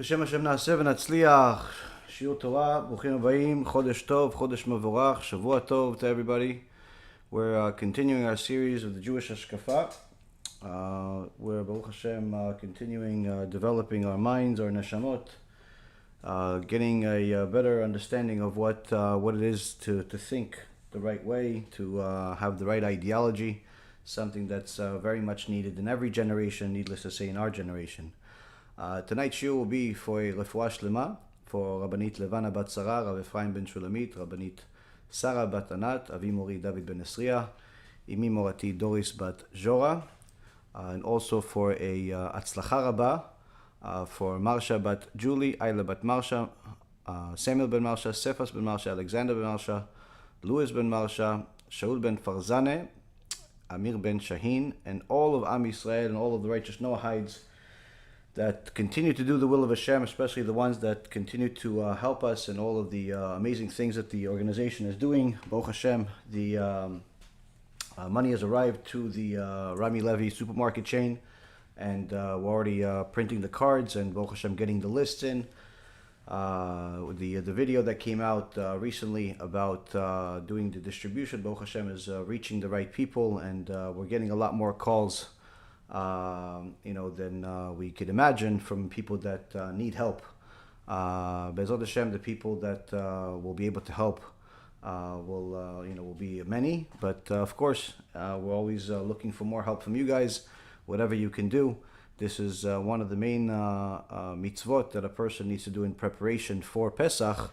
בשם השם נעשה ונצליח. שיעור תורה, ברוכים הבאים, חודש טוב, חודש מבורך, שבוע טוב to everybody. We're continuing our series of the Jewish HaShkafa. We're, Baruch Hashem, continuing developing our minds, our neshamot, getting a better understanding of what it is to think the right way, to have the right ideology, something that's very much needed in every generation, needless to say in our generation. Tonight's shiur will be for a refuah shlema, for Rabbanit Levana bat Sarah, Rav Ephraim ben Shulamit, Rabbanit Sarah bat Anat, Avi Mori David ben Esriya, Imi Morati Doris bat Jora, and also for a Atzlacha Rabbah, for Marsha bat Julie, Ayla bat Marsha, Samuel ben Marsha, Cephas ben Marsha, Alexander ben Marsha, Louis ben Marsha, Shaul ben Farzaneh, Amir ben Shaheen, and all of Am Yisrael and all of the righteous Noahides that continue to do the will of HaShem, especially the ones that continue to help us in all of the amazing things that the organization is doing. Baruch Hashem, the money has arrived to the Rami Levy supermarket chain, and we're already printing the cards and Baruch Hashem getting the lists in. The video that came out recently about doing the distribution, Baruch Hashem, is reaching the right people, and we're getting a lot more calls than we could imagine from people that need help. BeEzrat Hashem, the people that will be able to help will be many, but of course we're always looking for more help from you guys. Whatever you can do. This is one of the main mitzvot that a person needs to do in preparation for Pesach,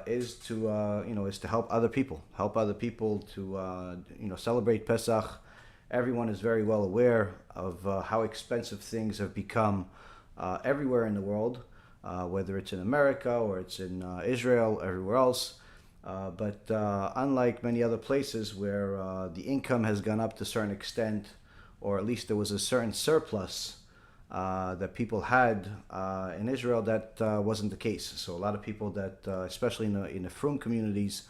is to help other people. Help other people to celebrate Pesach. Everyone is very well aware of how expensive things have become everywhere in the world, whether it's in America or it's in Israel, everywhere else. But unlike many other places where the income has gone up to a certain extent, or at least there was a certain surplus that people had in Israel, that wasn't the case. So a lot of people that, especially in the frum communities,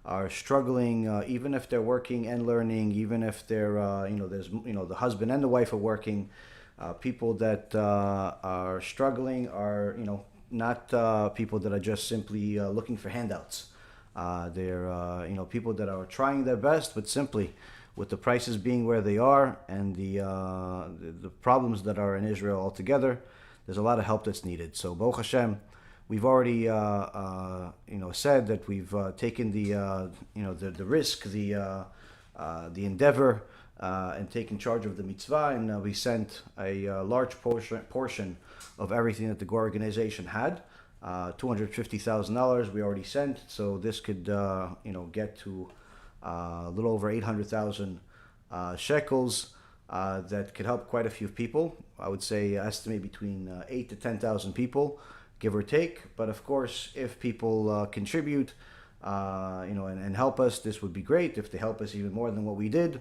are struggling, even if they're working and learning, even if they're, the husband and the wife are working. People that are struggling are, not people that are just simply looking for handouts. They're, people that are trying their best, but simply with the prices being where they are and the problems that are in Israel altogether, there's a lot of help that's needed. So Baruch Hashem, we've already said that we've taken the risk, the endeavor, and taken charge of the mitzvah, and we sent a large portion of everything that the organization had. $250,000 we already sent, so this could get to a little over 800,000 shekels that could help quite a few people. I would say estimate between 8 to 10,000 people, give or take. But of course, if people contribute, and help us, this would be great. If they help us even more than what we did,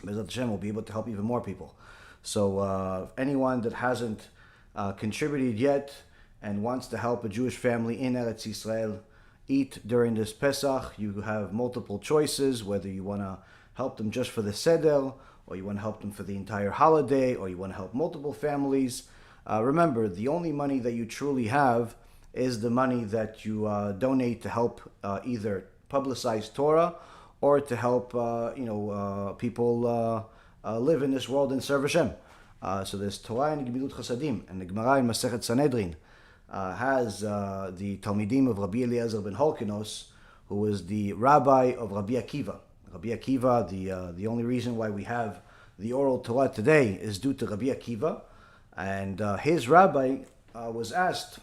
BeEzrat Hashem will be able to help even more people. So anyone that hasn't contributed yet and wants to help a Jewish family in Eretz Yisrael eat during this Pesach, you have multiple choices, whether you want to help them just for the Seder, or you want to help them for the entire holiday, or you want to help multiple families. Remember, the only money that you truly have is the money that you donate to help either publicize Torah or to help people live in this world and serve Hashem. So there's Torah and Gemilut Chasadim, and the Gemara in Masechet Sanhedrin has the Talmidim of Rabbi Eliezer ben Horkinos, who was the rabbi of Rabbi Akiva. Rabbi Akiva, the only reason why we have the oral Torah today is due to Rabbi Akiva. And his rabbi was asked,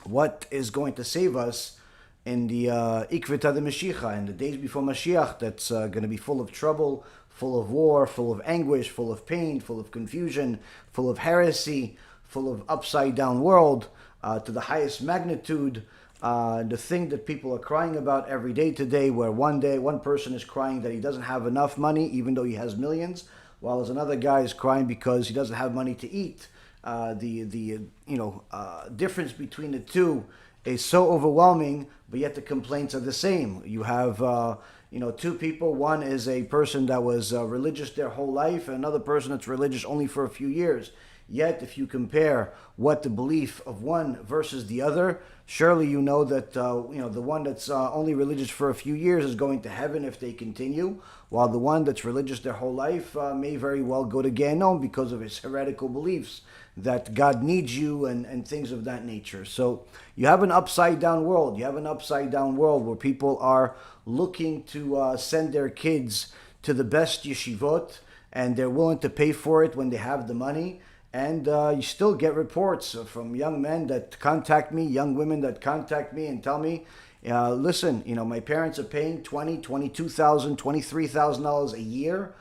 what is going to save us in the Ikvita de Mashiach, in the days before Mashiach, that's going to be full of trouble, full of war, full of anguish, full of pain, full of confusion, full of heresy, full of upside down world, to the highest magnitude. The thing that people are crying about every day today, where one day one person is crying that he doesn't have enough money, even though he has millions, while there's another guy is crying because he doesn't have money to eat. The difference between the two is so overwhelming, but yet the complaints are the same. You have two people. One is a person that was religious their whole life, and another person that's religious only for a few years. Yet, if you compare what the belief of one versus the other, surely you know that the one that's only religious for a few years is going to heaven if they continue, while the one that's religious their whole life may very well go to Gehenom because of his heretical beliefs that God needs you and things of that nature. So you have an upside down world. You have an upside down world where people are looking to send their kids to the best yeshivot, and they're willing to pay for it when they have the money. And you still get reports from young men that contact me, young women that contact me and tell me, listen, my parents are paying $20,000, $22,000, $23,000 a year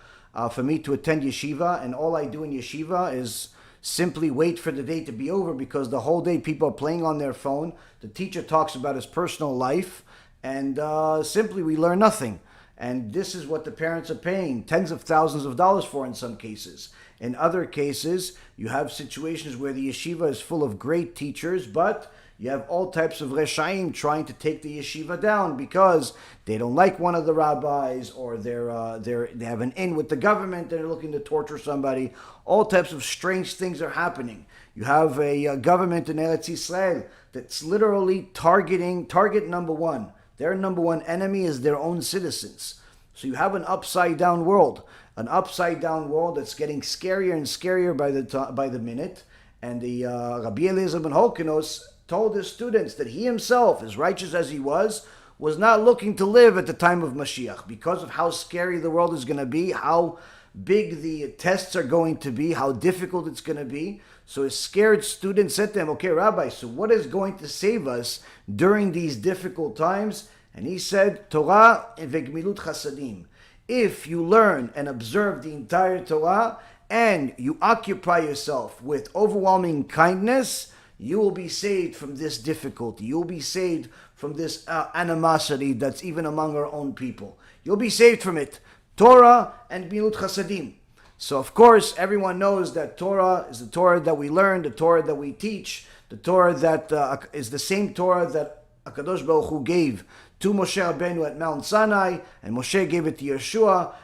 for me to attend yeshiva, and all I do in yeshiva is simply wait for the day to be over because the whole day people are playing on their phone. The teacher talks about his personal life, and simply we learn nothing. And this is what the parents are paying tens of thousands of dollars for in some cases. In other cases, you have situations where the yeshiva is full of great teachers, but you have all types of reshaim trying to take the yeshiva down because they don't like one of the rabbis, or they have an in with the government, they're looking to torture somebody. All types of strange things are happening. You have a government in Eretz Yisrael that's literally target number one. Their number one enemy is their own citizens. So you have an upside down world that's getting scarier and scarier by the minute. And the Rabbi Eliezer ben Holkenos told his students that he himself, as righteous as he was not looking to live at the time of Mashiach because of how scary the world is going to be, how big the tests are going to be, how difficult it's going to be. So his scared student said to him, okay, Rabbi, so what is going to save us during these difficult times? And he said, Torah vegmilut chasadim. If you learn and observe the entire Torah and you occupy yourself with overwhelming kindness, you will be saved from this difficulty. You will be saved from this animosity that's even among our own people. You'll be saved from it. Torah and gmilut chasadim. So of course, everyone knows that Torah is the Torah that we learn, the Torah that we teach, the Torah that is the same Torah that HaKadosh Baruch Hu gave to Moshe Rabbeinu at Mount Sinai, and Moshe gave it to Yeshua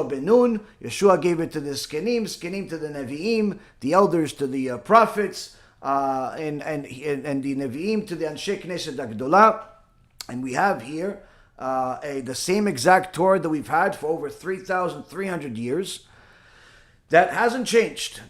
ben Nun, Yeshua gave it to the Skenim to the Nevi'im, the elders to the prophets, and the Nevi'im to the Anshe Knesset HaGdolah. And we have here the same exact Torah that we've had for over 3,300 years. That hasn't changed.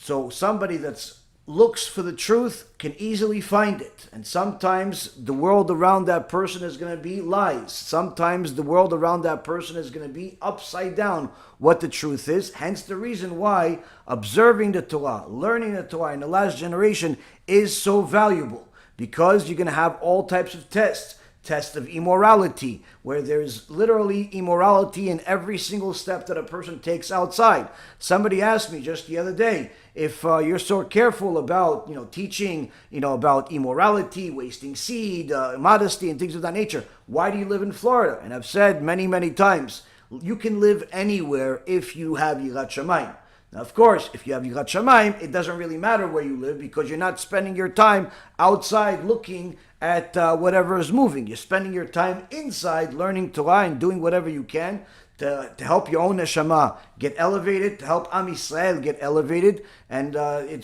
So somebody that's looks for the truth can easily find it. And sometimes the world around that person is going to be lies. Sometimes the world around that person is going to be upside down what the truth is. Hence the reason why observing the Torah, learning the Torah in the last generation is so valuable. Because you're going to have all types of tests. Test of immorality, where there's literally immorality in every single step that a person takes outside. Somebody asked me just the other day, if you're so careful about teaching about immorality, wasting seed, modesty, and things of that nature, why do you live in Florida? And I've said many times, you can live anywhere if you have Yirat Shamayim. Now, of course, if you have Yirat Shamayim, it doesn't really matter where you live because you're not spending your time outside looking at whatever is moving. You're spending your time inside learning Torah and doing whatever you can to help your own neshama get elevated, to help Am Yisrael get elevated. And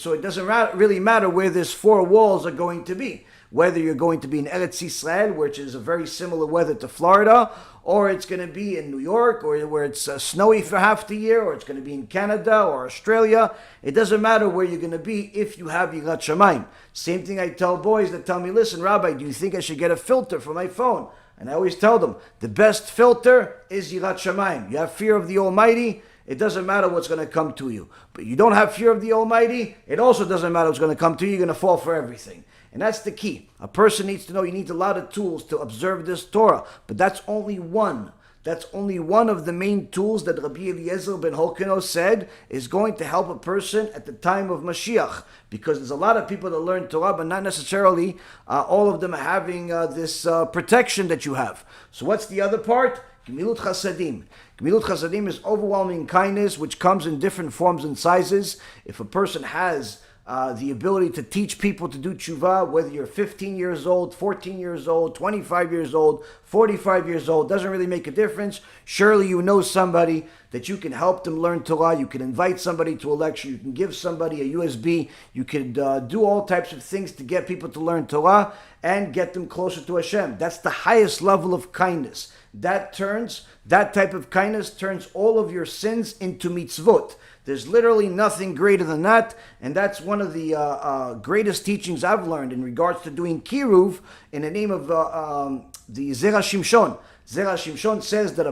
so it doesn't really matter where these four walls are going to be. Whether you're going to be in Eretz Yisrael, which is a very similar weather to Florida, or it's going to be in New York, or where it's snowy for half the year, or it's going to be in Canada or Australia. It doesn't matter where you're going to be if you have Yirat Shamayim. Same thing I tell boys that tell me, listen, Rabbi, do you think I should get a filter for my phone? And I always tell them, the best filter is Yirat Shamayim. You have fear of the Almighty, it doesn't matter what's going to come to you. But you don't have fear of the Almighty, it also doesn't matter what's going to come to you. You're going to fall for everything. And that's the key. A person needs to know he needs a lot of tools to observe this Torah. But that's only one. That's only one of the main tools that Rabbi Eliezer ben Holkenos said is going to help a person at the time of Mashiach. Because there's a lot of people that learn Torah, but not necessarily all of them are having this protection that you have. So what's the other part? Gmilut chasadim. Gmilut chasadim is overwhelming kindness, which comes in different forms and sizes. If a person has the ability to teach people to do tshuva, whether you're 15 years old, 14 years old, 25 years old, 45 years old, doesn't really make a difference. Surely you know somebody that you can help them learn Torah. You can invite somebody to a lecture. You can give somebody a USB. You could do all types of things to get people to learn Torah and get them closer to Hashem. That's the highest level of kindness. That type of kindness turns all of your sins into mitzvot. There's literally nothing greater than that, and that's one of the greatest teachings I've learned in regards to doing KIRUV in the name of the Zera Shimshon. Zera Shimshon says that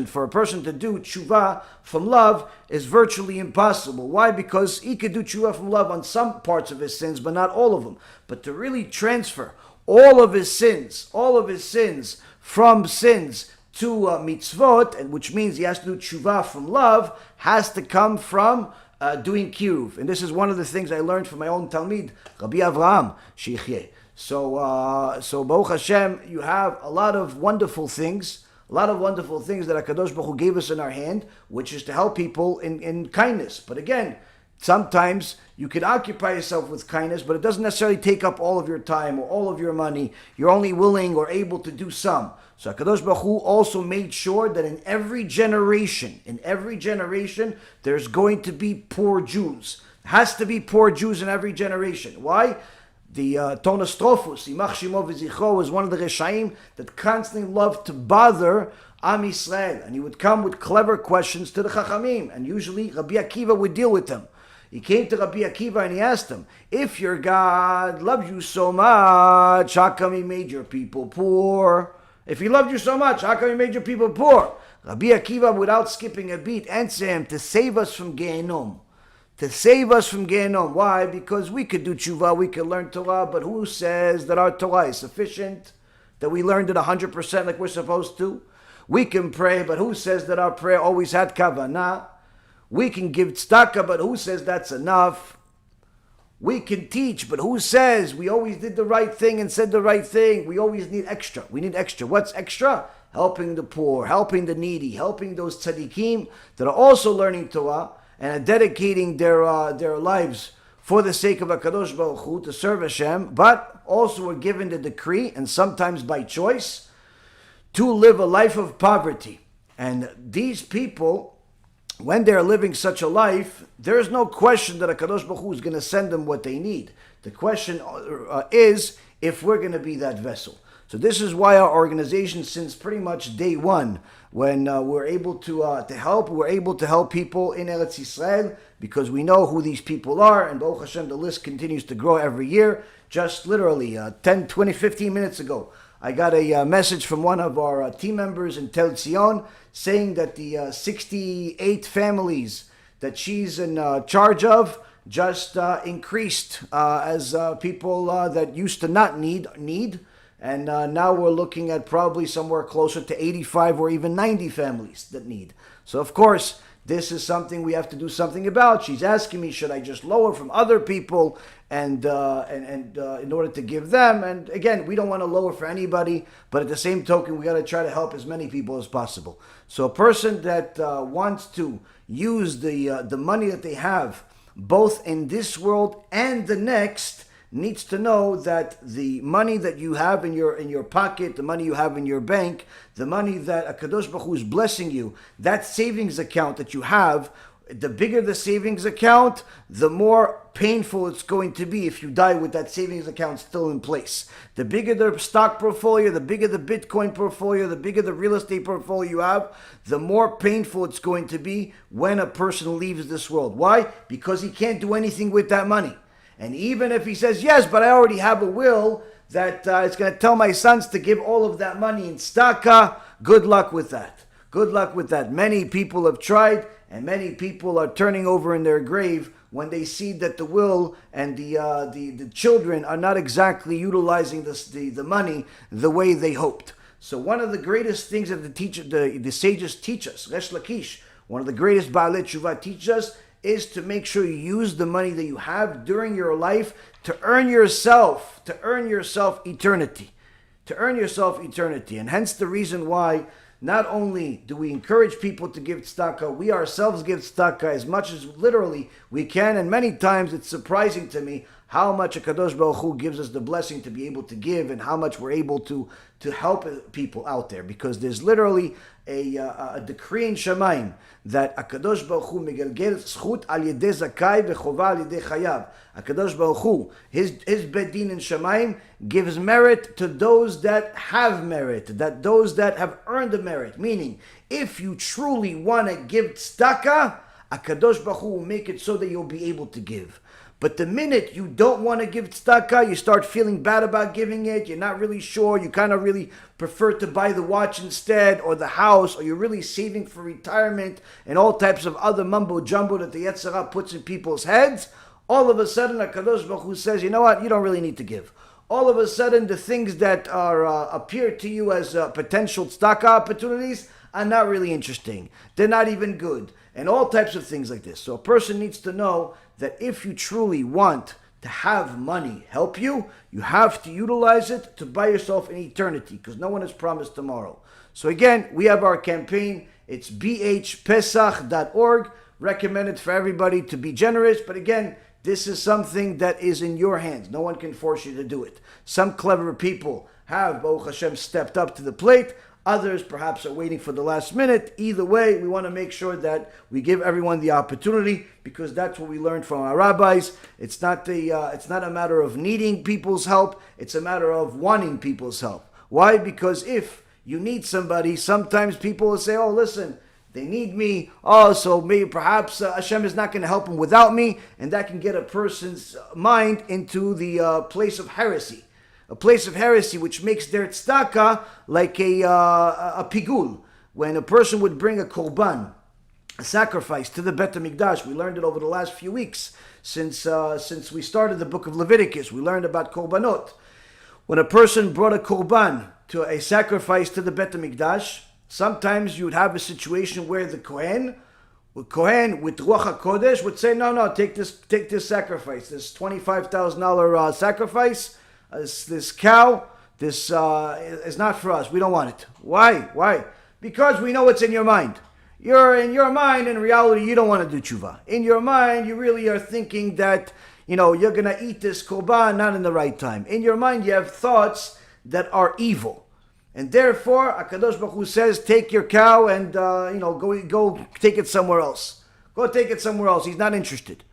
for a person to do tshuva from love is virtually impossible. Why? Because he could do tshuva from love on some parts of his sins, but not all of them. But to really transfer all of his sins from sins to mitzvot, and which means he has to do tshuva from love, has to come from doing kiruv. And this is one of the things I learned from my own Talmid, Rabbi Avraham Shichyeh. So Baruch Hashem, you have a lot of wonderful things that HaKadosh Baruch Hu gave us in our hand, which is to help people in kindness. But again, sometimes you can occupy yourself with kindness, but it doesn't necessarily take up all of your time or all of your money. You're only willing or able to do some. So HaKadosh Baruch Hu also made sure that in every generation, there's going to be poor Jews. Has to be poor Jews in every generation. Why? The Tonostrophus, Imach Shimo V'Zichro, was one of the Reshaim that constantly loved to bother Am Yisrael. And he would come with clever questions to the Chachamim. And usually Rabbi Akiva would deal with them. He came to Rabbi Akiva and he asked him, if your God loves you so much, how come he made your people poor? If he loved you so much, how come he made your people poor? Rabbi Akiva, without skipping a beat, answered him, to save us from Gehenom. To save us from Gehenom. Why? Because we could do tshuva, we could learn Torah, but who says that our Torah is sufficient? That we learned it 100% like we're supposed to? We can pray, but who says that our prayer always had kavanah? We can give tzedakah, but who says that's enough? We can teach, but who says we always did the right thing and said the right thing? We always need extra. We need extra. What's extra? Helping the poor, helping the needy, helping those tzadikim that are also learning Torah and are dedicating their lives for the sake of HaKadosh Baruch Hu to serve Hashem, but also are given the decree, and sometimes by choice, to live a life of poverty. And these people, when they're living such a life, there is no question that HaKadosh Baruch Hu is going to send them what they need. The question is if we're going to be that vessel. So this is why our organization, since pretty much day one, when we're able to help, we're able to help people in Eretz Yisrael because we know who these people are, and Baruch Hashem, the list continues to grow every year. Just literally 10, 20, 15 minutes ago, I got a message from one of our team members in Tel Zion saying that the 68 families that she's in charge of just increased as people that used to not need. And now we're looking at probably somewhere closer to 85 or even 90 families that need. So of course, this is something we have to do something about. She's asking me, should I just lower from other people and in order to give them? And again, we don't want to lower for anybody, but at the same token, we got to try to help as many people as possible. So a person that wants to use the money that they have, both in this world and the next, needs to know that the money that you have in your pocket, the money you have in your bank, the money that HaKadosh Baruch Hu is blessing you, that savings account that you have, the bigger the savings account, the more painful it's going to be if you die with that savings account still in place. The bigger the stock portfolio, the bigger the Bitcoin portfolio, the bigger the real estate portfolio you have, the more painful it's going to be when a person leaves this world. Why? Because he can't do anything with that money. And even if he says, yes, but I already have a will that is going to tell my sons to give all of that money in tzedakah, good luck with that. Good luck with that. Many people have tried, and many people are turning over in their grave when they see that the will and the children are not exactly utilizing the money the way they hoped. So one of the greatest things that the sages teach us, Resh Lakish, one of the greatest Baalei Tshuva teaches us, is to make sure you use the money that you have during your life to earn yourself eternity. To earn yourself eternity. And hence the reason why not only do we encourage people to give tzedakah, we ourselves give tzedakah as much as literally we can. And many times it's surprising to me how much HaKadosh Baruch Hu gives us the blessing to be able to give, and how much we're able to help people out there. Because there's literally a decree in Shamayim that HaKadosh Baruch Hu megalgel zchut al yedei zakai v'chova al yedei chayav. HaKadosh Baruch Hu, his bedin in Shamayim gives merit to those that have merit, that those that have earned the merit. Meaning, if you truly want to give tzedakah, HaKadosh Baruch Hu will make it so that you'll be able to give. But the minute you don't want to give tzedakah, you start feeling bad about giving it, you're not really sure, you kind of really prefer to buy the watch instead, or the house, or you're really saving for retirement, and all types of other mumbo-jumbo that the Yetzer Hara puts in people's heads, all of a sudden HaKadosh Baruch Hu says, you know what, you don't really need to give. All of a sudden, the things that are appear to you as potential tzedakah opportunities are not really interesting. They're not even good. And all types of things like this. So a person needs to know that if you truly want to have money help you, you have to utilize it to buy yourself an eternity, because no one is promised tomorrow. So again, we have our campaign. It's bhpesach.org. Recommended for everybody to be generous. But again, this is something that is in your hands. No one can force you to do it. Some clever people have, Baruch Hashem, stepped up to the plate. Others perhaps are waiting for the last minute. Either way, we want to make sure that we give everyone the opportunity, because that's what we learned from our rabbis. It's not a matter of needing people's help. It's a matter of wanting people's help. Why? Because if you need somebody, sometimes people will say, oh, listen, they need me. Oh, so maybe perhaps Hashem is not going to help them without me. And that can get a person's mind into the place of heresy. A place of heresy, which makes their tzedakah like a pigul. When a person would bring a korban, a sacrifice, to the Bet HaMikdash, we learned it over the last few weeks since we started the book of Leviticus. We learned about korbanot. When a person brought a korban to a sacrifice to the Bet HaMikdash, sometimes you would have a situation where the Kohen with Ruach HaKodesh would say, no, take this sacrifice, this $25,000 sacrifice. This cow, this is not for us. We don't want it. Why? Because we know what's in your mind. In your mind, in reality, you don't want to do tshuva. In your mind, you really are thinking that, you're going to eat this korban not in the right time. In your mind, you have thoughts that are evil. And therefore, HaKadosh Baruch Hu says, take your cow and, go take it somewhere else. Go take it somewhere else. He's not interested.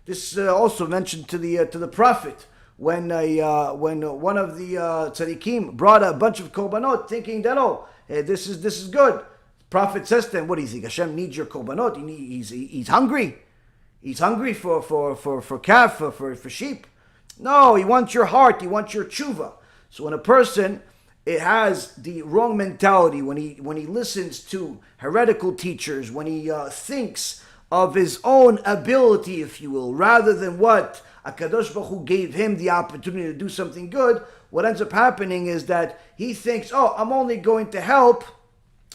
This also mentioned to the prophet. When one of the TZADIKIM brought a bunch of korbanot, thinking that this is good. The prophet says to him, "What do you think? Hashem needs your korbanot? He's hungry. He's hungry for calf, for sheep. No, he wants your heart. He wants your tshuva." So when a person has the wrong mentality, when he listens to heretical teachers, when he thinks of his own ability, if you will, rather than what HaKadosh Baruch Hu gave him the opportunity to do something good, what ends up happening is that he thinks, I'm only going to help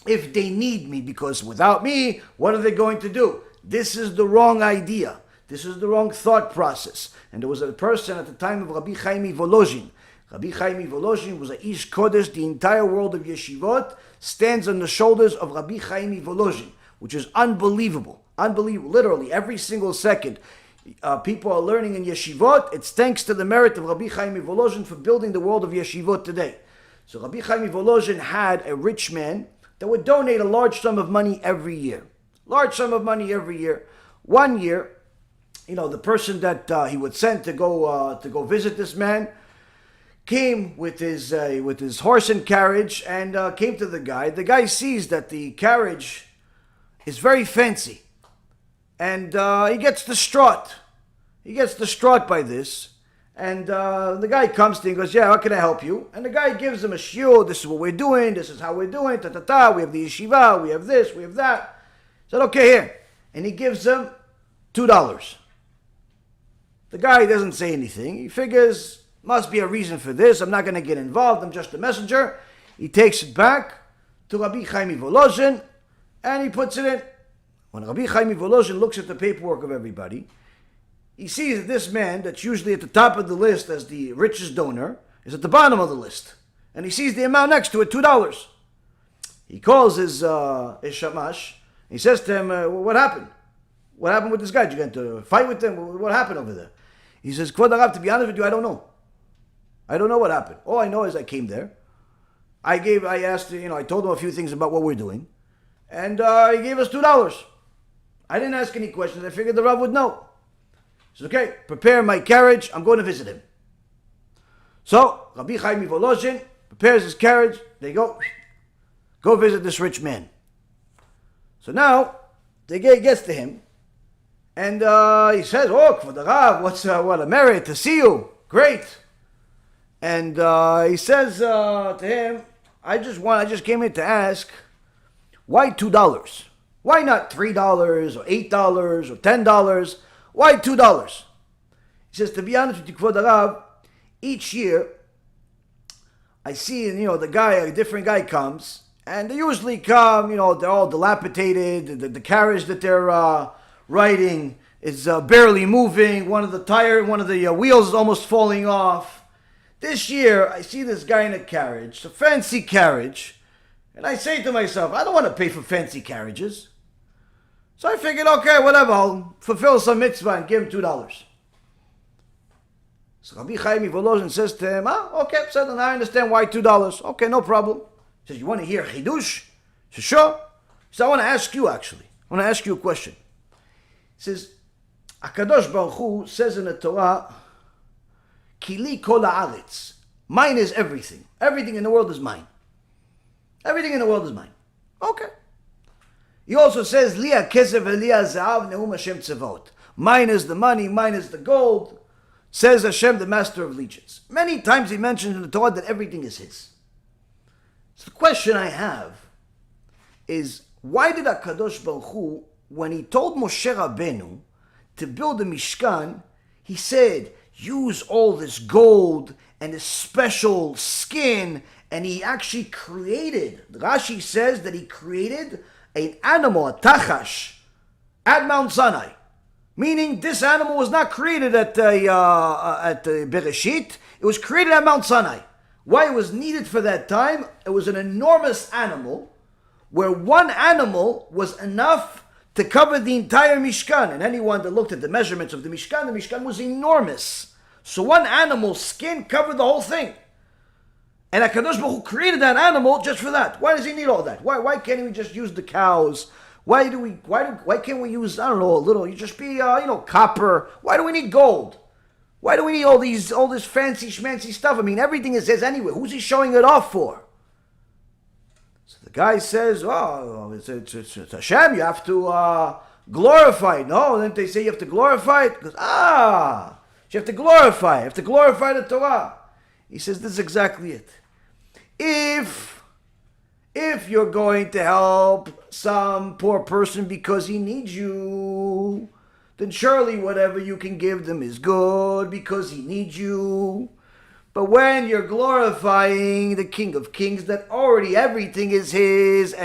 if they need me, because without me, what are they going to do? This is the wrong idea. This is the wrong thought process. And there was a person at the time of Rabbi Chaim Volozhin. Rabbi Chaim Volozhin was a Ish Kodesh. The entire world of yeshivot stands on the shoulders of Rabbi Chaim Volozhin, which is unbelievable. Unbelievable. Literally, every single second. People are learning in yeshivot. It's thanks to the merit of Rabbi Chaim Volozhin for building the world of yeshivot today. So Rabbi Chaim Volozhin had a rich man that would donate a large sum of money every year. One year, the person that he would send to go visit this man came with his horse and carriage and came to the guy. The guy sees that the carriage is very fancy. And he gets distraught. By this. And the guy comes to him and goes, how can I help you? And the guy gives him a shiur. This is what we're doing. This is how we're doing. We have the yeshiva. We have this. We have that. He said, okay, here. And he gives him $2. The guy doesn't say anything. He figures, must be a reason for this. I'm not going to get involved. I'm just a messenger. He takes it back to Rabbi Chaim Volozhin and he puts it in. When Rabbi Chaim Volozhin looks at the paperwork of everybody, he sees that this man, that's usually at the top of the list as the richest donor, is at the bottom of the list. And he sees the amount next to it, $2. He calls his shamash. He says to him, what happened? What happened with this guy? Did you get into a fight with him? What happened over there? He says, Kvod Harav, to be honest with you, I don't know. I don't know what happened. All I know is I came there. I asked, I told him a few things about what we're doing. And he gave us $2. I didn't ask any questions. I figured the Rav would know. He says, okay, prepare my carriage. I'm going to visit him. So, Rabbi Chaim Volozhin prepares his carriage. They go visit this rich man. So now, the guy gets to him. And he says, oh, Kvod Harav, what a merit to see you. Great. And he says to him, I just came in to ask, why $2? Why not $3 or $8 or $10? Why $2? He says, to be honest with you, Kvod Harav, each year I see, a different guy comes, and they usually come, they're all dilapidated, the carriage that they're riding is barely moving, one of the wheels is almost falling off. This year, I see this guy in a carriage, a fancy carriage, and I say to myself, I don't want to pay for fancy carriages. So I figured, okay, whatever, I'll fulfill some mitzvah and give him $2. So Rabbi Chaim Volozhin says to him, okay, so then I understand why $2. Okay, no problem. He says, you want to hear chidush? He says, sure. He says, I want to ask you, actually. I want to ask you a question. He says, HaKadosh Baruch Hu says in the Torah, Kili kol haaretz. Mine is everything. Everything in the world is mine. Everything in the world is mine. Okay. He also says, Li ha-kesef ve li ha-zahav neum Hashem tzevot. Mine is the money, mine is the gold, says Hashem, the master of legions. Many times he mentions in the Torah that everything is his. So the question I have is, why did HaKadosh Baruch Hu, when he told Moshe Rabbeinu to build a Mishkan, he said, use all this gold and this special skin, and he actually created, Rashi says that he created an animal, a tachash, at Mount Sinai. Meaning this animal was not created at Bereshit, it was created at Mount Sinai. Why it was needed for that time? It was an enormous animal, where one animal was enough to cover the entire Mishkan. And anyone that looked at the measurements of the Mishkan was enormous. So one animal's skin covered the whole thing. And HaKadosh Baruch Hu created that animal just for that. Why does he need all that? Why can't we just use the cows? Why can't we use, I don't know, a little, you just be, copper? Why do we need gold? Why do we need all this fancy schmancy stuff? I mean, everything is his anyway. Who's he showing it off for? So the guy says, it's Hashem, you have to glorify it. No, then they say you have to glorify it. He goes, you have to glorify it. You have to glorify the Torah. He says, this is exactly it. If you're going to help some poor person because he needs you, then surely whatever you can give them is good because he needs you. But when you're glorifying the King of Kings, that already everything is his,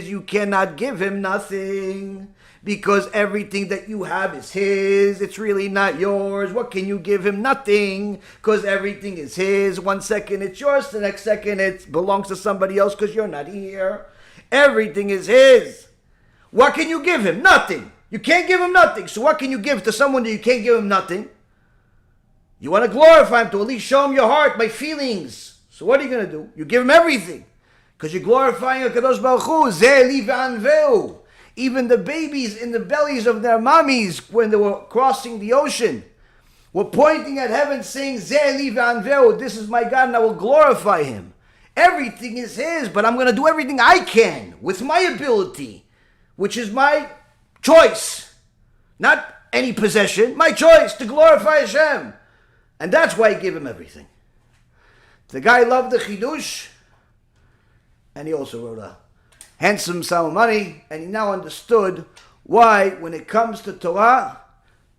you cannot give him nothing because everything that you have is his. It's really not yours. What can you give him? Nothing, because everything is his. 1 second it's yours, the next second it belongs to somebody else because you're not here. Everything is his. What can you give him? Nothing. You can't give him nothing. So what can you give to someone that you can't give him nothing? You want to glorify him, to at least show him your heart, my feelings. So what are you going to do? You give him everything, because you're glorifying HaKadosh Baruch Hu. Zeh li v'anveu. Even the babies in the bellies of their mommies, when they were crossing the ocean, were pointing at heaven saying, Zeh li v'anveu, this is my God and I will glorify him. Everything is his, but I'm going to do everything I can with my ability, which is my choice. Not any possession, my choice to glorify Hashem. And that's why I give him everything. The guy loved the chidush, and he also wrote a handsome sum of money, and he now understood why, when it comes to Torah,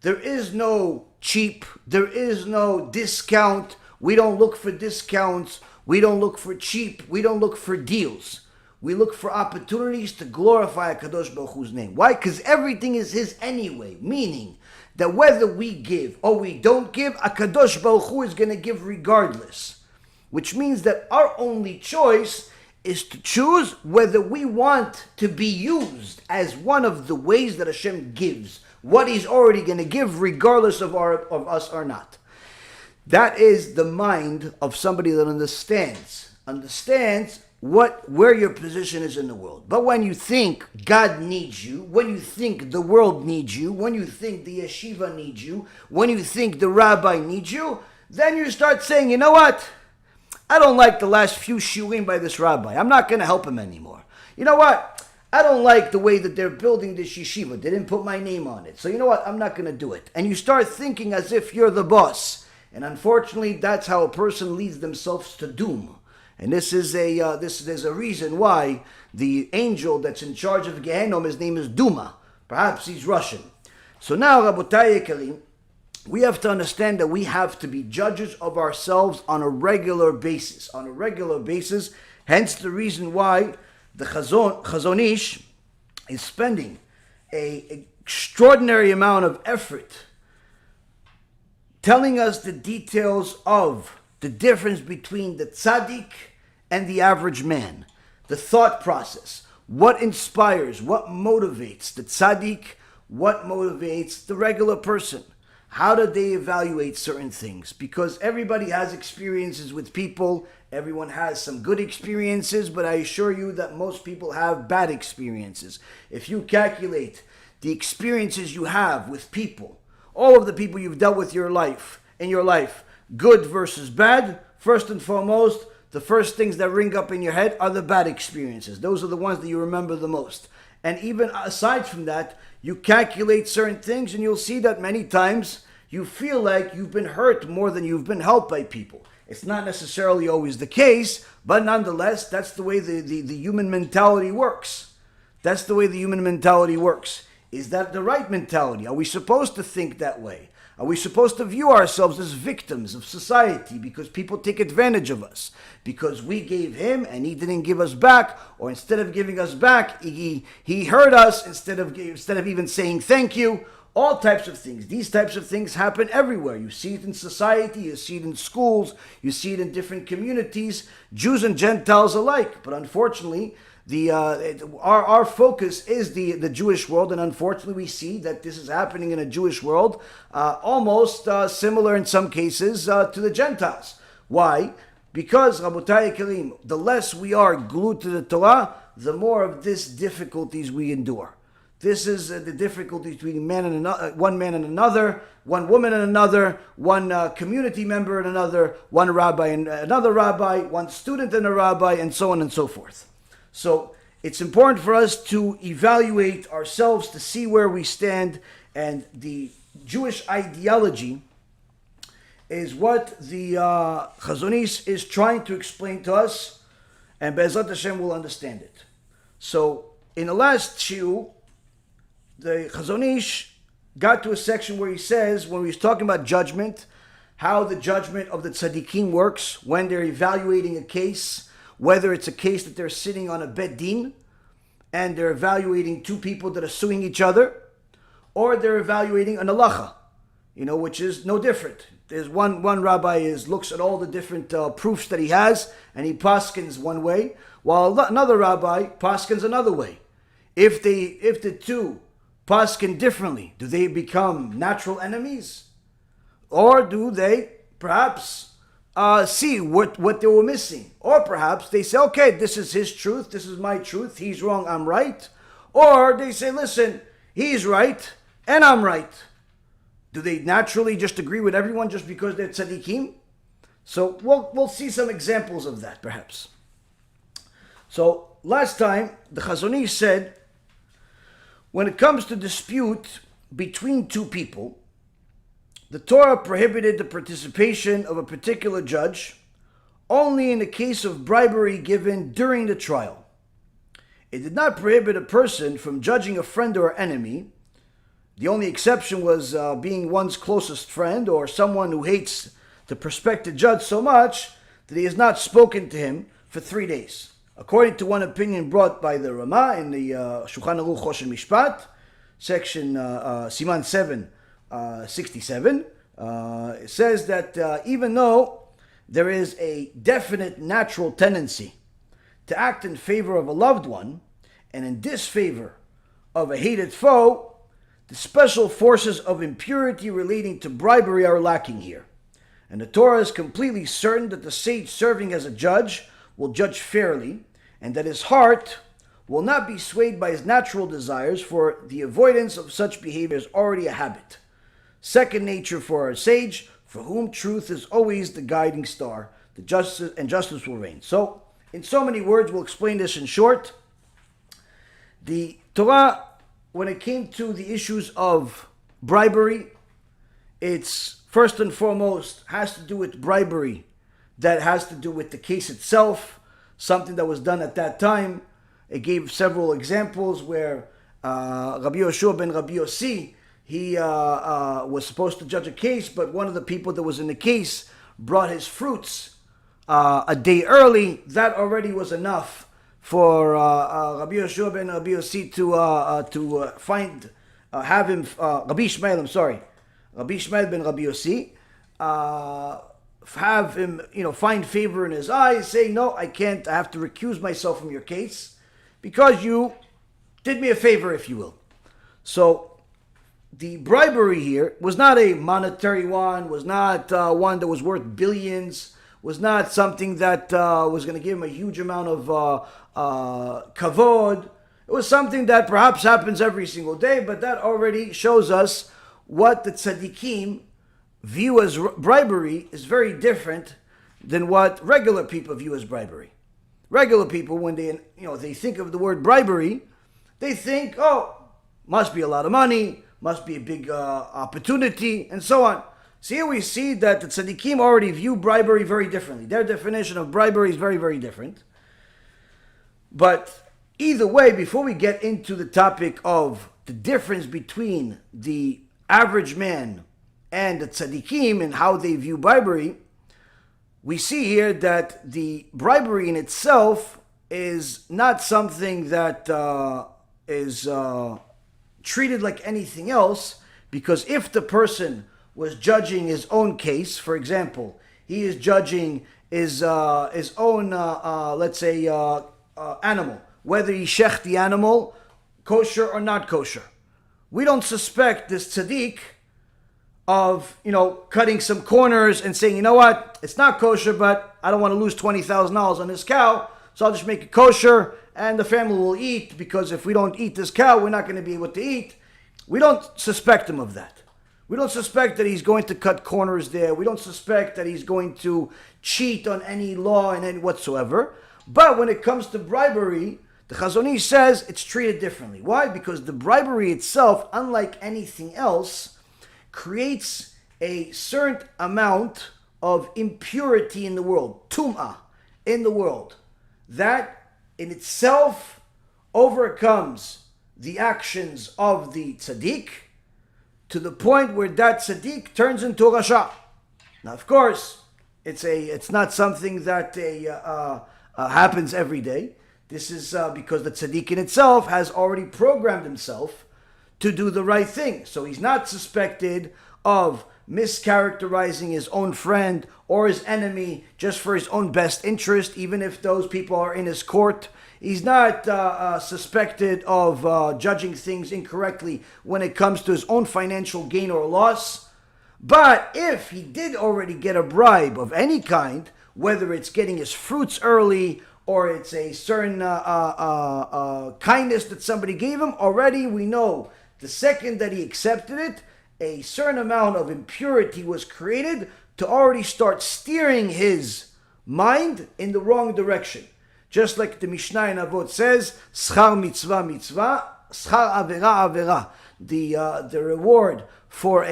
there is no cheap, there is no discount. We don't look for discounts, we don't look for cheap, we don't look for deals. We look for opportunities to glorify HaKadosh Baruch Hu's name. Why? Because everything is his anyway, meaning that whether we give or we don't give, HaKadosh Baruch Hu is going to give regardless. Which means that our only choice is to choose whether we want to be used as one of the ways that Hashem gives, what he's already going to give, regardless of us or not. That is the mind of somebody that understands where your position is in the world. But when you think God needs you, when you think the world needs you, when you think the yeshiva needs you, when you think the rabbi needs you, then you start saying, you know what? I don't like the last few shiurim by this rabbi. I'm not going to help him anymore. You know what? I don't like the way that they're building this yeshiva. They didn't put my name on it. So you know what? I'm not going to do it. And you start thinking as if you're the boss. And unfortunately, that's how a person leads themselves to doom. And there's a reason why the angel that's in charge of Gehenom, his name is Duma. Perhaps he's Russian. So now, Rabotai Yekarim, we have to understand that we have to be judges of ourselves on a regular basis. Hence the reason why the Chazon Ish is spending an extraordinary amount of effort telling us the details of the difference between the tzaddik and the average man. The thought process. What inspires, what motivates the tzaddik, what motivates the regular person. How do they evaluate certain things? Because everybody has experiences with people. Everyone has some good experiences, but I assure you that most people have bad experiences. If you calculate the experiences you have with people, all of the people you've dealt with in your life, good versus bad, first and foremost, the first things that ring up in your head are the bad experiences. Those are the ones that you remember the most. And even aside from that, you calculate certain things and you'll see that many times you feel like you've been hurt more than you've been helped by people. It's not necessarily always the case, but nonetheless, that's the way the human mentality works. That's the way the human mentality works. Is that the right mentality? Are we supposed to think that way? Are we supposed to view ourselves as victims of society because people take advantage of us? Because we gave him and he didn't give us back, or instead of giving us back, he hurt us instead of even saying thank you. All types of things. These types of things happen everywhere. You see it in society, you see it in schools, you see it in different communities, Jews and Gentiles alike. But unfortunately, our focus is the Jewish world, and unfortunately we see that this is happening in a Jewish world, almost similar in some cases to the Gentiles. Why? Because, Rabotai Yekarim, the less we are glued to the Torah, the more of these difficulties we endure. This is the difficulty between one man and another, one woman and another, one community member and another, one rabbi and another rabbi, one student and a rabbi, and so on and so forth. So it's important for us to evaluate ourselves to see where we stand, and the Jewish ideology is what the Chazon Ish is trying to explain to us, and BeEzrat HaShem will understand it. So in the last shiur, the Chazon Ish got to a section where he says, when he's talking about judgment, how the judgment of the tzadikim works when they're evaluating a case, whether it's a case that they're sitting on a bet din and they're evaluating two people that are suing each other, or they're evaluating an halacha, which is no different. There's one rabbi looks at all the different proofs that he has, and he paskins one way, while another rabbi paskins another way. If the two paskin differently, do they become natural enemies? Or do they perhaps see what they were missing? Or perhaps they say, okay, this is his truth, this is my truth, he's wrong, I'm right. Or they say, listen, he's right and I'm right. Do they naturally just agree with everyone just because they're tzadikim? So we'll see some examples of that perhaps. So last time the Chazon Ish said, when it comes to dispute between two people, the Torah prohibited the participation of a particular judge only in the case of bribery given during the trial. It did not prohibit a person from judging a friend or enemy. The only exception was being one's closest friend or someone who hates the prospective judge so much that he has not spoken to him for 3 days. According to one opinion brought by the Rama in the Shulchan Aruch Choshen Mishpat, section Siman 7, 67, it says that even though there is a definite natural tendency to act in favor of a loved one and in disfavor of a hated foe, The special forces of impurity relating to bribery are lacking here. And the Torah is completely certain that the sage serving as a judge will judge fairly, and that his heart will not be swayed by his natural desires, for the avoidance of such behavior is already a habit. Second nature for a sage, for whom truth is always the guiding star, the justice will reign. So, in so many words, we'll explain this in short. The Torah, when it came to the issues of bribery, it's first and foremost has to do with bribery that has to do with the case itself, something that was done at that time. It gave several examples where Rabbi Yoshua ben Rabbi Yossi, he was supposed to judge a case, but one of the people that was in the case brought his fruits a day early. That already was enough for Rabbi Yoshua ben Rabbi Yossi to have him, Rabbi Ishmael ben Rabbi Yossi, have him, find favor in his eyes, saying, no, I can't, I have to recuse myself from your case, because you did me a favor, if you will. So, the bribery here was not a monetary one, was not one that was worth billions, was not something that was going to give him a huge amount of kavod. It was something that perhaps happens every single day, but that already shows us what the tzadikim view as bribery is very different than what regular people view as bribery. Regular people, when they think of the word bribery, they think, oh, must be a lot of money, must be a big opportunity, and so on. So here we see that the tzadikim already view bribery very differently. Their definition of bribery is very, very different. But either way, before we get into the topic of the difference between the average man and the tzadikim and how they view bribery, we see here that the bribery in itself is not something that is treated like anything else, because if the person was judging his own case, for example, he is judging his own, let's say, animal, whether he shech the animal, kosher or not kosher. We don't suspect this tzaddik of, cutting some corners and saying, you know what, it's not kosher, but I don't want to lose $20,000 on this cow, so I'll just make it kosher and the family will eat, because if we don't eat this cow, we're not going to be able to eat. We don't suspect him of that. We don't suspect that he's going to cut corners there. We don't suspect that he's going to cheat on any law and any whatsoever. But when it comes to bribery, the Chazon Ish says it's treated differently. Why? Because the bribery itself, unlike anything else, creates a certain amount of impurity in the world, tum'ah, in the world, that in itself overcomes the actions of the tzaddik to the point where that tzaddik turns into a rasha. Now, of course, it's not something that happens every day. This is because the tzaddik in itself has already programmed himself to do the right thing. So he's not suspected of mischaracterizing his own friend or his enemy just for his own best interest, even if those people are in his court. He's not suspected of judging things incorrectly when it comes to his own financial gain or loss. But if he did already get a bribe of any kind, whether it's getting his fruits early or it's a certain kindness that somebody gave him, already we know the second that he accepted it, a certain amount of impurity was created to already start steering his mind in the wrong direction. Just like the Mishnah in Avot says, schar mitzvah mitzvah, schar avera avera. The reward for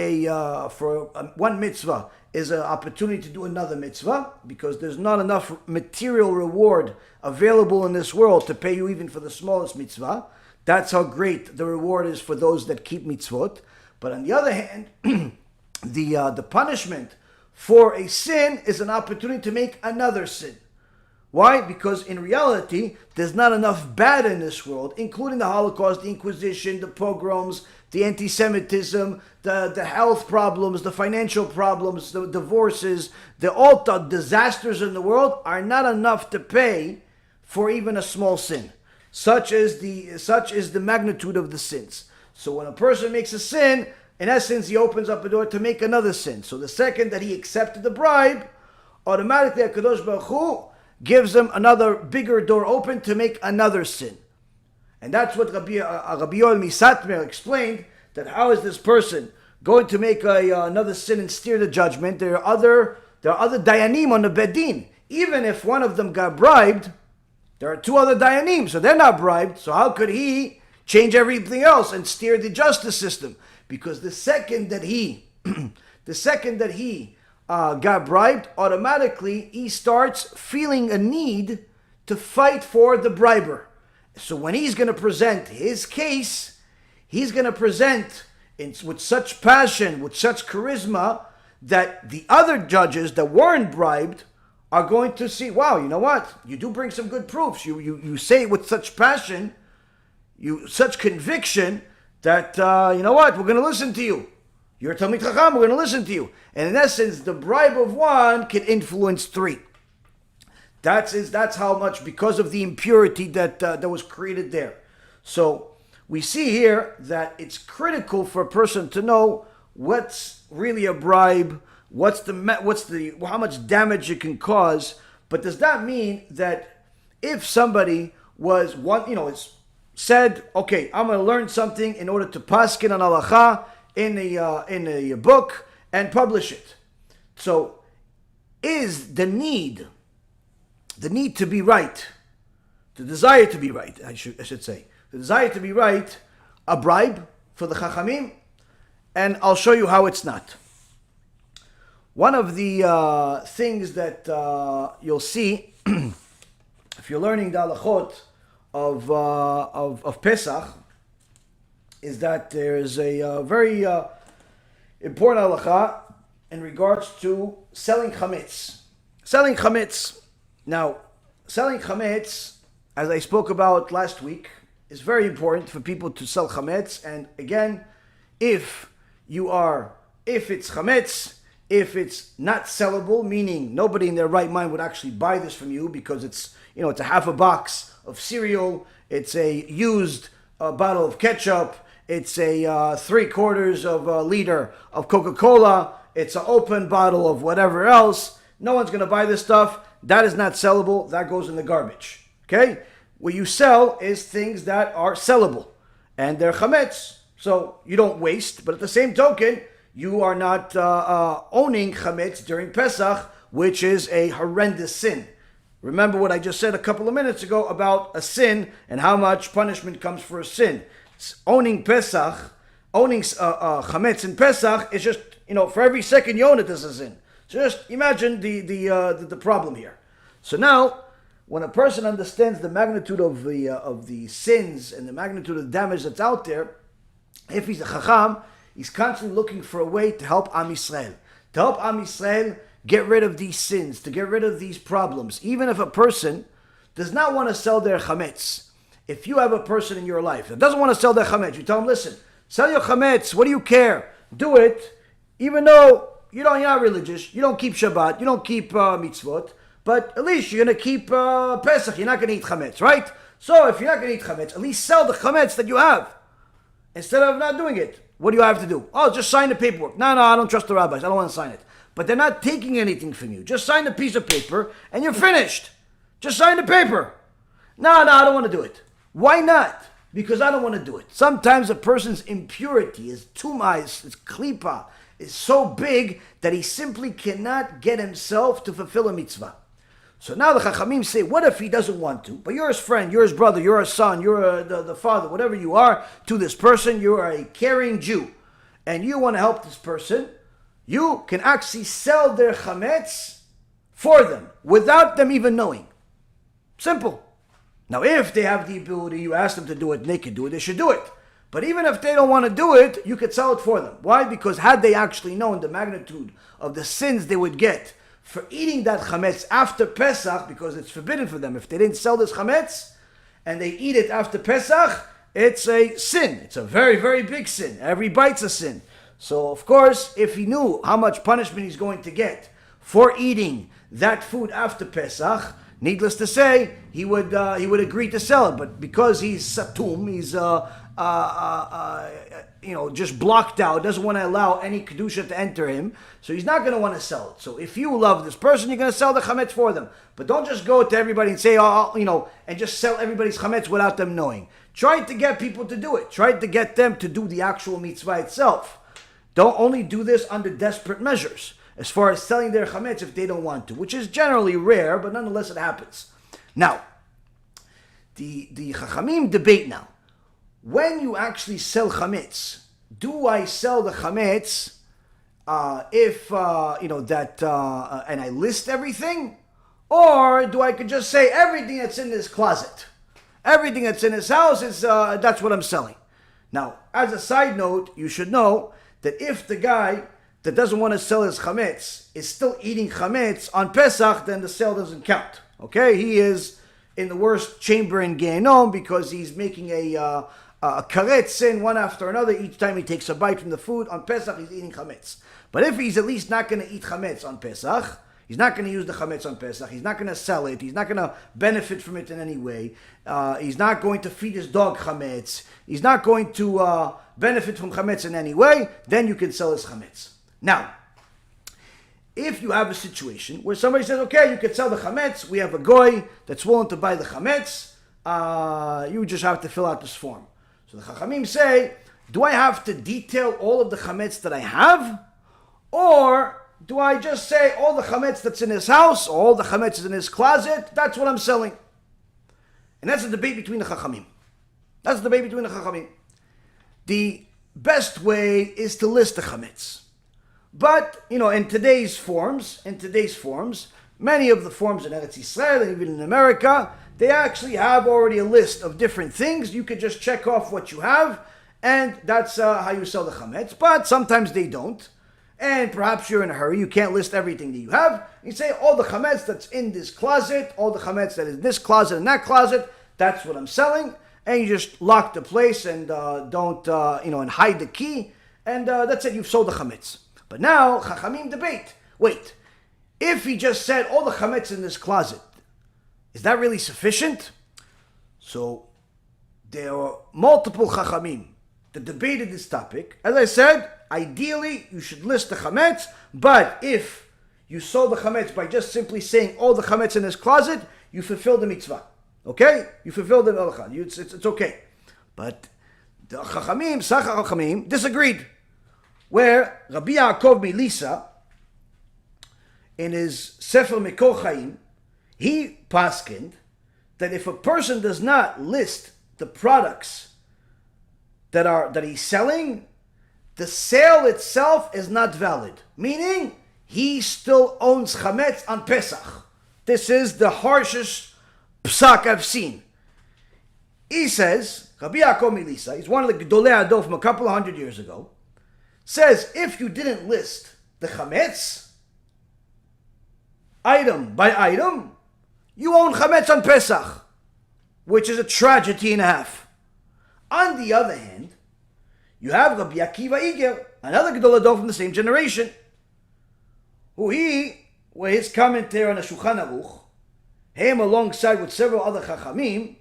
one mitzvah is an opportunity to do another mitzvah, because there's not enough material reward available in this world to pay you even for the smallest mitzvah. That's how great the reward is for those that keep mitzvot. But on the other hand, the punishment for a sin is an opportunity to make another sin. Why? Because in reality, there's not enough bad in this world, including the Holocaust, the Inquisition, the pogroms, the anti-Semitism, the health problems, the financial problems, the divorces, all the disasters in the world are not enough to pay for even a small sin. Such is the magnitude of the sins. So when a person makes a sin, in essence, he opens up a door to make another sin. So the second that he accepted the bribe, automatically HaKadosh Baruch Hu gives him another bigger door open to make another sin. And that's what Rabbi Yaron Reuven explained, that how is this person going to make another sin and steer the judgment? There are other dayanim on the bedin. Even if one of them got bribed, there are two other dayanim, so they're not bribed. So how could he change everything else and steer the justice system? Because the second that he got bribed, automatically he starts feeling a need to fight for the briber. So when he's going to present his case, he's going to present with such passion, with such charisma, that the other judges that weren't bribed are going to see, wow, you know what? You do bring some good proofs. You say it with such passion, such conviction, that, you know what? We're going to listen to you. You're a Talmid Chacham, we're going to listen to you. And in essence, the bribe of one can influence three. That's how much, because of the impurity that was created there. So we see here that it's critical for a person to know what's really a bribe, how much damage it can cause. But does that mean that if somebody it's said, okay, I'm going to learn something in order to paskin on halacha in a book and publish it. So is the need to be right, the desire to be right, I should say, the desire to be right, a bribe for the Chachamim? And I'll show you how it's not. One of the things that you'll see if you're learning the halachot of Pesach is that there is a very important halacha in regards to selling chametz. Selling chametz. Now, selling chametz, as I spoke about last week, is very important for people to sell chametz. And again, if it's chametz, if it's not sellable, meaning nobody in their right mind would actually buy this from you because it's a half a box of cereal, it's a used bottle of ketchup, it's a 3/4 of a liter of Coca-Cola, it's an open bottle of whatever else, no one's going to buy this stuff. That is not sellable. That goes in the garbage. Okay? What you sell is things that are sellable, and they're chametz. So you don't waste, but at the same token, you are not owning chametz during Pesach, which is a horrendous sin. Remember what I just said a couple of minutes ago about a sin and how much punishment comes for a sin. Owning chametz in Pesach is just, for every second you own it, there's a sin. So just imagine the problem here. So now, when a person understands the magnitude of the sins and the magnitude of the damage that's out there, if he's a chacham, he's constantly looking for a way to help Am Yisrael. To help Am Yisrael get rid of these sins, to get rid of these problems. Even if a person does not want to sell their chametz. If you have a person in your life that doesn't want to sell their chametz, you tell him, listen, sell your chametz, what do you care? Do it, even though you're not religious, you don't keep Shabbat, you don't keep mitzvot, but at least you're going to keep Pesach, you're not going to eat chametz, right? So if you're not going to eat chametz, at least sell the chametz that you have, instead of not doing it. What do you have to do? Oh, just sign the paperwork. No, I don't trust the rabbis, I don't want to sign it. But they're not taking anything from you. Just sign the piece of paper and you're finished. Just sign the paper. No, I don't want to do it. Why not? Because I don't want to do it. Sometimes a person's impurity, his tumais, his klipa, is so big that he simply cannot get himself to fulfill a mitzvah. So now the Chachamim say, what if he doesn't want to? But you're his friend, you're his brother, you're his son, you're the father, whatever you are to this person, you are a caring Jew, and you want to help this person, you can actually sell their chametz for them without them even knowing. Simple. Now, if they have the ability, you ask them to do it, and they can do it, they should do it. But even if they don't want to do it, you could sell it for them. Why? Because had they actually known the magnitude of the sins they would get for eating that chametz after Pesach, because it's forbidden for them, if they didn't sell this chametz and they eat it after Pesach, it's a sin. It's a very, very big sin. Every bite's a sin. So, of course, if he knew how much punishment he's going to get for eating that food after Pesach, needless to say, he would agree to sell it. But because he's satum, he's just blocked out, doesn't want to allow any kedusha to enter him, so he's not going to want to sell it. So if you love this person, you're going to sell the chametz for them. But don't just go to everybody and say, and just sell everybody's chametz without them knowing. Try to get people to do it. Try to get them to do the actual mitzvah itself. Don't only do this under desperate measures, as far as selling their chametz if they don't want to, which is generally rare, but nonetheless it happens. Now, the Chachamim debate now. When you actually sell chametz, do I sell the chametz and I list everything? Or do I could just say everything that's in this closet, everything that's in this house, that's what I'm selling? Now, as a side note, you should know that if the guy that doesn't want to sell his chametz is still eating chametz on Pesach, then the sale doesn't count. Okay? He is in the worst chamber in Gehenom because he's making a karet sin one after another. Each time he takes a bite from the food, on Pesach he's eating chametz. But if he's at least not going to eat chametz on Pesach, he's not going to use the chametz on Pesach, he's not going to sell it, he's not going to benefit from it in any way, he's not going to feed his dog chametz, he's not going to benefit from chametz in any way, then you can sell his chametz. Now, if you have a situation where somebody says, okay, you can sell the chametz, we have a goy that's willing to buy the chametz, you just have to fill out this form. So the Chachamim say, do I have to detail all of the chametz that I have? Or do I just say all the chametz that's in his house, all the chametz is in his closet, that's what I'm selling? And that's a debate between the Chachamim. That's the debate between the Chachamim. The best way is to list the chametz. But, in today's forms, many of the forms in Eretz Yisrael and even in America, they actually have already a list of different things. You can just check off what you have, and that's how you sell the chametz. But sometimes they don't. And perhaps you're in a hurry, you can't list everything that you have. You say, all the chametz that's in this closet, all the chametz that is in this closet and that closet, that's what I'm selling. And you just lock the place and don't hide the key. And that's it, you've sold the chametz. But now, Chachamim debate. Wait, if he just said all the chametz in this closet, is that really sufficient? So, there are multiple Chachamim that debated this topic. As I said, ideally, you should list the chametz, but if you sold the chametz by just simply saying all the chametz in this closet, you fulfill the mitzvah. Okay? You fulfill the melacha. It's okay. But the Chachamim, Sachar Chachamim, disagreed. Where Rabbi Yaakov Milisa, in his Sefer Mekor Chaim, he paskined that if a person does not list the products that he's selling, the sale itself is not valid. Meaning, he still owns chametz on Pesach. This is the harshest psak I've seen. He says, Rabbi Yaakov Milisa, he's one of the Gedolei Ador from a couple of 100 years ago, says if you didn't list the chametz, item by item, you own chametz on Pesach, which is a tragedy and a half. On the other hand, you have Rabbi Akiva Iger, another Gedolei Ador from the same generation, who where his commentary on the Shulchan Aruch, him alongside with several other Chachamim,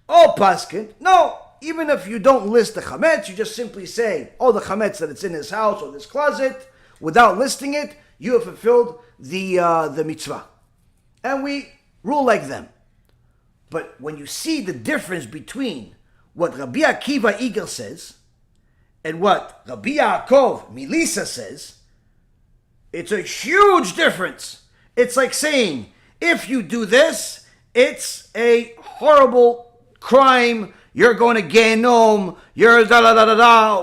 all paskin, no, even if you don't list the chametz, you just simply say all the chametz that it's in his house or this closet, without listing it, you have fulfilled the mitzvah. And we rule like them. But when you see the difference between what Rabbi Akiva Iger says and what Rabbi Yaakov Milisa says, it's a huge difference. It's like saying, if you do this, it's a horrible crime, you're going to Gehenom, you're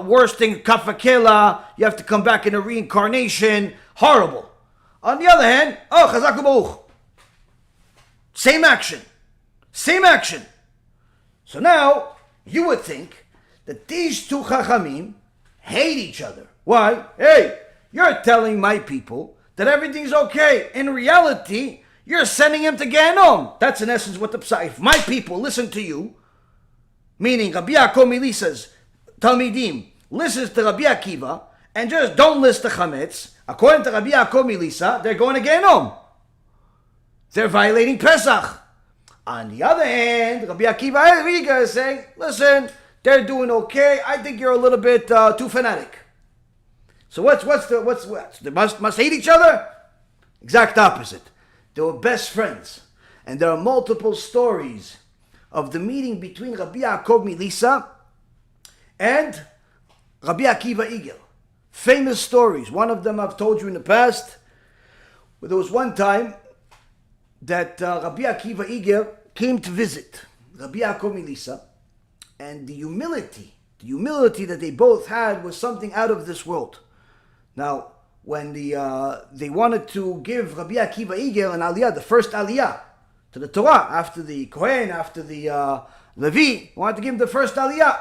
worst thing, kafakela, you have to come back in a reincarnation, horrible. On the other hand, chazak u'baruch. Same action. So now, you would think that these two Chachamim hate each other. Why? Hey, you're telling my people that everything's okay. In reality, you're sending him to Gehenom. That's in essence what the psak. If my people listen to you, meaning Rabbi Yaakov Milisa's Talmidim listens to Rabbi Akiva and just don't list the chametz, according to Rabbi Yaakov Milisa, they're going to Gehenom. they're violating Pesach. On the other hand, Rabbi Akiva Eiger is saying, listen, they're doing okay. I think you're a little bit too fanatic. So what's they must hate each other? Exact opposite. They were best friends. And there are multiple stories of the meeting between Rabbi Yaakov Milisa and Rabbi Akiva Eiger. Famous stories. One of them I've told you in the past. Where there was one time that Rabbi Akiva Eiger came to visit Rabbi Yaakov Milisa, and the humility that they both had was something out of this world. Now, when they wanted to give Rabbi Akiva Eiger an aliyah, the first aliyah to the Torah, after the Kohen, after the Levi, wanted to give him the first aliyah.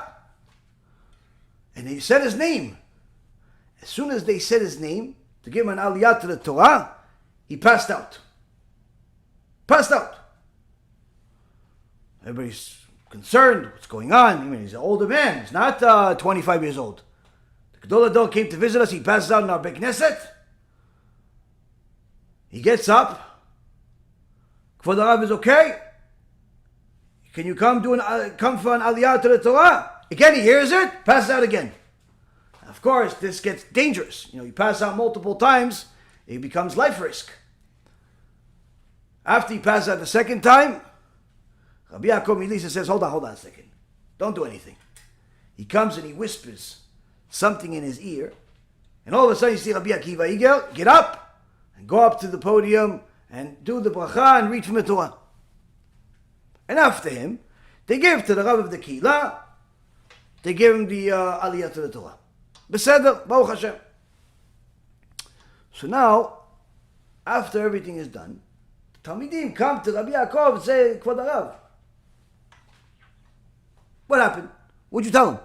And they said his name. As soon as they said his name, to give him an aliyah to the Torah, he passed out. Passed out. Everybody's concerned. What's going on? I mean, he's an older man. He's not 25 years old. The Gadol Ador came to visit us. He passes out in our Beit Knesset. He gets up. Kvod Harav is okay. Can you come for an aliyah to the Torah? Again, he hears it. Passes out again. Of course, this gets dangerous. You pass out multiple times, it becomes life risk. After he passes out the second time, Rabbi Yaakov Milisa says, hold on a second. Don't do anything. He comes and he whispers something in his ear. And all of a sudden you see Rabbi Akiva Eiger get up and go up to the podium and do the bracha and read from the Torah. And after him, they give to the Rav of the Kehillah, they give him the aliyah to the Torah. Beseder, Baruch Hashem. So now, after everything is done, the Talmidim come to Rabbi Yaakov and say, Kvod Harav, what happened? What'd you tell him?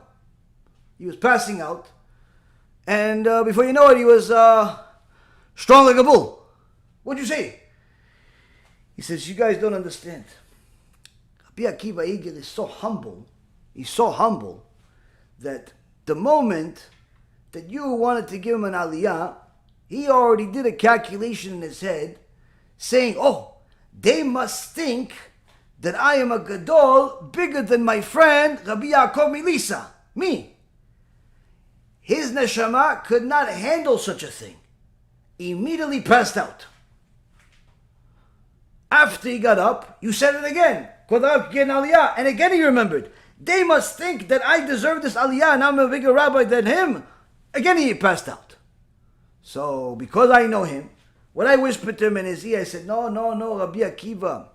He was passing out, and before you know it, he was strong like a bull. What'd you say? He says, you guys don't understand. Rabbi Akiva Eiger is so humble. He's so humble that the moment that you wanted to give him an aliyah, he already did a calculation in his head saying, oh, they must think that I am a gadol bigger than my friend Rabbi Yaakov Milisa, me. His neshama could not handle such a thing. He immediately passed out. After he got up, you said it again. Kvod Harav, get an aliyah. And again he remembered. They must think that I deserve this aliyah and I'm a bigger rabbi than him. Again he passed out. So because I know him, when I whispered to him in his ear, I said, no, Rabbi Akiva.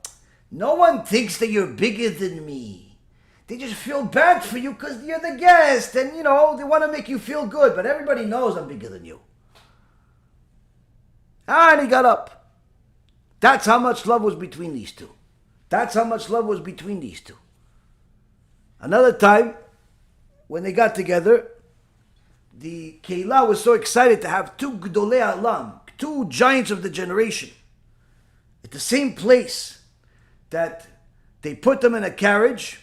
No one thinks that you're bigger than me. They just feel bad for you because you're the guest and, they want to make you feel good. But everybody knows I'm bigger than you. And he got up. That's how much love was between these two. Another time, when they got together, the Kehillah was so excited to have two Gedolei Alam, two giants of the generation, at the same place, that they put them in a carriage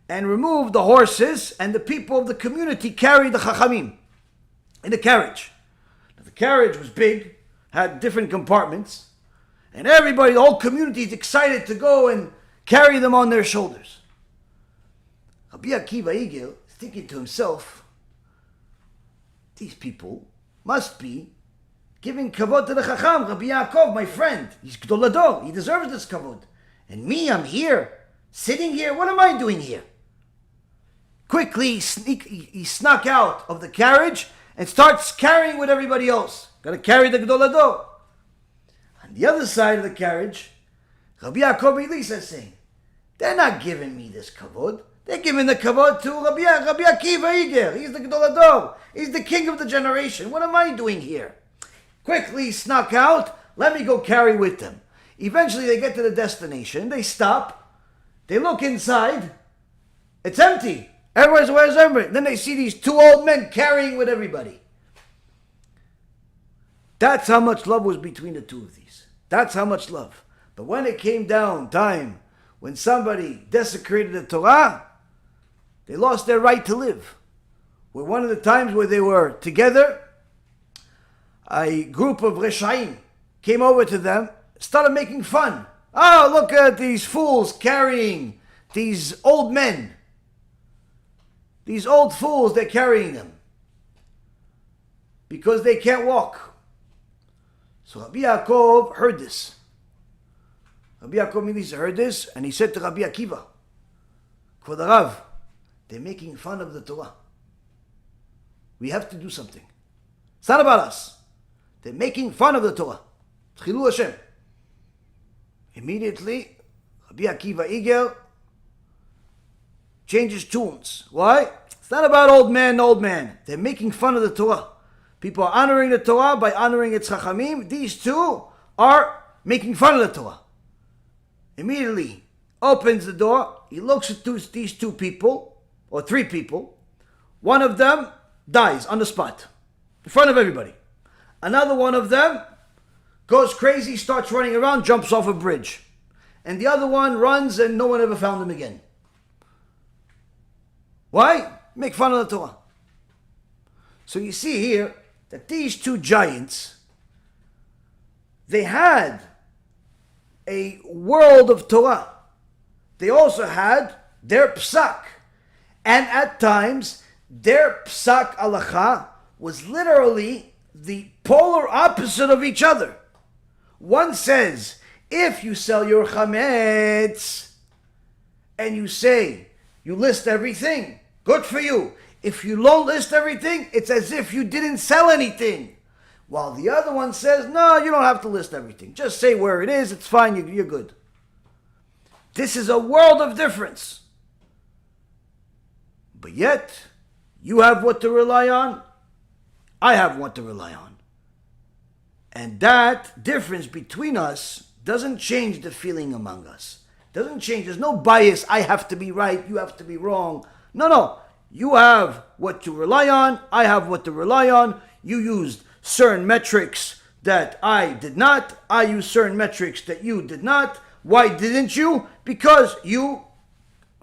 and removed the horses, and the people of the community carried the Chachamim in the carriage. Now, the carriage was big, had different compartments, and everybody, the whole community is excited to go and carry them on their shoulders. Rabbi Akiva Eiger is thinking to himself, these people must be giving kavod to the Chacham, Rabbi Yaakov, my friend. He's Gadol Ador. He deserves this kavod. And me, I'm here, sitting here. What am I doing here? Quickly, he snuck out of the carriage and starts carrying with everybody else. Got to carry the Gadol Ador. On the other side of the carriage, Rabbi Yaakov Milisa is saying, they're not giving me this kavod. They're giving the kavod to Rabbi Akiva Eiger. He's the Gadol Ador. He's the king of the generation. What am I doing here? Quickly snuck out. Let me go carry with them. Eventually they get to the destination. They stop. They look inside. It's empty. Where's everybody? Then they see these two old men carrying with everybody. That's how much love was between the two of these. That's how much love. But when it came down time, when somebody desecrated the Torah, they lost their right to live. Where one of the times where they were together, a group of Reshaim came over to them started making fun. Oh, look at these fools carrying these old men. These old fools, they're carrying them. Because they can't walk. So Rabbi Yaakov heard this. Rabbi Yaakov heard this, and he said to Rabbi Akiva, Kvod Harav, they're making fun of the Torah. We have to do something. It's not about us. They're making fun of the Torah. Chilul Hashem. Immediately, Rabbi Akiva Iger changes tunes. Why? It's not about old man. They're making fun of the Torah. People are honoring the Torah by honoring its Chachamim. These two are making fun of the Torah. Immediately opens the door. He looks at these two people, or three people. One of them dies on the spot, in front of everybody. Another one of them goes crazy, starts running around, jumps off a bridge. And the other one runs and no one ever found him again. Why? Make fun of the Torah. So you see here that these two giants, they had a world of Torah. They also had their psak. And at times, their psak halacha was literally the polar opposite of each other. One says, if you sell your chametz and you say, you list everything, good for you. If you don't list everything, it's as if you didn't sell anything. While the other one says, no, you don't have to list everything. Just say where it is, it's fine, you're good. This is a world of difference. But yet, you have what to rely on, I have what to rely on. And that difference between us doesn't change the feeling among us. Doesn't change. There's no bias. I have to be right. You have to be wrong. No. You have what to rely on. I have what to rely on. You used certain metrics that I did not. I used certain metrics that you did not. Why didn't you? Because you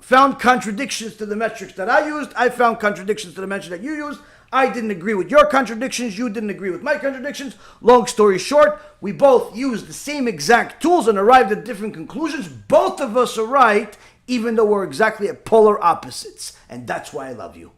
found contradictions to the metrics that I used. I found contradictions to the metrics that you used. I didn't agree with your contradictions. You didn't agree with my contradictions. Long story short, we both used the same exact tools and arrived at different conclusions. Both of us are right, even though we're exactly at polar opposites. And that's why I love you.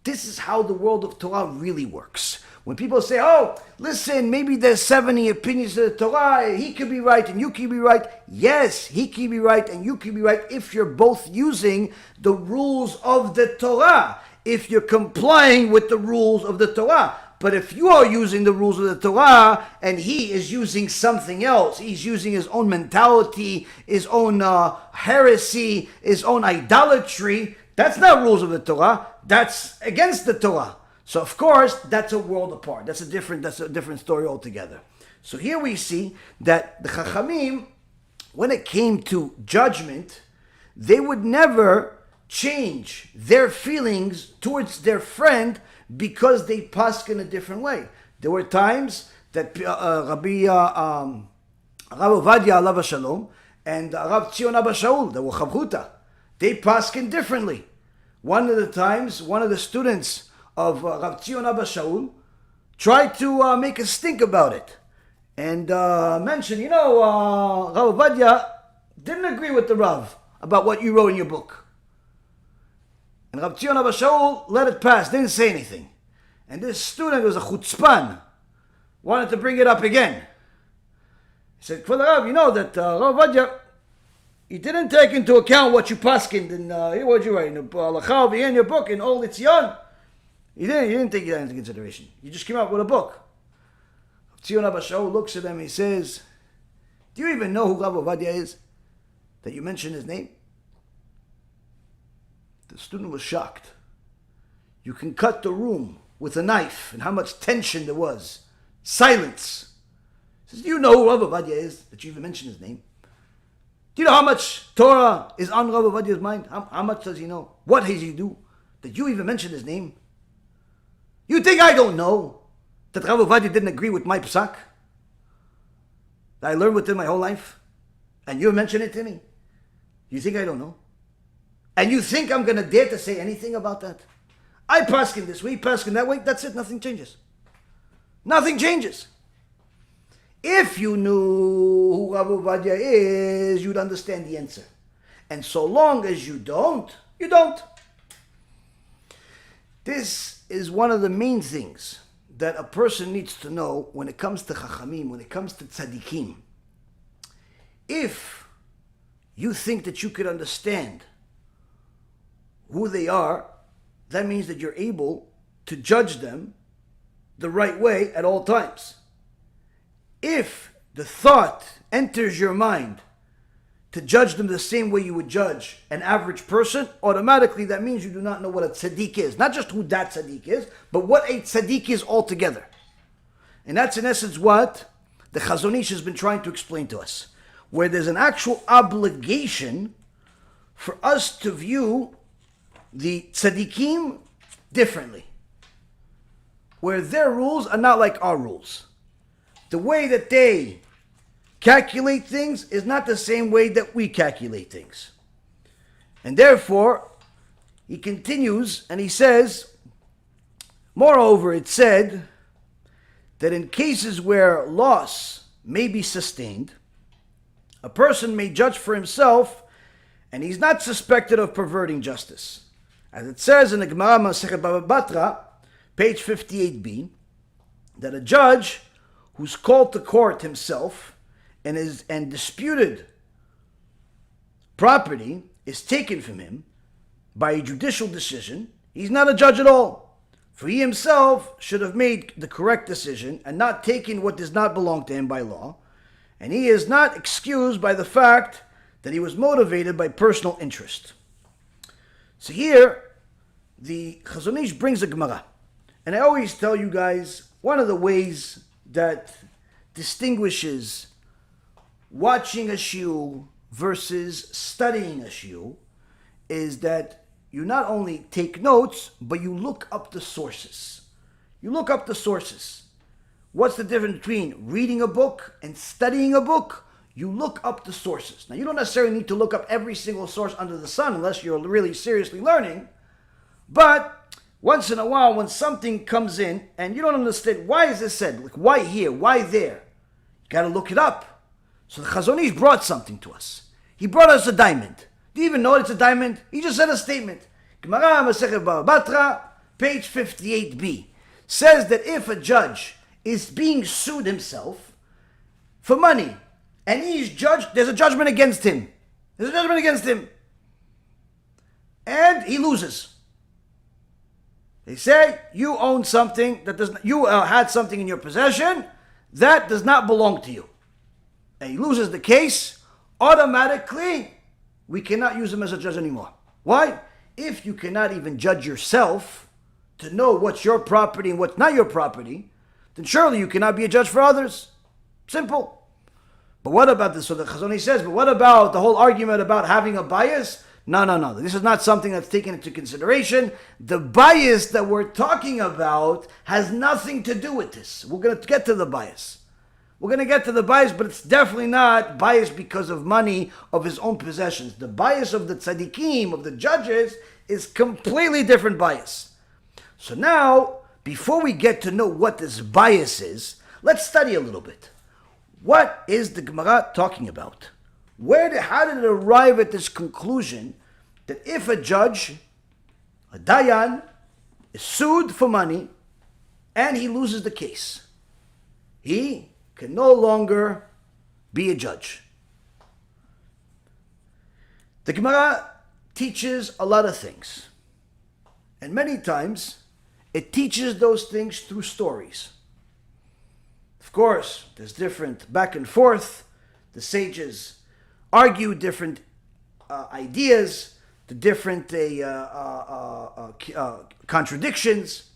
This is how the world of Torah really works. When people say, oh, listen, maybe there's 70 opinions of the Torah, he could be right and you could be right. Yes, he could be right and you could be right if you're both using the rules of the Torah. If you're complying with the rules of the Torah. But if you are using the rules of the Torah and he is using something else, he's using his own mentality, his own heresy, his own idolatry, that's not rules of the Torah. That's against the Torah. So of course, that's a world apart. That's a different story altogether. So here we see that the Chachamim, when it came to judgment, they would never change their feelings towards their friend because they paskin in a different way. There were times that Rabbi Rav Ovadia alav Shalom and Rav Tzion Abba Shaul, they were chavruta, they paskin differently. One of the times, one of the students of Rav Tzion Abba Shaul tried to make a stink about it and mentioned, Rav Ovadia didn't agree with the Rav about what you wrote in your book. And Rav Tzion Abba Shaul let it pass, didn't say anything. And this student was a chutzpan, wanted to bring it up again. He said, Kvod Rav, you know that Rav Ovadia, he didn't take into account what you paskined in, what you write, in the Halacha in your book, in Old Etzion. He didn't take that into consideration. You just came out with a book. Rav Tzion Abba Shaul looks at him, he says, do you even know who Rav Ovadia is? That you mentioned his name? The student was shocked. You can cut the room with a knife, and how much tension there was. Silence. He says, do you know who Rav Ovadia is, that you even mentioned his name? Do you know how much Torah is on Rav Ovadia's mind? How much does he know? What does he do? That you even mention his name? You think I don't know that Rav Ovadia didn't agree with my psak? That I learned with him my whole life? And you mention it to me? You think I don't know? And you think I'm going to dare to say anything about that? I paskin this way, paskin that way, that's it, nothing changes. Nothing changes. If you knew who Rav Ovadia is, you'd understand the answer. And so long as you don't, you don't. This is one of the main things that a person needs to know when it comes to Chachamim, when it comes to Tzadikim. If you think that you could understand who they are, that means that you're able to judge them the right way at all times. If the thought enters your mind to judge them the same way you would judge an average person, automatically that means you do not know what a tzaddik is. Not just who that tzaddik is, but what a tzaddik is altogether. And that's in essence what the Chazon Ish has been trying to explain to us. Where there's an actual obligation for us to view the tzaddikim differently. Where their rules are not like our rules. The way that they calculate things is not the same way that we calculate things. And therefore, he continues and he says, moreover, it said that in cases where loss may be sustained, a person may judge for himself and he's not suspected of perverting justice. As it says in the Gemara Masechet Baba Batra, page 58b, that a judge who's called to court himself and disputed property is taken from him by a judicial decision, he's not a judge at all. For he himself should have made the correct decision and not taken what does not belong to him by law. And he is not excused by the fact that he was motivated by personal interest. So here, the Chazon Ish brings a Gemara. And I always tell you guys, one of the ways that distinguishes watching a shiur versus studying a shiur is that you not only take notes, but you look up the sources. You look up the sources. What's the difference between reading a book and studying a book? You look up the sources. Now, you don't necessarily need to look up every single source under the sun unless you're really seriously learning, but once in a while, when something comes in and you don't understand, why is this said? Like, why here? Why there? You got to look it up. So the Chazon Ish brought something to us. He brought us a diamond. Do you even know it's a diamond? He just said a statement. Gemara Masechet Baba Batra, page 58b, says that if a judge is being sued himself for money and he's judged, there's a judgment against him. There's a judgment against him. And he loses. They say you own something that does not, you had something in your possession that does not belong to you, and he loses the case. Automatically, we cannot use him as a judge anymore. Why? If you cannot even judge yourself to know what's your property and what's not your property, then surely you cannot be a judge for others. Simple. But what about this? So the Chazon Ish says, but what about the whole argument about having a bias? No. This is not something that's taken into consideration. The bias that we're talking about has nothing to do with this. We're going to get to the bias. We're going to get to the bias, but it's definitely not bias because of money of his own possessions. The bias of the tzadikim, of the judges, is completely different bias. So now, before we get to know what this bias is, let's study a little bit. What is the Gemara talking about? How did it arrive at this conclusion that if a judge, a dayan, is sued for money and he loses the case, he can no longer be a judge? The Gemara teaches a lot of things, and many times it teaches those things through stories. Of course, there's different back and forth. The sages argue different ideas, the different contradictions.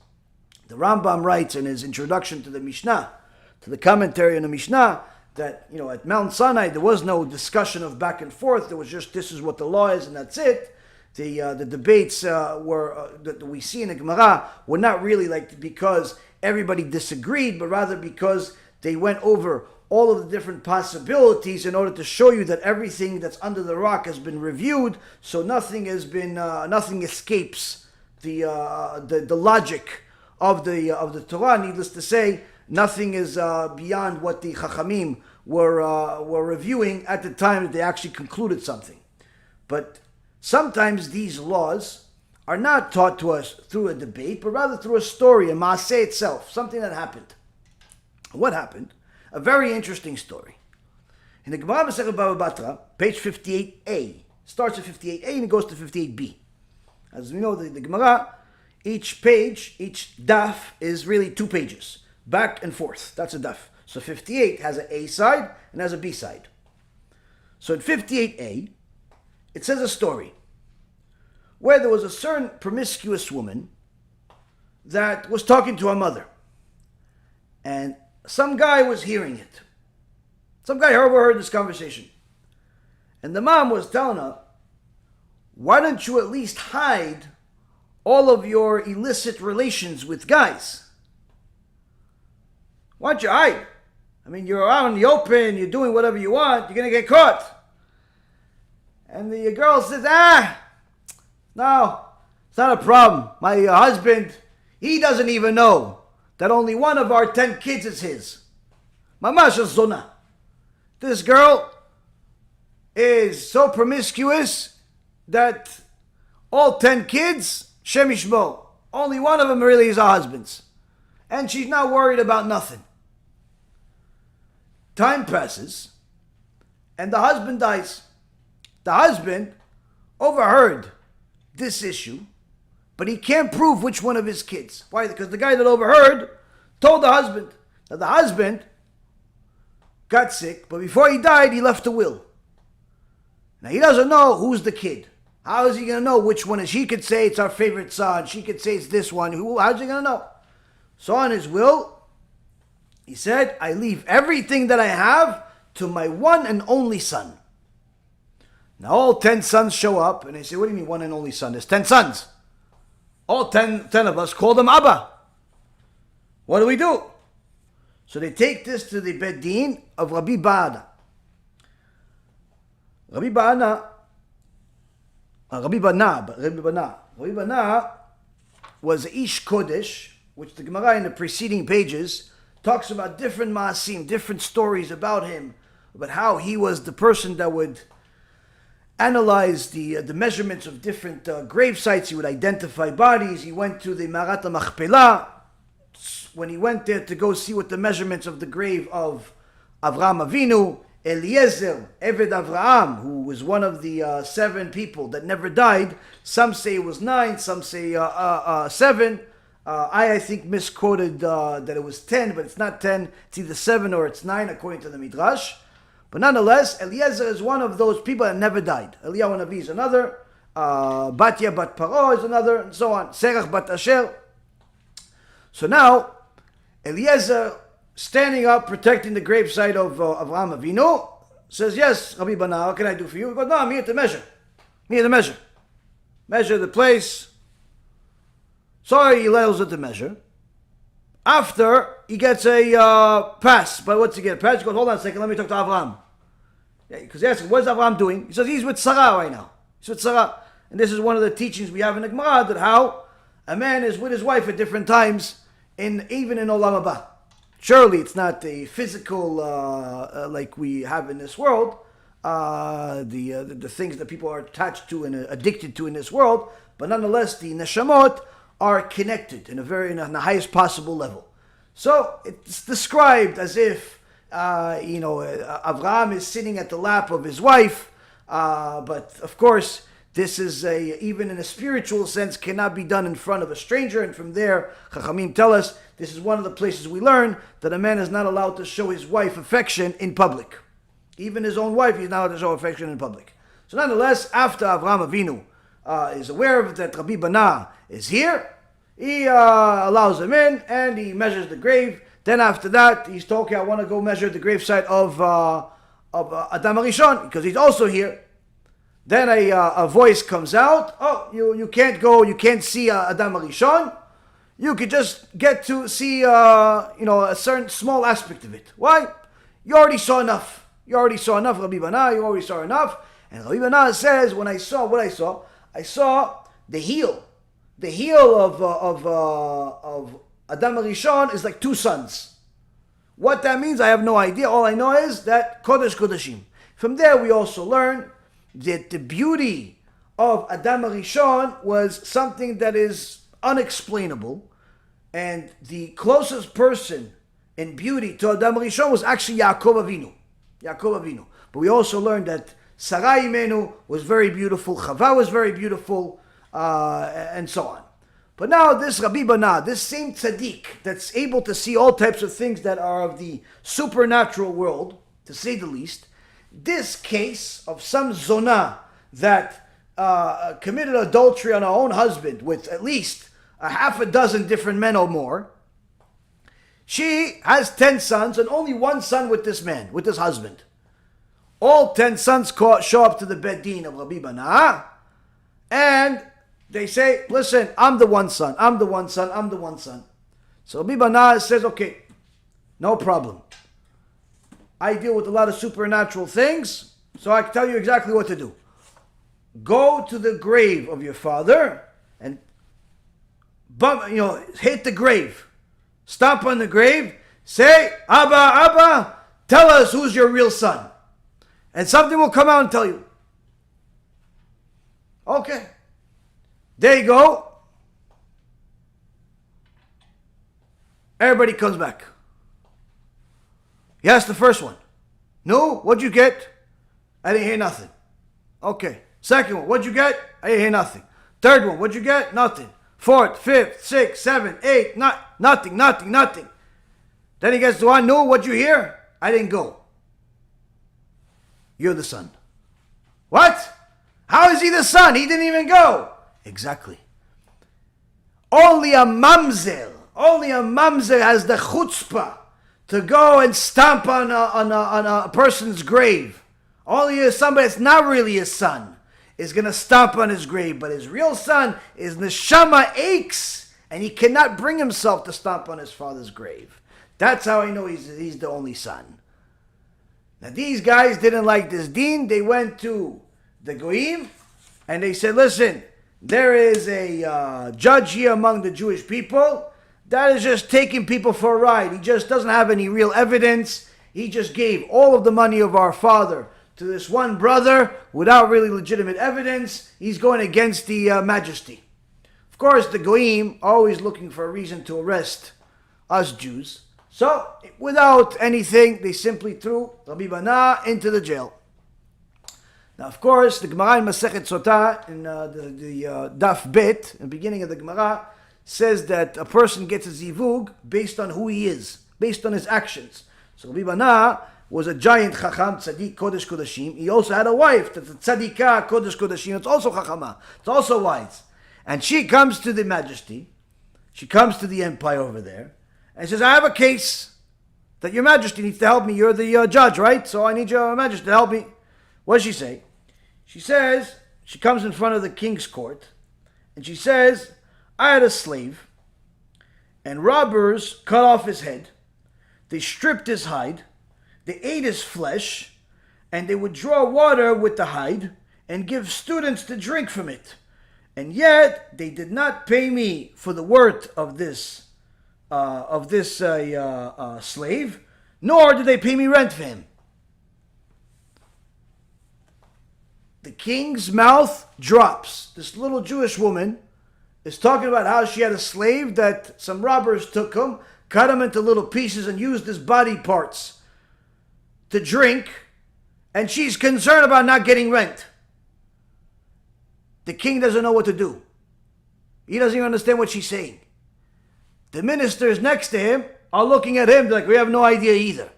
The Rambam writes in his introduction to the Mishnah, to the commentary on the Mishnah, that at Mount Sinai there was no discussion of back and forth. There was just, this is what the law is and that's it. The debates that we see in the Gemara were not really like because everybody disagreed, but rather because they went over all of the different possibilities in order to show you that everything that's under the rock has been reviewed, so nothing escapes the logic of the Torah. Needless to say, nothing is beyond what the Chachamim were reviewing at the time that they actually concluded something. But sometimes these laws are not taught to us through a debate, but rather through a story, a maaseh itself, something that happened. What happened? A very interesting story. In the Gemara Masechet Baba Batra, page 58a, starts at 58a and it goes to 58b. As we know, the Gemara, each page, each daf is really 2 pages, back and forth. That's a daf. So 58 has an A side and has a B side. So in 58a, it says a story where there was a certain promiscuous woman that was talking to her mother. And some guy was hearing it. Some guy overheard this conversation. And the mom was telling her, why don't you at least hide all of your illicit relations with guys? Why don't you hide? I mean, you're out in the open, you're doing whatever you want, you're going to get caught. And the girl says, no, it's not a problem. My husband, he doesn't even know that only one of our 10 kids is his. Mamash zona. This girl is so promiscuous that all 10 kids, Shem Yishmo, only one of them really is her husband's. And she's not worried about nothing. Time passes, and the husband dies. The husband overheard this issue, but he can't prove which one of his kids. Why? Because the guy that overheard told the husband. Now the husband got sick, but before he died, he left a will. Now he doesn't know who's the kid. How is he going to know which one is? She could say it's our favorite son. She could say it's this one. How's he going to know? So on his will, he said, I leave everything that I have to my one and only son. Now all 10 sons show up and they say, what do you mean one and only son? There's 10 sons. All 10 of us call them Abba. What do we do? So they take this to the Beit Din of Rabbi Bana. Rabbi Bana was Ish Kodesh, which the Gemara in the preceding pages talks about different maasim, different stories about him, about how he was the person that would analyze the measurements of different grave sites. He would identify bodies. He went to the Marat HaMachpelah. When he went there to go see what the measurements of the grave of Avraham Avinu, Eliezer, Eved Avraham, who was one of the 7 people that never died. Some say it was 9, some say 7. I think misquoted that it was 10, but it's not 10. It's either 7 or it's 9 according to the Midrash. But nonetheless, Eliezer is one of those people that never died. Eliyahu Navi is another. Batya Bat Paro is another, and so on. Serach Bat Asher. So now, Eliezer, standing up, protecting the gravesite of Avraham Avinu, says, yes, Rabbi Bana, what can I do for you? He goes, no, I'm here to measure. I'm here to measure. Measure the place. So he allows it to measure. After, he gets a pass. But what's he get? A pass? He goes, hold on a second, let me talk to Avraham. Because he asks him, what is Avraham doing? He says, he's with Sarah right now. He's with Sarah. And this is one of the teachings we have in the Gemara, that how a man is with his wife at different times, even in Olam Haba. Surely it's not a physical like we have in this world, the things that people are attached to and addicted to in this world, but nonetheless the neshamot are connected in the highest possible level. So it's described as if Avraham is sitting at the lap of his wife, but of course this is even in a spiritual sense cannot be done in front of a stranger. And from there, Chachamim tell us this is one of the places we learn that a man is not allowed to show his wife affection in public. Even his own wife, he's not allowed to show affection in public. So nonetheless, after Avraham Avinu is aware of that Rabbi Bana is here, he allows him in and he measures the grave. Then after that, he's told, okay, I want to go measure the gravesite of Adam HaRishon, because he's also here. Then a voice comes out, oh, you can't go, you can't see Adam HaRishon. You could just get to see a certain small aspect of it. Why? You already saw enough. Rabbi Bana, you already saw enough. And Rabbi Bana says, when I saw what I saw the heel. The heel of Adam HaRishon is like 2 sons. What that means, I have no idea. All I know is that Kodesh Kodeshim. From there, we also learn that the beauty of Adam HaRishon was something that is unexplainable. And the closest person in beauty to Adam HaRishon was actually Yaakov Avinu. Yaakov Avinu. But we also learned that Sarai Imenu was very beautiful, Chava was very beautiful, and so on. But now this Rabbi Bana, this same tzaddik that's able to see all types of things that are of the supernatural world, to say the least, this case of some zona that committed adultery on her own husband with at least a half a dozen different men or more, she has 10 sons and only one son with this man, with this husband. All 10 sons show up to the Beit Din of Rabbi Bana, and they say, listen, I'm the one son, I'm the one son, I'm the one son. So Rabbi Bana says, okay, no problem. I deal with a lot of supernatural things, so I can tell you exactly what to do. Go to the grave of your father and hit the grave. Stomp on the grave, say, Abba, Abba, tell us who's your real son. And something will come out and tell you. Okay. There you go. Everybody comes back. Yes, the first one. No, what'd you get? I didn't hear nothing. Okay. Second one, what'd you get? I didn't hear nothing. Third one, what'd you get? Nothing. Fourth, fifth, sixth, seventh, eighth, nothing. Then he gets to one, no, what'd you hear? I didn't go. You're the son. What? How is he the son? He didn't even go. Exactly. Only a mamzer has the chutzpah to go and stomp on a person's grave. Only somebody that's not really his son is going to stomp on his grave. But his real son, his neshama aches, and he cannot bring himself to stomp on his father's grave. That's how I know he's the only son. Now these guys didn't like this deen. They went to the goyim and they said, listen, there is a judge here among the Jewish people that is just taking people for a ride. He just doesn't have any real evidence. He just gave all of the money of our father to this one brother without really legitimate evidence. He's going against the majesty. Of course, the goyim are always looking for a reason to arrest us Jews. So, without anything, they simply threw Rabbi Bana into the jail. Now, of course, the Gemara in Masechet Sotah, in the Daf Bet, in the beginning of the Gemara, says that a person gets a zivug based on who he is, based on his actions. So, Rabbi Bana was a giant chacham, tzaddik, kodesh kodashim. He also had a wife, that's a tzaddika, kodesh kodashim. It's also chachama. It's also wise. And she comes to the majesty. She comes to the empire over there. And says, I have a case that your majesty needs to help me. You're the judge, right? So I need your majesty to help me. What does she say? She says, she comes in front of the king's court. And she says, I had a slave. And robbers cut off his head. They stripped his hide. They ate his flesh. And they would draw water with the hide and give students to drink from it. And yet, they did not pay me for the worth of this slave, nor did they pay me rent for him. The king's mouth drops. This little Jewish woman is talking about how she had a slave that some robbers took him, cut him into little pieces and used his body parts to drink, and she's concerned about not getting rent. The king doesn't know what to do. He doesn't even understand what she's saying. The ministers next to him are looking at him like, we have no idea either.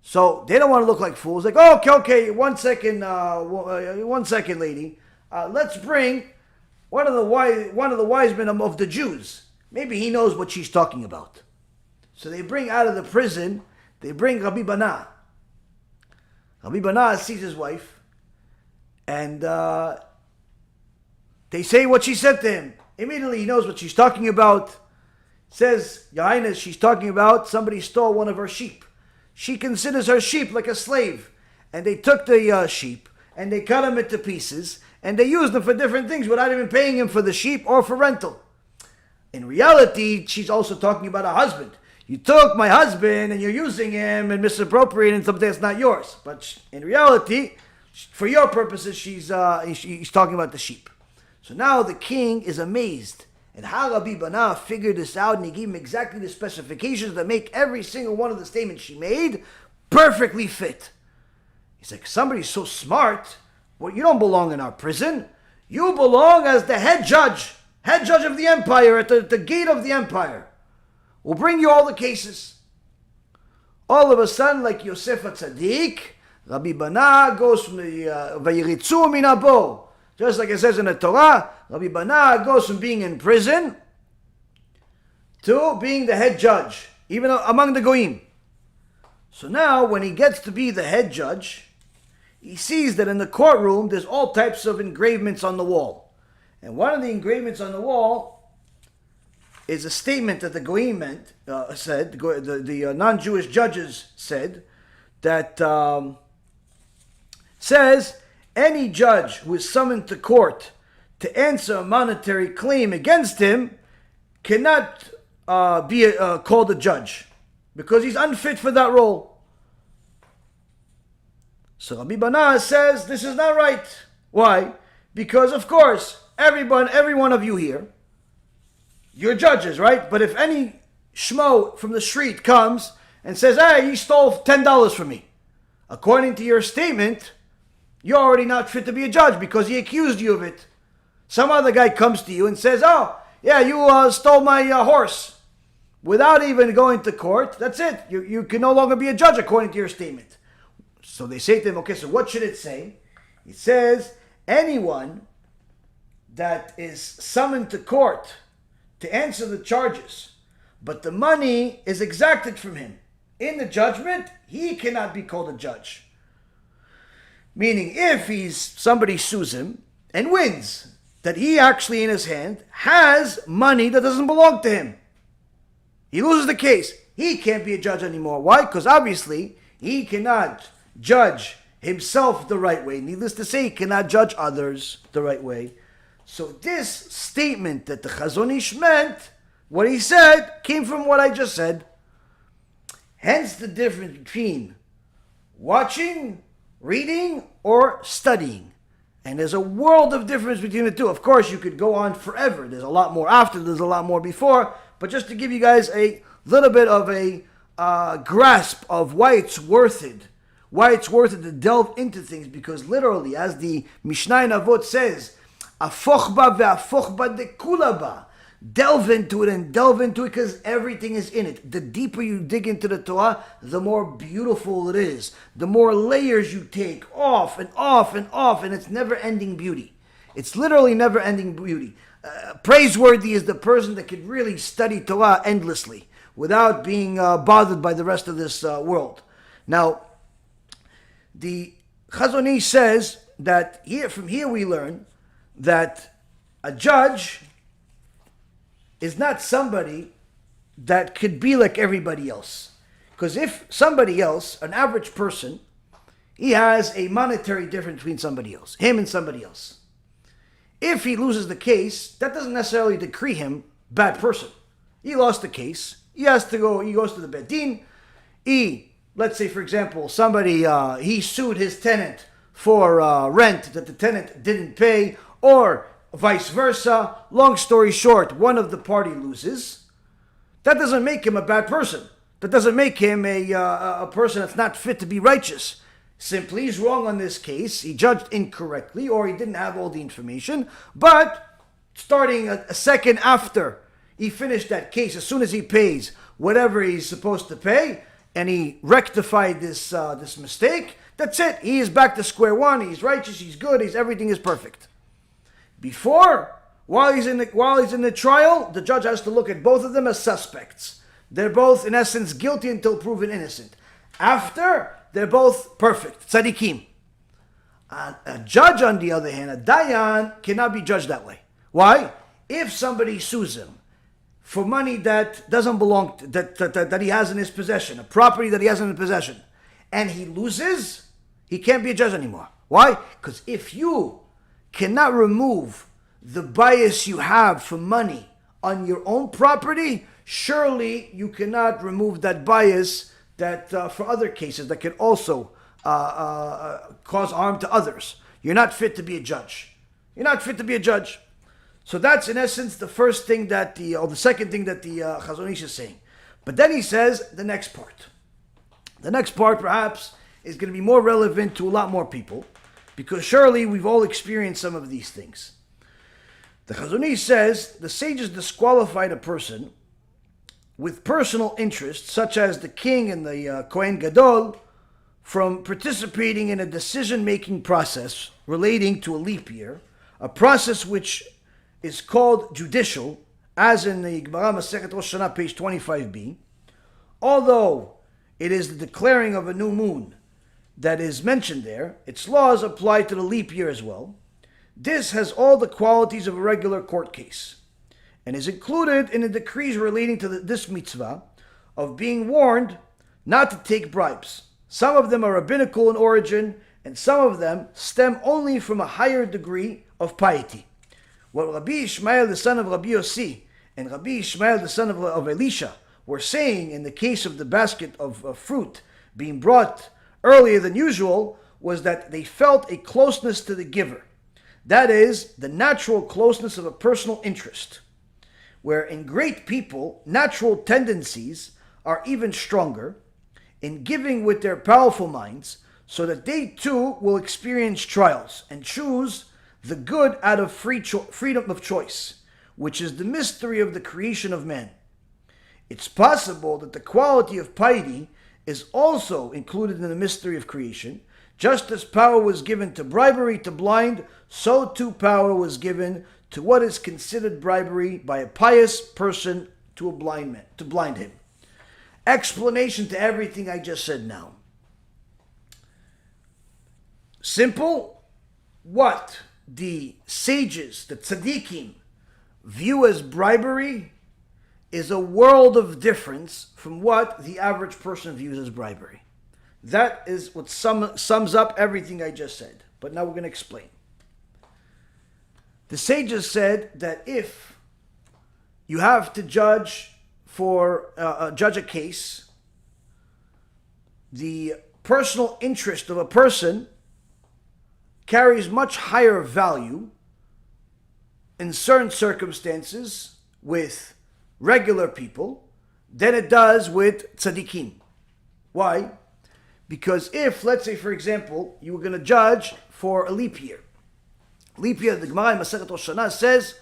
So they don't want to look like fools. Like, oh, okay, 1 second, 1 second, lady. Let's bring one of the wise men of the Jews. Maybe he knows what she's talking about. So they bring out of the prison, they bring Rabbi Bana. Rabbi Bana sees his wife, and they say what she said to him. Immediately he knows what she's talking about. Says, Your Highness, she's talking about somebody stole one of her sheep. She considers her sheep like a slave. And they took the sheep and they cut them into pieces and they used them for different things without even paying him for the sheep or for rental. In reality, she's also talking about her husband. you took my husband and you're using him and misappropriating something that's not yours. But in reality, for your purposes, he's talking about the sheep. So now the king is amazed. And how Rabbi Bana figured this out, and he gave him exactly the specifications that make every single one of the statements she made perfectly fit. He's like, somebody's so smart, well, you don't belong in our prison. You belong as the head judge of the empire, at the gate of the empire. We'll bring you all the cases. All of a sudden, like Yosef HaTzadik, Rabbi Bana goes from the Vayiritzu Minabo. Just like it says in the Torah, Rabbi Bana goes from being in prison to being the head judge, even among the Goyim. So now, when he gets to be the head judge, he sees that in the courtroom, there's all types of engravements on the wall. And one of the engravements on the wall is a statement that the Goyim said, the non-Jewish judges said, that says, any judge who is summoned to court to answer a monetary claim against him cannot be called a judge because he's unfit for that role. So Rabbi Bana says this is not right. Why? Because of course, every one of you here, you're judges, right? But if any schmo from the street comes and says, hey, you stole $10 from me, according to your statement, you're already not fit to be a judge because he accused you of it. Some other guy comes to you and says, oh, yeah, you stole my horse. Without even going to court, that's it. You can no longer be a judge according to your statement. So they say to him, okay, so what should it say? It says, anyone that is summoned to court to answer the charges, but the money is exacted from him in the judgment, he cannot be called a judge. Meaning, if somebody sues him and wins, that he actually in his hand has money that doesn't belong to him. He loses the case. He can't be a judge anymore. Why? Because obviously, he cannot judge himself the right way. Needless to say, he cannot judge others the right way. So this statement that the Chazon Ish meant, what he said, came from what I just said. Hence the difference between watching, reading, or studying. And there's a world of difference between the two. Of course, you could go on forever. There's a lot more after, there's a lot more before. But just to give you guys a little bit of a grasp of why it's worth it. Why it's worth it to delve into things. Because literally, as the Mishnah in Avot says, Afochba ve'afochba dekulaba. Delve into it and delve into it because everything is in it. The deeper you dig into the Torah, the more beautiful it is. The more layers you take off and off and off, and it's never-ending beauty. It's literally never-ending beauty. Praiseworthy is the person that can really study Torah endlessly without being bothered by the rest of this world. Now, the Chazon Ish says that from here we learn that a judge is not somebody that could be like everybody else. Because if somebody else, an average person, he has a monetary difference between somebody else, him and somebody else. If he loses the case, that doesn't necessarily decree him bad person. He lost the case. He goes to the BEIT Din. Let's say, for example, somebody, he sued his tenant for rent that the tenant didn't pay, or vice versa. Long story short, one of the party loses. That doesn't make him a bad person. That doesn't make him a person that's not fit to be righteous. Simply, he's wrong on this case. He judged incorrectly, or he didn't have all the information. But starting a second after he finished that case, as soon as he pays whatever he's supposed to pay, and he rectified this mistake, that's it. He is back to square one. He's righteous. He's good. Everything is perfect. Before, while he's in the trial, the judge has to look at both of them as suspects. They're both, in essence, guilty until proven innocent. After, they're both perfect. TZADIKIM. A judge, on the other hand, a dayan, cannot be judged that way. Why? If somebody sues him for money that doesn't belong, that he has in his possession, a property that he has in his possession, and he loses, he can't be a judge anymore. Why? Because if you cannot remove the bias you have for money on your own property, surely you cannot remove that bias that for other cases that can also cause harm to others. You're not fit to be a judge. You're not fit to be a judge. So that's in essence the first thing that the second thing that the Chazon Ish is saying. But then he says the next part. The next part perhaps is going to be more relevant to a lot more people, because surely we've all experienced some of these things. The Chazon Ish says the sages disqualified a person with personal interests, such as the king and the Kohen Gadol, from participating in a decision-making process relating to a leap year, a process which is called judicial, as in the Gemara Masechet Rosh Hashanah, page 25b. Although it is the declaring of a new moon that is mentioned there, its laws apply to the leap year as well. This has all the qualities of a regular court case, and is included in the decrees relating to this mitzvah of being warned not to take bribes. Some of them are rabbinical in origin, and some of them stem only from a higher degree of piety. What Rabbi Ishmael, the son of Rabbi Yossi, and Rabbi Ishmael, the son of Elisha, were saying in the case of the basket of fruit being brought earlier than usual was that they felt a closeness to the giver. That is, the natural closeness of a personal interest, where in great people, natural tendencies are even stronger in giving with their powerful minds, so that they too will experience trials and choose the good out of freedom of choice, which is the mystery of the creation of man. It's possible that the quality of piety is also included in the mystery of creation. Just as power was given to bribery to blind, so too power was given to what is considered bribery by a pious person to a blind man, to blind him. Explanation to everything I just said now. Simple. What the sages, the tzadikim, view as bribery is a world of difference from what the average person views as bribery. That is what sums up everything I just said. But now we're going to explain. The sages said that if you have to judge a case, the personal interest of a person carries much higher value in certain circumstances with regular people than it does with tzadikim. Why? Because if, let's say, for example, you were going to judge for a leap year. Leap year, the Gemara in Masechet Rosh Hashanah says,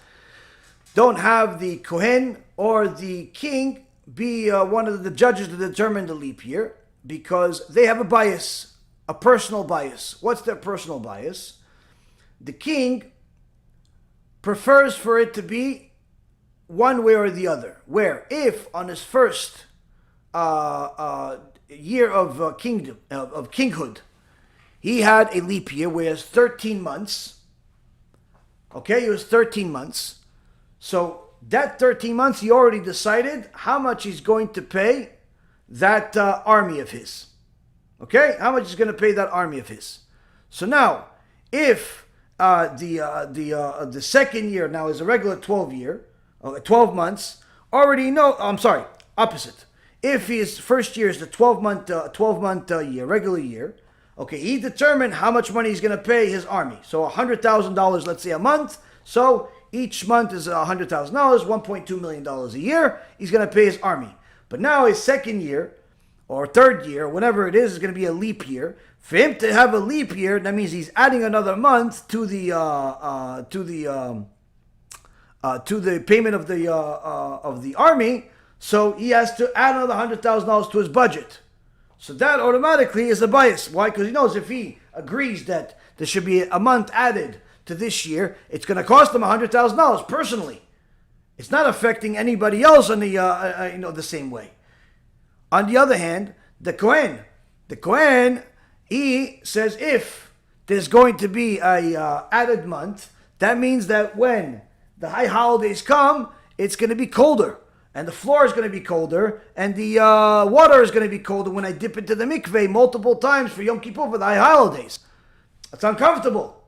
don't have the Kohen or the king be one of the judges to determine the leap year, because they have a bias, a personal bias. What's their personal bias? The king prefers for it to be one way or the other. Where if on his first year of kinghood, he had a leap year, whereas 13 months. Okay, it was 13 months. So that 13 months, he already decided how much he's going to pay that army of his. Okay, how much he's going to pay that army of his. So now, if the second year now is a regular 12 months, already know. I'm sorry, opposite. If his first year is the 12-month year, regular year, okay, he determined how much money he's going to pay his army. So $100,000, let's say, a month. So each month is $100,000, $1.2 million a year. He's going to pay his army. But now his second year or third year, whatever it is going to be a leap year. For him to have a leap year, that means he's adding another month to the payment of the army. So he has to add another $100,000 to his budget. So that automatically is a bias. Why? Because he knows if he agrees that there should be a month added to this year, it's going to cost him $100,000 personally. It's not affecting anybody else in the same way. On the other hand, the Kohen, he says if there's going to be a added month, that means that when the high holidays come, it's going to be colder. And the floor is going to be colder, and the water is going to be colder when I dip into the mikveh multiple times for Yom Kippur for the high holidays. It's uncomfortable.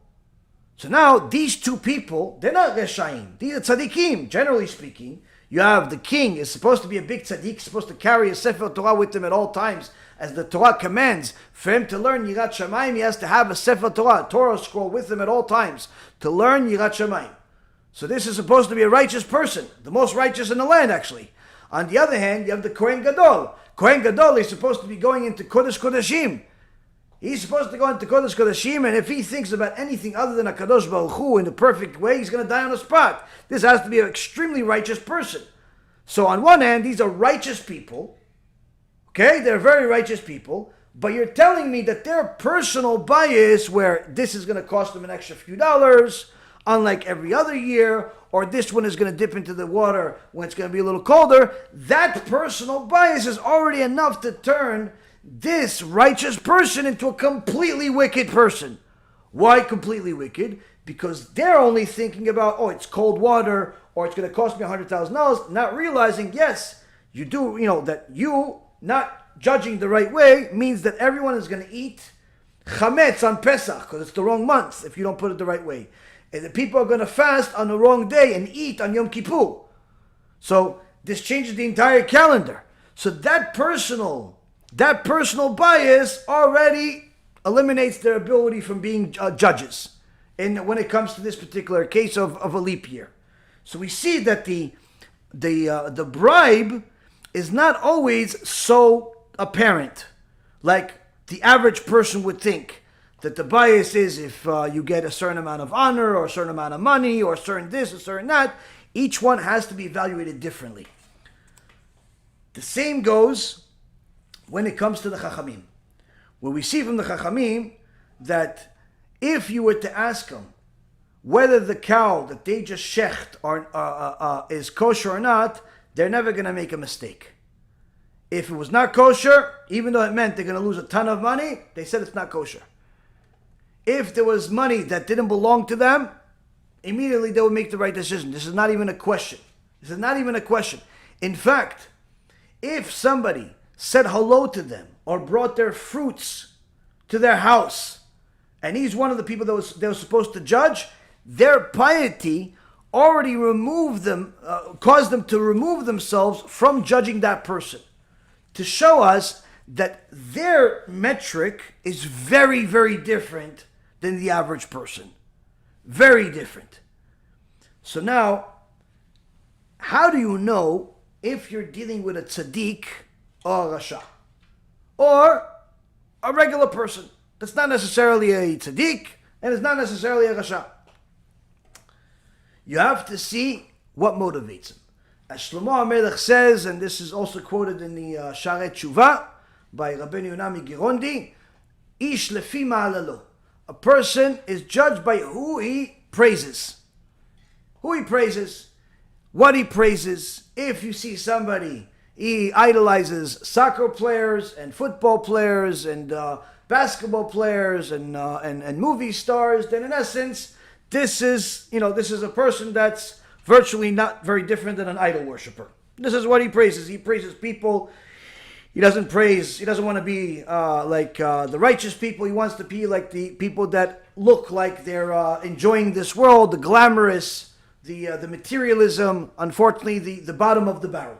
So now, these two people, they're not Reshaim. These are tzadikim, generally speaking. You have the king is supposed to be a big tzaddik, supposed to carry a Sefer Torah with him at all times, as the Torah commands. For him to learn Yirat Shamayim, he has to have a Sefer Torah, a Torah scroll with him at all times to learn Yirat Shamayim. So this is supposed to be a righteous person, the most righteous in the land, actually. On the other hand, you have the Kohen Gadol. Kohen Gadol is supposed to be going into Kodesh Kodashim. He's supposed to go into Kodesh Kodashim, and if he thinks about anything other than a Kadosh Baruch Hu in the perfect way, he's going to die on the spot. This has to be an extremely righteous person. So on one hand, these are righteous people. Okay, they're very righteous people, but you're telling me that their personal bias, where this is going to cost them an extra few dollars, unlike every other year, or this one is going to dip into the water when it's going to be a little colder, that personal bias is already enough to turn this righteous person into a completely wicked person. Why completely wicked? Because they're only thinking about, oh, it's cold water, or it's going to cost me $100,000, not realizing, yes, you do, that you not judging the right way means that everyone is going to eat chametz on Pesach, because it's the wrong month if you don't put it the right way. And the people are going to fast on the wrong day and eat on Yom Kippur. So this changes the entire calendar. So that personal bias already eliminates their ability from being judges when it comes to this particular case of a leap year. So we see that the bribe is not always so apparent like the average person would think. That the bias is if you get a certain amount of honor or a certain amount of money or a certain this or certain that, each one has to be evaluated differently. The same goes when it comes to the Chachamim, where we see from the Chachamim that if you were to ask them whether the cow that they just shecht is kosher or not, they're never going to make a mistake. If it was not kosher, even though it meant they're going to lose a ton of money, they said it's not kosher. If there was money that didn't belong to them, immediately they would make the right decision. This is not even a question. In fact, if somebody said hello to them or brought their fruits to their house, and he's one of the people that they were supposed to judge, their piety already caused them to remove themselves from judging that person, to show us that their metric is very, very different than the average person. Very different. So now, how do you know if you're dealing with a tzaddik or a rasha? Or a regular person that's not necessarily a tzaddik and is not necessarily a rasha? You have to see what motivates him. As Shlomo HaMelech says, and this is also quoted in the Sharet Tshuva by Rabbi Yaron Reuven, Ish lefi ma'alalo. A person is judged by who he praises. What he praises. If you see somebody, he idolizes soccer players and football players and basketball players and movie stars, then in essence, this is a person that's virtually not very different than an idol worshiper. This is what he praises. He praises people. He doesn't want to be like the righteous people. He wants to be like the people that look like they're enjoying this world, the glamorous, the materialism, unfortunately, the bottom of the barrel.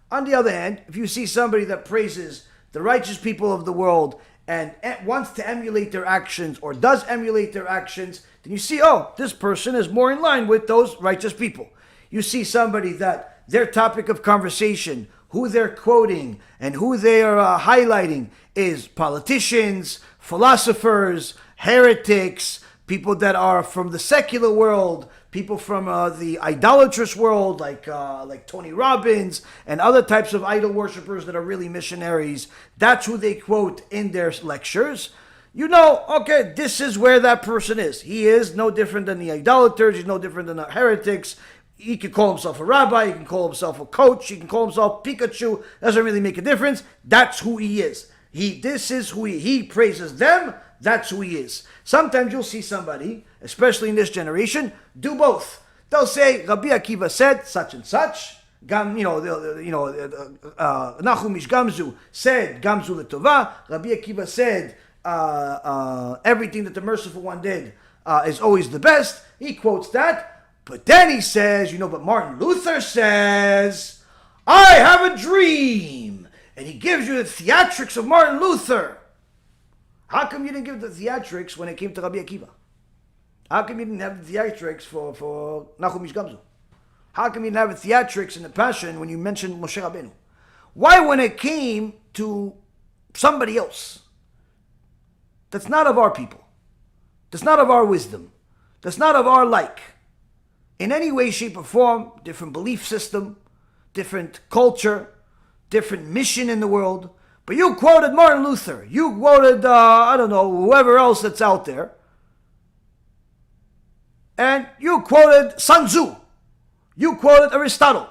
On the other hand, if you see somebody that praises the righteous people of the world and wants to emulate their actions or does emulate their actions, then you see, oh, this person is more in line with those righteous people. You see somebody that their topic of conversation, who they're quoting and who they are highlighting is politicians, philosophers, heretics, people that are from the secular world, people from the idolatrous world like Tony Robbins and other types of idol worshippers that are really missionaries. That's who they quote in their lectures. You know, okay, this is where that person is. He is no different than the idolaters. He's no different than the heretics. He can call himself a rabbi, he can call himself a coach, he can call himself Pikachu. Doesn't really make a difference. That's who he is. This is who he praises them. That's who he is. Sometimes you'll see somebody, especially in this generation, do both. They'll say, Rabbi Akiva said such and such. Nachum Ish Gamzu said Gamzu L'Tova. Rabbi Akiva said everything that the Merciful One did is always the best. He quotes that. But then he says, but Martin Luther says, I have a dream. And he gives you the theatrics of Martin Luther. How come you didn't give the theatrics when it came to Rabbi Akiva? How come you didn't have the theatrics for Nachum Ish Gamzu? How come you didn't have the theatrics in the Passion when you mentioned Moshe Rabbeinu? Why, when it came to somebody else that's not of our people, that's not of our wisdom, that's not of our like, in any way, shape, or form, different belief system, different culture, different mission in the world, but you quoted Martin Luther, you quoted, whoever else that's out there, and you quoted Sun Tzu, you quoted Aristotle,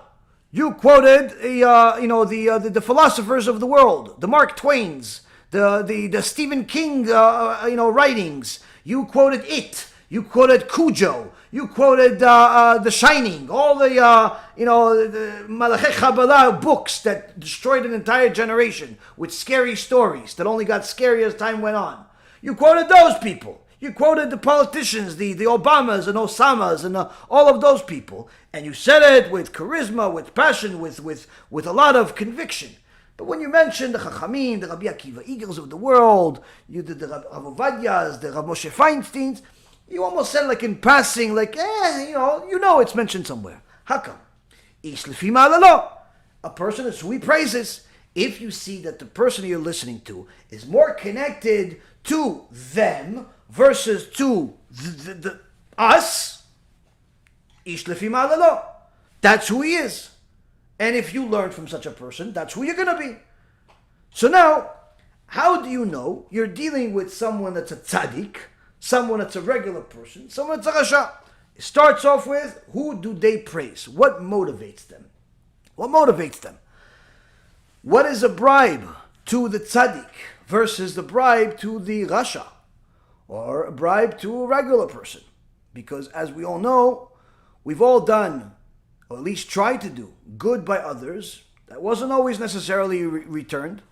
you quoted the philosophers of the world, the Mark Twains, the Stephen King writings. You quoted it. You quoted Cujo. You quoted The Shining. All the the Malachei Kabbalah books that destroyed an entire generation with scary stories that only got scarier as time went on. You quoted those people. You quoted the politicians, the Obamas and Osamas and all of those people, and you said it with charisma, with passion, with a lot of conviction. But when you mentioned the Chachamim, the Rabbi Akiva Eagles of the world, you did the Rav Ovadias, the Rav Moshe Feinsteins, you almost said like in passing, like, it's mentioned somewhere. How come? Ish lefi ma'alalo. A person is who he praises. If you see that the person you're listening to is more connected to them versus to us, ish lefi ma'alalo. That's who he is. And if you learn from such a person, that's who you're going to be. So now, how do you know you're dealing with someone that's a tzaddik, someone that's a regular person, someone that's a rasha? It starts off with, who do they praise? What motivates them? What motivates them? What is a bribe to the tzaddik versus the bribe to the rasha? Or a bribe to a regular person? Because as we all know, we've all done, or at least tried to do, good by others. That wasn't always necessarily returned.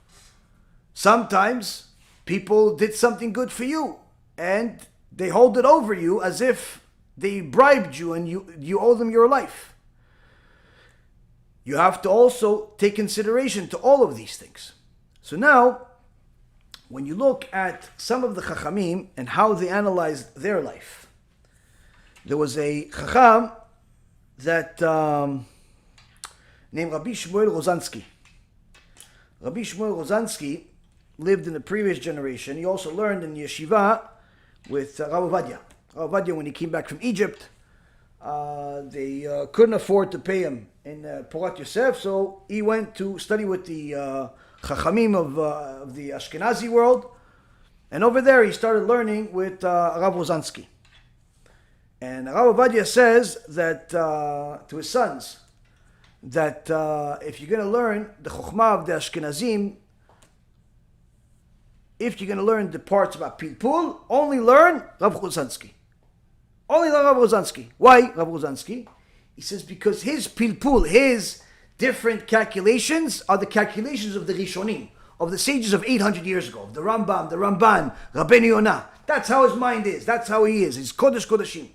Sometimes people did something good for you, and they hold it over you as if they bribed you and you owe them your life. You have to also take consideration to all of these things. So now, when you look at some of the Chachamim and how they analyzed their life, there was a Chacham that named Rabbi Shmuel Rozansky. Rabbi Shmuel Rozansky lived in the previous generation. He also learned in YESHIVA with Rav Ovadia. Rav Ovadia, when he came back from Egypt, they couldn't afford to pay him in Porat Yosef, so he went to study with the Chachamim of the Ashkenazi world, and over there he started learning with Rav Rozansky. And Rav Ovadia says that to his sons, that if you're going to learn the Chokhmah of the Ashkenazim, if you're going to learn the parts about Pilpul, only learn Rav Rozansky. Only learn Rav Rozansky. Why Rav Rozansky? He says because his Pilpul, his different calculations are the calculations of the Rishonim, of the sages of 800 years ago, of the Rambam, the Ramban, Rabbeinu Yonah. That's how his mind is. That's how he is. He's Kodesh Kodeshim.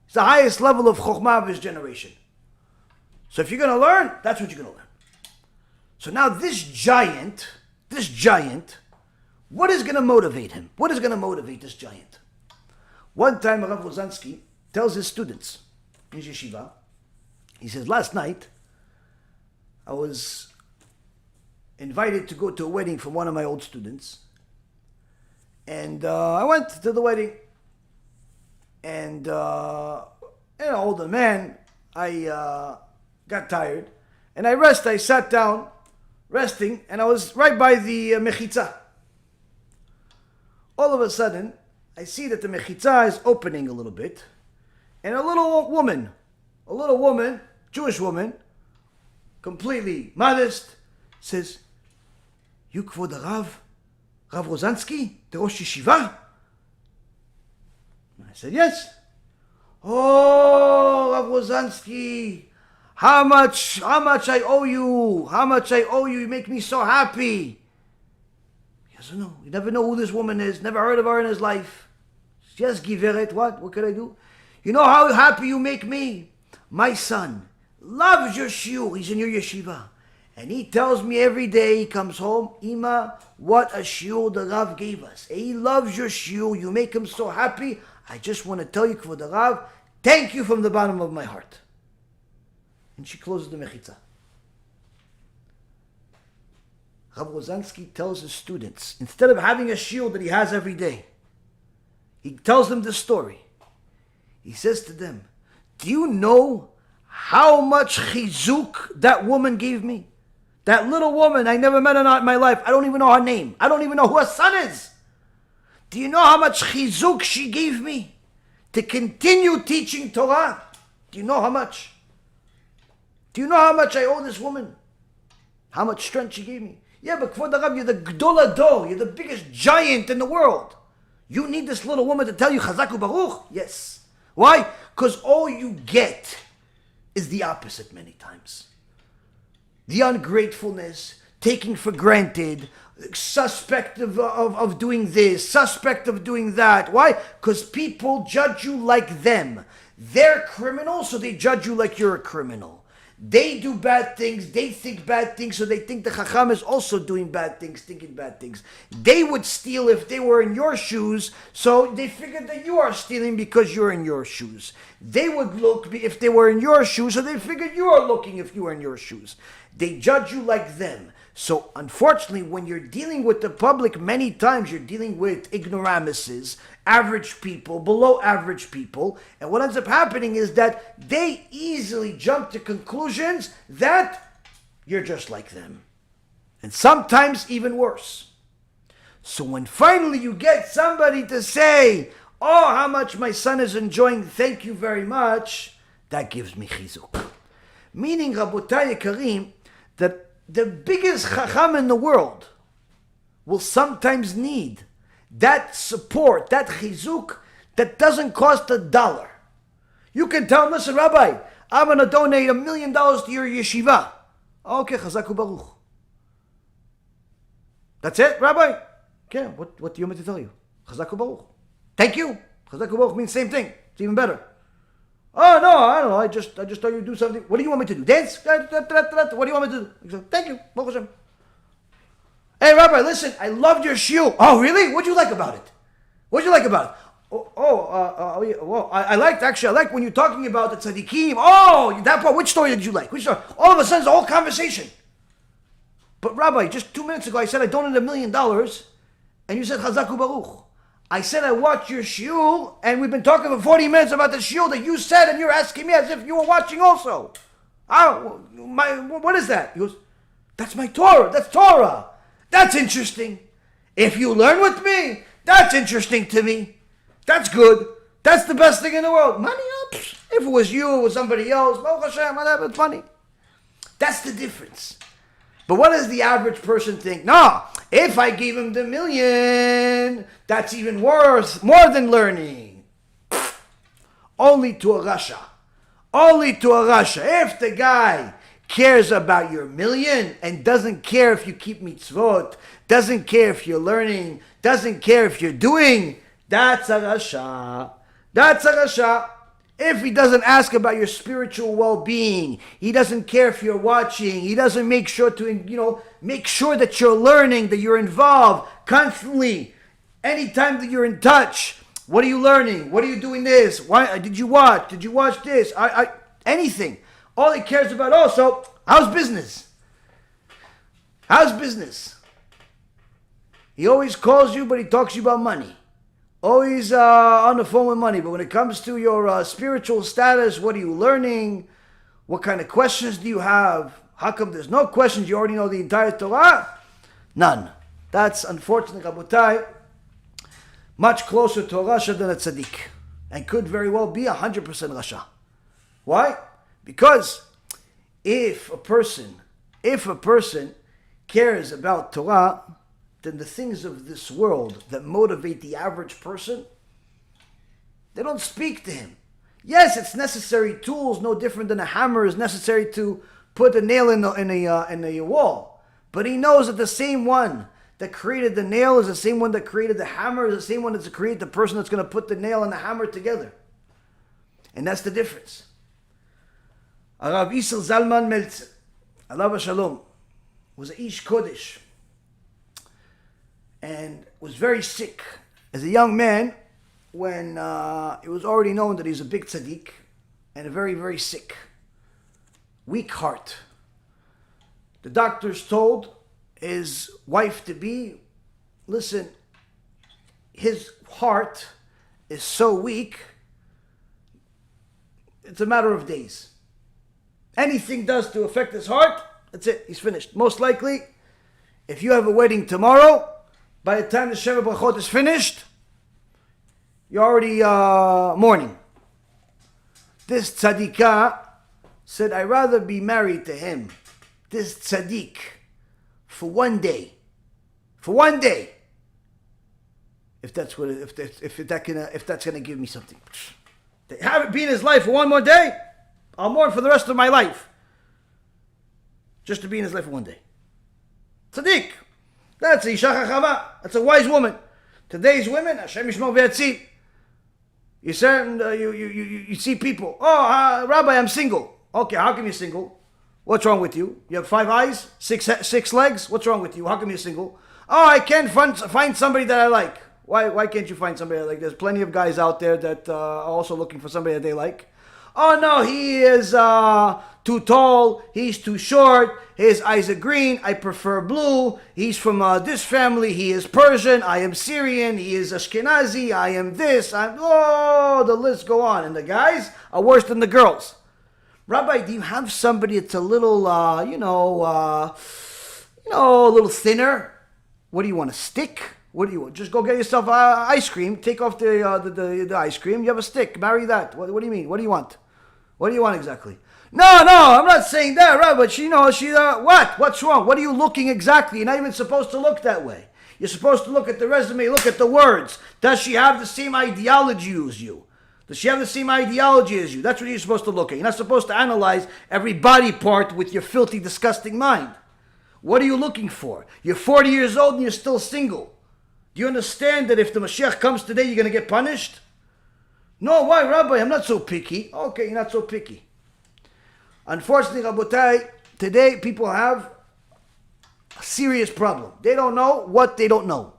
It's the highest level of Chokhmah of his generation. So if you're going to learn, that's what you're going to learn. So now this giant, what is going to motivate him? What is going to motivate this giant? One time Rav Rozansky tells his students in yeshiva, he says, last night I was invited to go to a wedding from one of my old students. And I went to the wedding. And, older man, I got tired. And I sat down, resting, and I was right by the mechitza. All of a sudden, I see that the mechitza is opening a little bit. And a little woman, Jewish woman, completely modest, says, "You kvod Rav Rozansky, the Rosh Yeshiva?" I said, "Yes." "Oh, Rav Rozansky, how much I owe you? How much I owe you? You make me so happy." He doesn't know. You never know who this woman is. Never heard of her in his life. Yes, Giveret, what? What could I do? You know how happy you make me? My son loves your shiur. He's in your yeshiva. And he tells me every day he comes home, Ima, what a shiur the Rav gave us. He loves your shiur. You make him so happy. I just want to tell you, Kvod Rav, thank you from the bottom of my heart. And she closes the mechitza. Rav Rozansky tells his students, instead of having a shiur that he has every day, he tells them this story. He says to them, do you know how much chizuk that woman gave me? That little woman, I never met her in my life. I don't even know her name. I don't even know who her son is. Do you know how much chizuk she gave me to continue teaching Torah? Do you know how much? Do you know how much I owe this woman? How much strength she gave me? Yeah, but Kvod Rav, you're the Gdol Ador. You're the biggest giant in the world. You need this little woman to tell you Chazak u'Baruch? Yes. Why? Because all you get is the opposite many times. The ungratefulness, taking for granted, suspect of doing this, suspect of doing that. Why? Because people judge you like them. They're criminals, so they judge you like you're a criminal. They do bad things, they think bad things, so they think the Chacham is also doing bad things, thinking bad things. They would steal if they were in your shoes, so they figured that you are stealing because you're in your shoes. They would look if they were in your shoes, so they figured you are looking if you were in your shoes. They judge you like them. So unfortunately, when you're dealing with the public, many times you're dealing with ignoramuses, average people, below average people, and what ends up happening is that they easily jump to conclusions that you're just like them. And sometimes even worse. So when finally you get somebody to say, oh, how much my son is enjoying, thank you very much, that gives me chizuk. Meaning, Rabotai Karim, that the biggest chacham in the world will sometimes need that support, that chizuk, that doesn't cost $1. You can tell him, listen, Rabbi, I'm going to donate $1 million to your yeshiva. Okay, chazak u'baruch. That's it, Rabbi? Okay, what do you want me to tell you? Chazak u'baruch. Thank you. Chazak u'baruch means same thing. It's even better. Oh, no, I don't know. I just thought you'd do something. What do you want me to do? Dance? What do you want me to do? Said, thank you. Baruch Hashem. Hey, Rabbi, listen, I loved your shiur. Oh, really? What'd you like about it? What'd you like about it? I liked when you're talking about the TZADIKIM. Oh, that part. Which story did you like? Which story? All of a sudden, it's a whole conversation. But Rabbi, just 2 minutes ago, I said I donated $1 million, and you said Chazak u'Baruch. I said I watched your shiur, and we've been talking for 40 minutes about the shiur that you said, and you're asking me as if you were watching also. What is that? He goes, that's my Torah. That's Torah. That's interesting. If you learn with me, that's interesting to me. That's good. That's the best thing in the world. Money up. If it was you, it was somebody else, Baruch Hashem, whatever, it's funny. That's the difference. But what does the average person think? No, if I gave him the $1 million, that's even worse, more than learning. Only to a Rasha. Only to a Rasha. If the guy cares about your $1 million and doesn't care if you keep mitzvot, doesn't care if you're learning, doesn't care if you're doing, that's a Rasha. That's a Rasha. If he doesn't ask about your spiritual well-being, he doesn't care if you're watching, he doesn't make sure to, make sure that you're learning, that you're involved constantly. Anytime that you're in touch, what are you learning? What are you doing this? Why did you watch? Did you watch this? Anything. All he cares about also, how's business? How's business? He always calls you, but he talks to you about money. Always on the phone with money. But when it comes to your spiritual status, what are you learning? What kind of questions do you have? How come there's no questions? You already know the entire Torah? None. That's, unfortunately, Rabotai, much closer to a Rasha than a tzaddik. And could very well be 100% Rasha. Why? Because if a person cares about Torah, then the things of this world that motivate the average person, they don't speak to him. Yes, it's necessary tools, no different than a hammer is necessary to put a nail in a wall. But he knows that the same one that created the nail is the same one that created the hammer, is the same one that's created the person that's going to put the nail and the hammer together. And that's the difference. Rav Yisrael Zalman Meltzer, alav shalom, was a Ish Kodesh and was very sick as a young man when it was already known that he's a big tzaddik and a very, very sick, weak heart. The doctors told his wife-to-be, listen, his heart is so weak, it's a matter of days. Anything does to affect his heart, that's it, he's finished. Most likely, if you have a wedding tomorrow, by the time the Sheva Brachot is finished, you're already mourning. This tzaddikah said, I'd rather be married to him, this tzaddik, for one day. For one day. If that's gonna give me something. Have it be in his life for one more day, I'll mourn for the rest of my life. Just to be in his life for one day. Tzaddik. That's a Isha Chachama. That's a wise woman. Today's women, HaShem Yishmor V'Yatzil. You see people. Oh, Rabbi, I'm single. Okay, how come you're single? What's wrong with you? You have 5 eyes, six legs. What's wrong with you? How come you're single? Oh, I can't find somebody that I like. Why can't you find somebody that I like? There's plenty of guys out there that are also looking for somebody that they like. Oh no, he is too tall, he's too short, his eyes are green, I prefer blue, he's from this family, he is Persian, I am Syrian, he is Ashkenazi, I am this, the list go on. And the guys are worse than the girls. Rabbi, do you have somebody that's a little, a little thinner? What do you want, a stick? What do you want? Just go get yourself ice cream, take off the ice cream, you have a stick, marry that. What do you mean? What do you want? What do you want exactly? No, I'm not saying that, right? But what? What's wrong? What are you looking exactly? You're not even supposed to look that way. You're supposed to look at the resume, look at the words. Does she have the same ideology as you? Does she have the same ideology as you? That's what you're supposed to look at. You're not supposed to analyze every body part with your filthy, disgusting mind. What are you looking for? You're 40 years old and you're still single. Do you understand that if the Mashiach comes today, you're going to get punished? No, why, Rabbi? I'm not so picky. Okay, you're not so picky. Unfortunately, Rabotai, today people have a serious problem. They don't know what they don't know.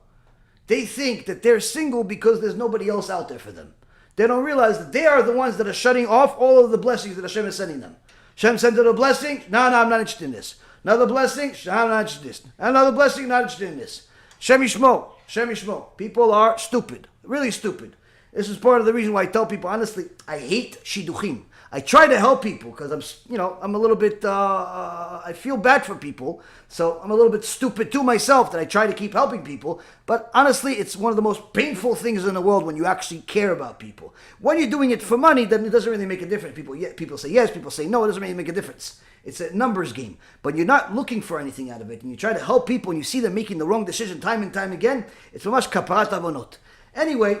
They think that they're single because there's nobody else out there for them. They don't realize that they are the ones that are shutting off all of the blessings that Hashem is sending them. Hashem sent them a blessing. No, I'm not interested in this. Another blessing. No, I'm not interested in this. Another blessing. Not interested in this. Shem Yishmo. People are stupid. Really stupid. This is part of the reason why I tell people, honestly, I hate shidduchim. I try to help people because I'm a little bit, I feel bad for people. So I'm a little bit stupid to myself that I try to keep helping people. But honestly, it's one of the most painful things in the world when you actually care about people. When you're doing it for money, then it doesn't really make a difference. People say yes, people say no, it doesn't really make a difference. It's a numbers game. But you're not looking for anything out of it. And you try to help people and you see them making the wrong decision time and time again. It's mamash kaparat avonot. Anyway,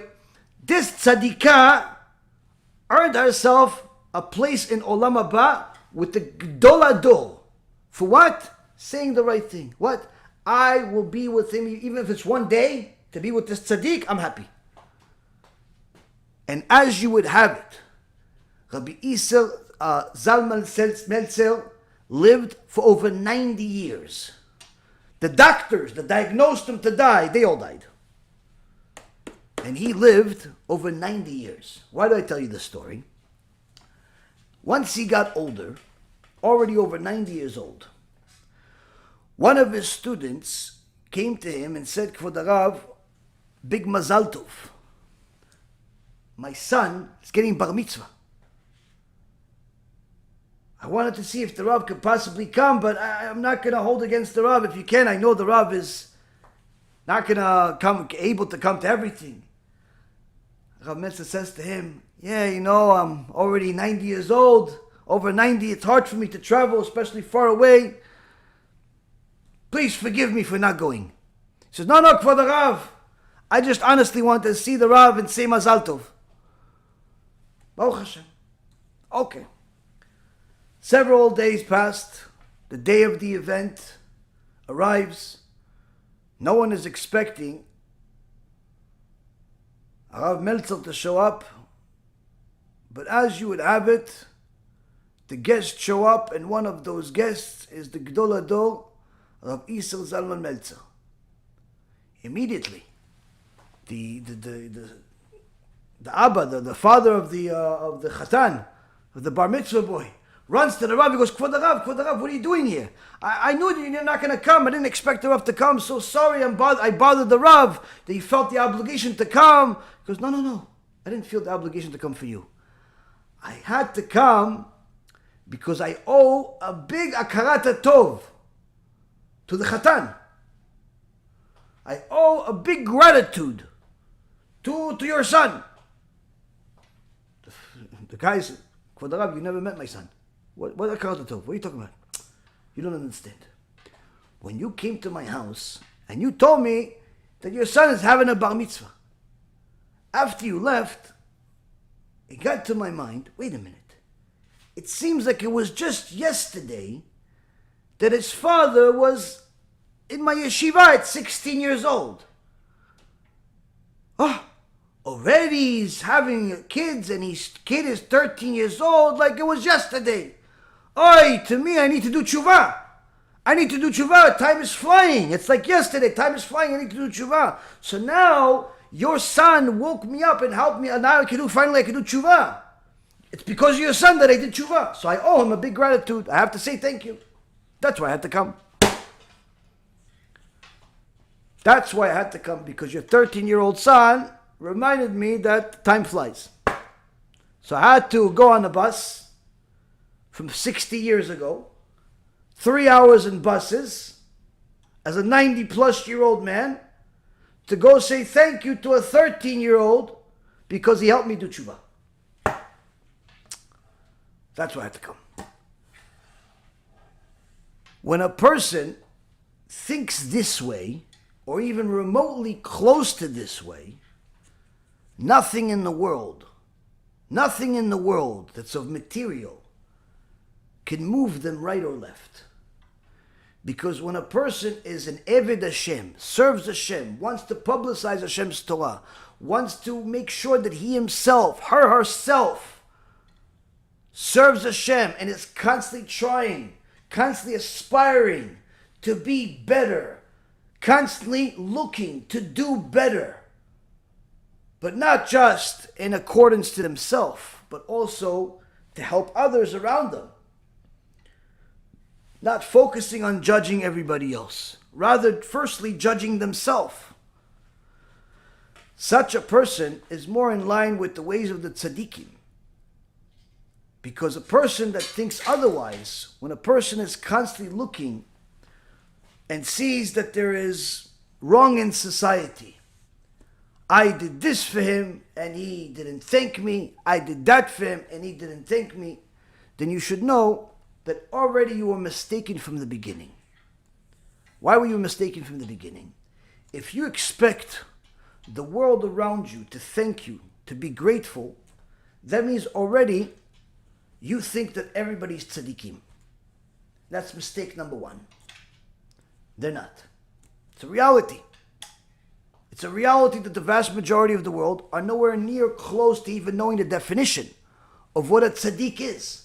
this tzaddikah earned herself a place in Olam Haba with the Gdol Ador. For what? Saying the right thing. What? I will be with him, even if it's one day, to be with this tzaddik, I'm happy. And as you would have it, Rabbi Yisrael Zalman Meltzer lived for over 90 years. The doctors that diagnosed him to die, they all died. And he lived over 90 years. Why do I tell you this story? Once he got older, already over 90 years old, one of his students came to him and said, Kvod Harav, big mazal tov. My son is getting bar mitzvah. I wanted to see if the Rav could possibly come, but I'm not going to hold against the Rav. If you can, I know the Rav is not going to able to come to everything. Rav Meltzer says to him, yeah, I'm already 90 years old. Over 90, it's hard for me to travel, especially far away. Please forgive me for not going. He says, no, Kvod Harav. I just honestly want to see the Rav and say Mazal Tov. Baruch Hashem. Okay. Several days passed. The day of the event arrives. No one is expecting Rav Meltzer to show up. But as you would have it, the guests show up, and one of those guests is the Gdol Ador, Rav Isser Zalman Meltzer. Immediately, the Abba, the father of the Chatan, of the Bar Mitzvah boy, runs to the Rav. He goes, Kvod Rav, what are you doing here? I knew that you're not going to come. I didn't expect the Rav to come. So sorry, I bothered the Rav. That he felt the obligation to come. He goes, no. I didn't feel the obligation to come for you. I had to come because I owe a big akarat tov to the Chatan. I owe a big gratitude to your son. The guy said, Kvod Rav, you never met my son. What akarat tov? What are you talking about? You don't understand. When you came to my house and you told me that your son is having a bar mitzvah, after you left, it got to my mind, wait a minute. It seems like it was just yesterday that his father was in my yeshiva at 16 years old. Oh, already he's having kids and his kid is 13 years old like it was yesterday. Oi, to me, I need to do tshuva. Time is flying. It's like yesterday. Time is flying. I need to do tshuva. So now, your son woke me up and helped me, and now I can do tshuva. It's because of your son that I did tshuva. So I owe him a big gratitude. I have to say thank you. That's why I had to come. That's why I had to come, because your 13-year-old son reminded me that time flies. So I had to go on a bus from 60 years ago, 3 hours in buses, as a 90-plus-year-old man, to go say thank you to a 13-year-old because he helped me do tshuva. That's why I had to come. When a person thinks this way, or even remotely close to this way, nothing in the world that's of material can move them right or left. Because when a person is an Eved Hashem, serves Hashem, wants to publicize Hashem's Torah, wants to make sure that he himself, herself, serves Hashem and is constantly trying, constantly aspiring to be better, constantly looking to do better, but not just in accordance to himself, but also to help others around them. Not focusing on judging everybody else, rather firstly judging themselves. Such a person is more in line with the ways of the tzadikim. Because a person that thinks otherwise, when a person is constantly looking and sees that there is wrong in society, I did this for him and he didn't thank me, I did that for him and he didn't thank me, then you should know that already you were mistaken from the beginning. Why were you mistaken from the beginning? If you expect the world around you to thank you, to be grateful, that means already you think that everybody's tzadikim. That's mistake number one. They're not. It's a reality. It's a reality that the vast majority of the world are nowhere near close to even knowing the definition of what a tzaddik is.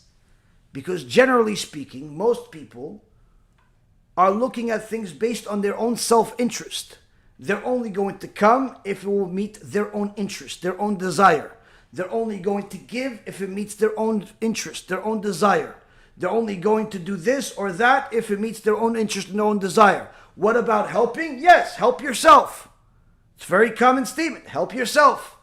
Because generally speaking, most people are looking at things based on their own self-interest. They're only going to come if it will meet their own interest, their own desire. They're only going to give if it meets their own interest, their own desire. They're only going to do this or that if it meets their own interest and their own desire. What about helping? Yes, help yourself. It's a very common statement. Help yourself.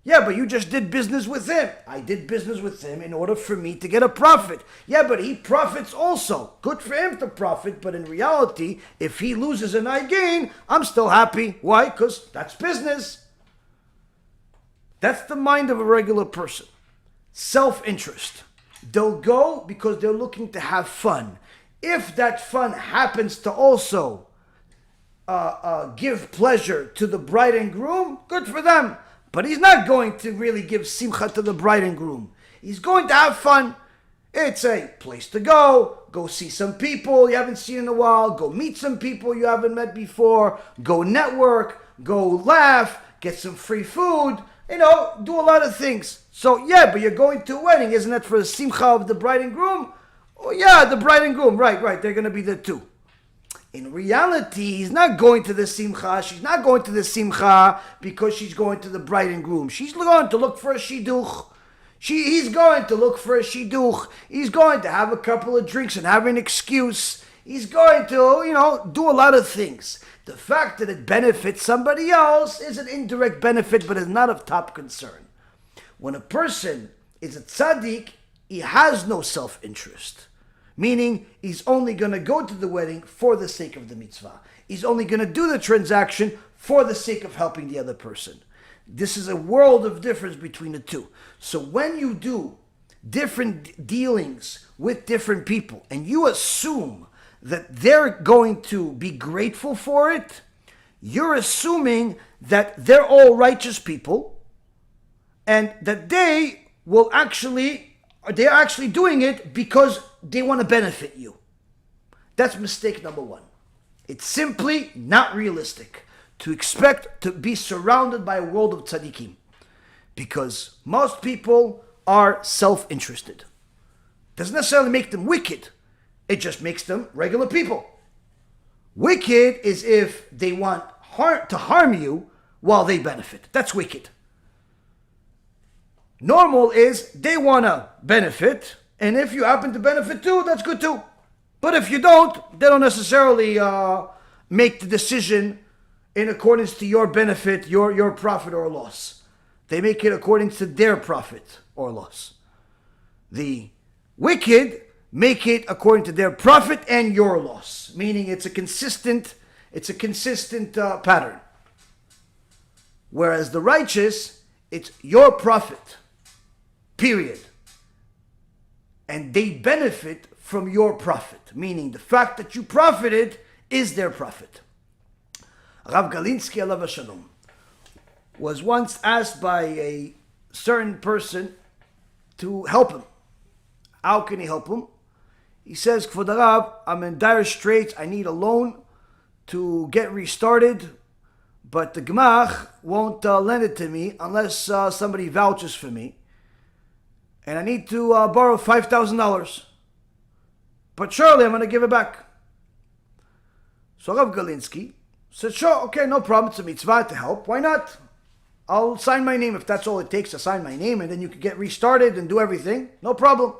Yeah, but you just did business with him. I did business with him in order for me to get a profit. Yeah, but he profits also. Good for him to profit, but in reality, if he loses and I gain, I'm still happy. Why? Because that's business. That's the mind of a regular person. Self-interest. They'll go because they're looking to have fun. If that fun happens to also give pleasure to the bride and groom, good for them. But he's not going to really give simcha to the bride and groom. He's going to have fun. It's a place to go see some people you haven't seen in a while, go meet some people you haven't met before, go network, go laugh, get some free food, do a lot of things. So yeah, but you're going to a wedding, isn't that for the simcha of the bride and groom? Oh yeah, the bride and groom, right, they're going to be there too. In reality, he's not going to the simcha. She's not going to the simcha because she's going to the bride and groom. She's going to look for a shidduch. He's going to look for a shidduch. He's going to have a couple of drinks and have an excuse. He's going to, do a lot of things. The fact that it benefits somebody else is an indirect benefit, but is not of top concern. When a person is a tzaddik, he has no self-interest. Meaning, he's only going to go to the wedding for the sake of the mitzvah. He's only going to do the transaction for the sake of helping the other person. This is a world of difference between the two. So when you do different dealings with different people, and you assume that they're going to be grateful for it, you're assuming that they're all righteous people, and that they're actually doing it because they want to benefit you. That's mistake number one. It's simply not realistic to expect to be surrounded by a world of tzaddikim, because most people are self-interested. Doesn't necessarily make them wicked. It just makes them regular people. Wicked is if they want to harm you while they benefit. That's wicked. Normal is they want to benefit, and if you happen to benefit too, that's good too. But if you don't, they don't necessarily make the decision in accordance to your benefit, your profit or loss. They make it according to their profit or loss. The wicked make it according to their profit and your loss, meaning it's a consistent pattern. Whereas the righteous, it's your profit, period. And they benefit from your profit, meaning the fact that you profited is their profit. Rav Galinsky, alav shalom, was once asked by a certain person to help him. How can he help him? He says, K'vod Rav, I'm in dire straits. I need a loan to get restarted, but the Gemach won't lend it to me unless somebody vouches for me. And I need to borrow $5,000. But surely I'm going to give it back. So Rav Galinsky said, sure, okay, no problem. It's a mitzvah to help. Why not? I'll sign my name if that's all it takes to sign my name, and then you can get restarted and do everything. No problem.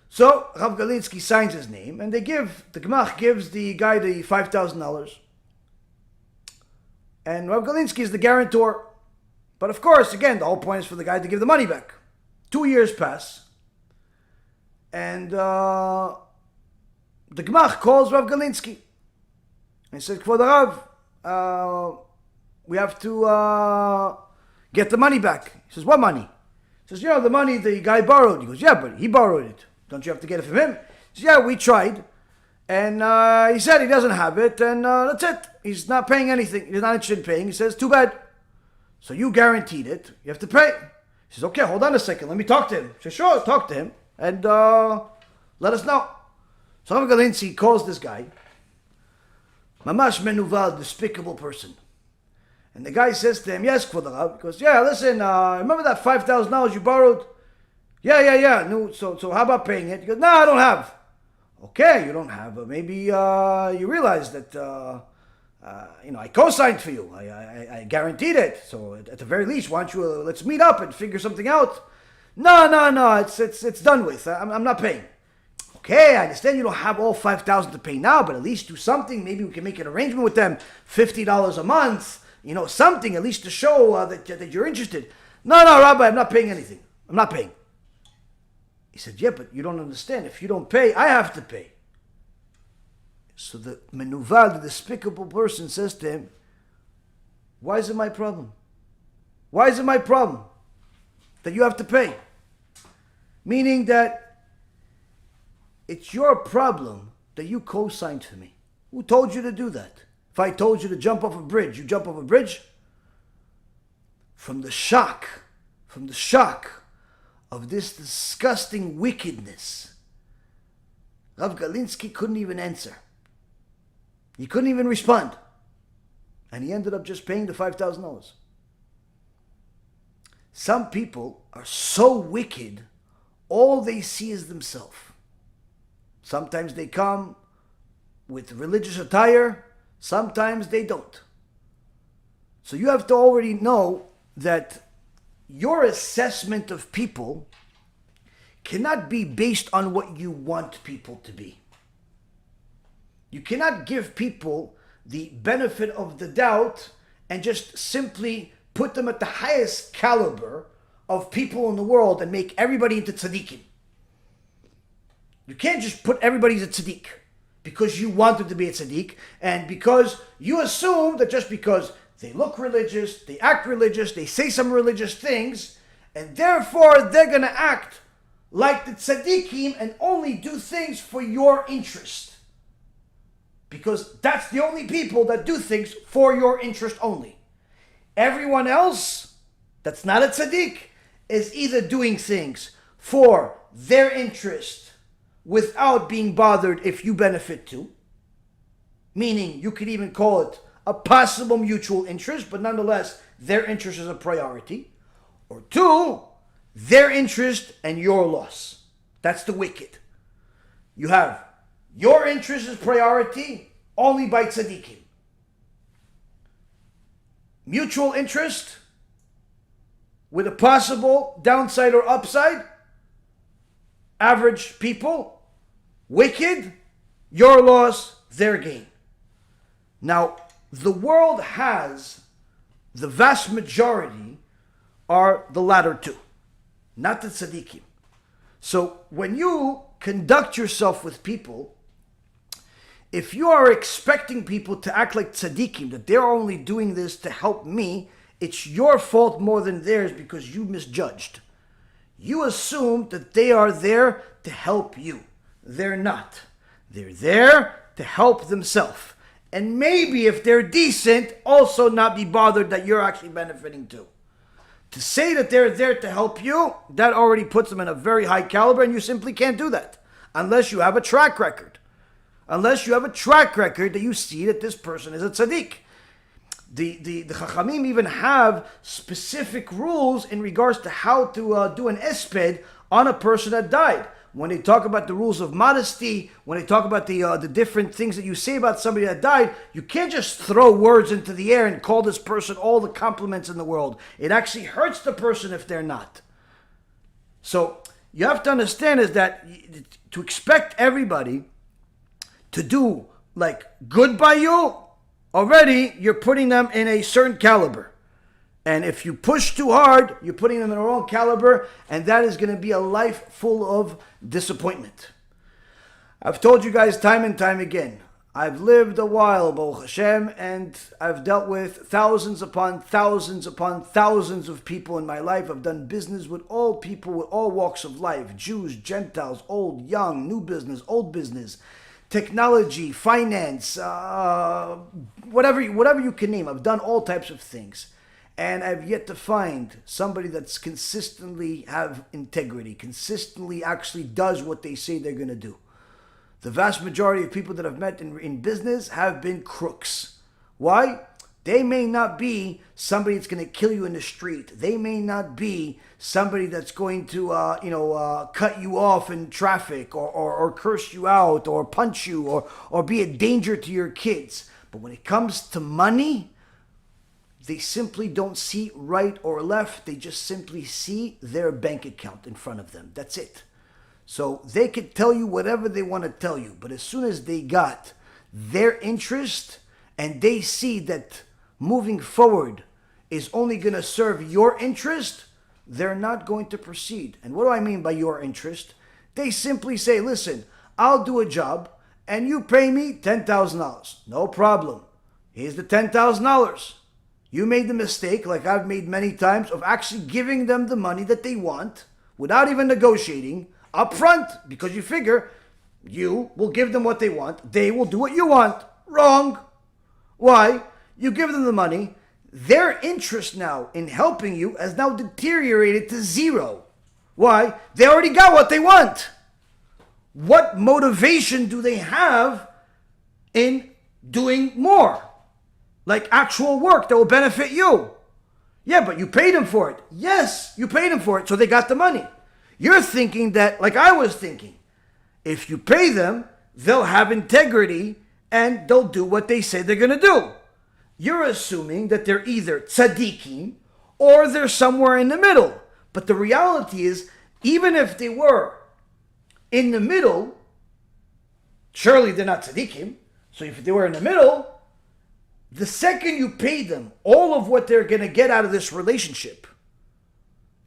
So Rav Galinsky signs his name, and the Gemach gives the guy the $5,000. And Rav Galinsky is the guarantor. But of course, again, the whole point is for the guy to give the money back. 2 years pass, and the Gemach calls Rav Galinsky. And he says, K'vod Rav, we have to get the money back. He says, what money? He says, the money the guy borrowed. He goes, yeah, but he borrowed it. Don't you have to get it from him? He says, yeah, we tried. And he said he doesn't have it, and that's it. He's not paying anything. He's not interested in paying. He says, too bad. So you guaranteed it. You have to pay. He says, okay, hold on a second. Let me talk to him. He says, sure, talk to him. And let us know. So Rav Galinsky calls this guy. Mamash menuval, despicable person. And the guy says to him, yes, K'vod Rav. He goes, yeah, listen, remember that $5,000 you borrowed? Yeah. No, so how about paying it? He goes, no, I don't have. Okay, you don't have, but maybe you realize that, I co-signed for you. I guaranteed it. So at the very least, why don't you, let's meet up and figure something out. No, it's done with. I'm not paying. Okay, I understand you don't have all $5,000 to pay now, but at least do something. Maybe we can make an arrangement with them, $50 a month, something at least to show that you're interested. No, Rabbi, I'm not paying anything. I'm not paying. He said, yeah, but you don't understand. If you don't pay, I have to pay. So the menuval, the despicable person, says to him, why is it my problem? Why is it my problem that you have to pay? Meaning that it's your problem that you co-signed for me. Who told you to do that? If I told you to jump off a bridge, you jump off a bridge? From the shock of this disgusting wickedness, Rav Galinsky couldn't even answer. He couldn't even respond. And he ended up just paying the $5,000. some people are so wicked, all they see is themselves. Sometimes they come with religious attire, sometimes they don't. So you have to already know that your assessment of people cannot be based on what you want people to be. You cannot give people the benefit of the doubt and just simply put them at the highest caliber of people in the world and make everybody into tzaddikim. You can't just put everybody as a tzaddik because you want them to be a tzaddik and because you assume that just because they look religious, they act religious, they say some religious things, and therefore they're going to act like the tzaddikim and only do things for your interest. Because that's the only people that do things for your interest only. Everyone else that's not a tzaddik is either doing things for their interest without being bothered if you benefit too. Meaning you could even call it a possible mutual interest, but nonetheless their interest is a priority. Or two, their interest and your loss. That's the wicked. You have your interest is priority only by tzaddikim. Mutual interest with a possible downside or upside, average people. Wicked, your loss, their gain. Now, the world has, the vast majority are the latter two, not the tzaddikim. So when you conduct yourself with people, if you are expecting people to act like tzaddikim, that they're only doing this to help me, it's your fault more than theirs because you misjudged. You assume that they are there to help you. They're not. They're there to help themselves. And maybe if they're decent, also not be bothered that you're actually benefiting too. To say that they're there to help you, that already puts them in a very high caliber, and you simply can't do that unless you have a track record. Unless you have a track record that you see that this person is a tzaddik. The Chachamim even have specific rules in regards to how to do an esped on a person that died. When they talk about the rules of modesty, when they talk about the different things that you say about somebody that died, you can't just throw words into the air and call this person all the compliments in the world. It actually hurts the person if they're not. So you have to understand is that to expect everybody to do like good by you, already you're putting them in a certain caliber. And if you push too hard, you're putting them in the wrong caliber, and that is going to be a life full of disappointment. I've told you guys time and time again, I've lived a while, Baruch Hashem, and I've dealt with thousands upon thousands upon thousands of people in my life. I've done business with all people with all walks of life, Jews, Gentiles, old, young, new business, old business, technology, finance, whatever you can name. I've done all types of things. And I've yet to find somebody that's consistently have integrity, consistently actually does what they say they're going to do. The vast majority of people that I've met in business have been crooks. Why? They may not be somebody that's going to kill you in the street. They may not be somebody that's going to, cut you off in traffic or curse you out or punch you or be a danger to your kids. But when it comes to money, they simply don't see right or left. They just simply see their bank account in front of them. That's it. So they could tell you whatever they want to tell you. But as soon as they got their interest and they see that moving forward is only going to serve your interest, they're not going to proceed. And what do I mean by your interest? They simply say, listen, I'll do a job and you pay me $10,000. No problem. Here's the $10,000. You made the mistake, like I've made many times, of actually giving them the money that they want without even negotiating up front, because you figure you will give them what they want, they will do what you want. Wrong. Why? You give them the money, their interest now in helping you has now deteriorated to zero. Why? They already got what they want. What motivation do they have in doing more? Like actual work that will benefit you. Yeah, but you paid them for it. Yes, you paid them for it, so they got the money. You're thinking that, like I was thinking, if you pay them, they'll have integrity and they'll do what they say they're going to do. You're assuming that they're either tzadikim or they're somewhere in the middle. But the reality is, even if they were in the middle, surely they're not tzadikim. So if they were in the middle, the second you pay them all of what they're going to get out of this relationship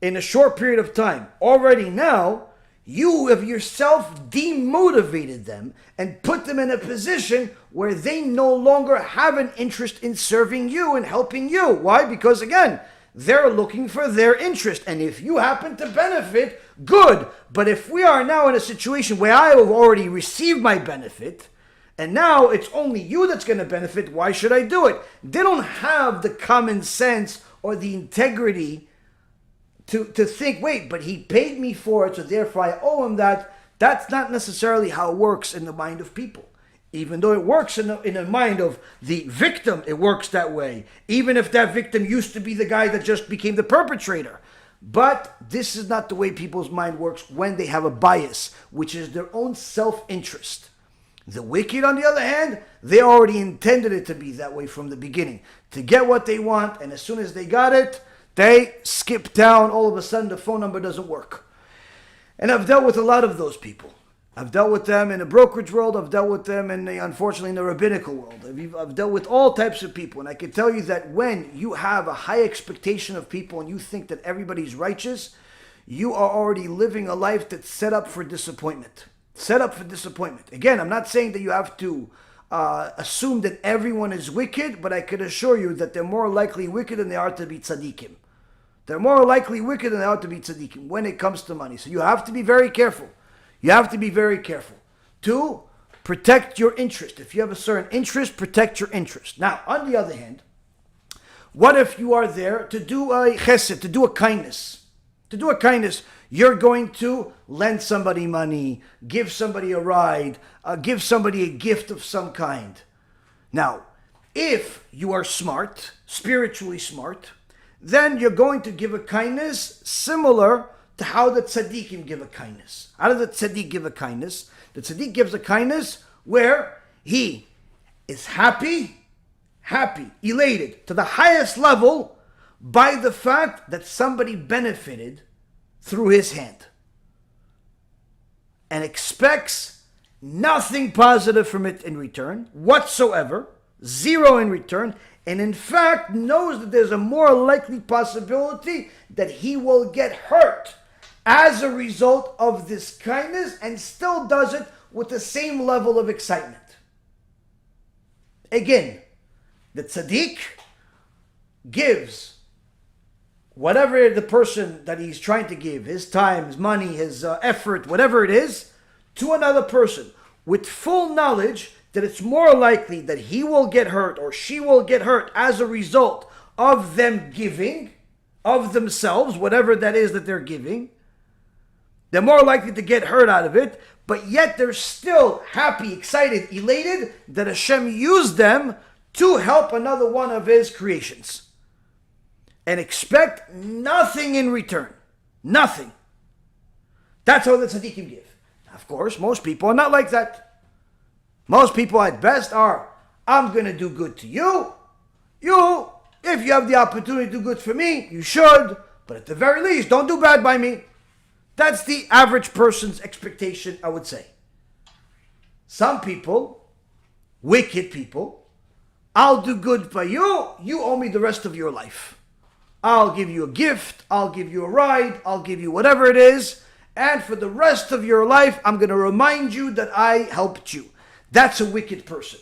in a short period of time, already now, you have yourself demotivated them and put them in a position where they no longer have an interest in serving you and helping you. Why? Because again, they're looking for their interest. And if you happen to benefit, good. But if we are now in a situation where I have already received my benefit, and now it's only you that's going to benefit, why should I do it? They don't have the common sense or the integrity to think, wait, but he paid me for it, so therefore I owe him that. That's not necessarily how it works in the mind of people. Even though it works in the mind of the victim, it works that way. Even if that victim used to be the guy that just became the perpetrator. But this is not the way people's mind works when they have a bias, which is their own self-interest. The wicked, on the other hand, they already intended it to be that way from the beginning. To get what they want, and as soon as they got it, they skip town. All of a sudden, the phone number doesn't work. And I've dealt with a lot of those people. I've dealt with them in the brokerage world. I've dealt with them, unfortunately, in the rabbinical world. I've dealt with all types of people. And I can tell you that when you have a high expectation of people and you think that everybody's righteous, you are already living a life that's set up for disappointment. Set up for disappointment. Again, I'm not saying that you have to assume that everyone is wicked, but I can assure you that they're more likely wicked than they are to be tzadikim. They're more likely wicked than they are to be tzadikim when it comes to money. So you have to be very careful. You have to be very careful to protect your interest. If you have a certain interest, protect your interest. Now, on the other hand, what if you are there to do a chesed, to do a kindness? To do a kindness, you're going to lend somebody money, give somebody a ride, give somebody a gift of some kind. Now, if you are smart, spiritually smart, then you're going to give a kindness similar to how the tzaddikim give a kindness. How does the tzaddik give a kindness? The tzaddik gives a kindness where he is happy, elated to the highest level by the fact that somebody benefited through his hand, and expects nothing positive from it in return whatsoever, zero in return, and in fact knows that there's a more likely possibility that he will get hurt as a result of this kindness, and still does it with the same level of excitement. Again, the tzaddik gives whatever the person that he's trying to give, his time, his money, his effort, whatever it is, to another person with full knowledge that it's more likely that he will get hurt or she will get hurt as a result of them giving, of themselves, whatever that is that they're giving. They're more likely to get hurt out of it, but yet they're still happy, excited, elated that Hashem used them to help another one of his creations. And expect nothing in return. Nothing. That's how the tzaddikim give. Of course, most people are not like that. Most people at best are, I'm going to do good to you. You, if you have the opportunity to do good for me, you should. But at the very least, don't do bad by me. That's the average person's expectation, I would say. Some people, wicked people, I'll do good by you. You owe me the rest of your life. I'll give you a gift. I'll give you a ride. I'll give you whatever it is. And for the rest of your life, I'm going to remind you that I helped you. That's a wicked person.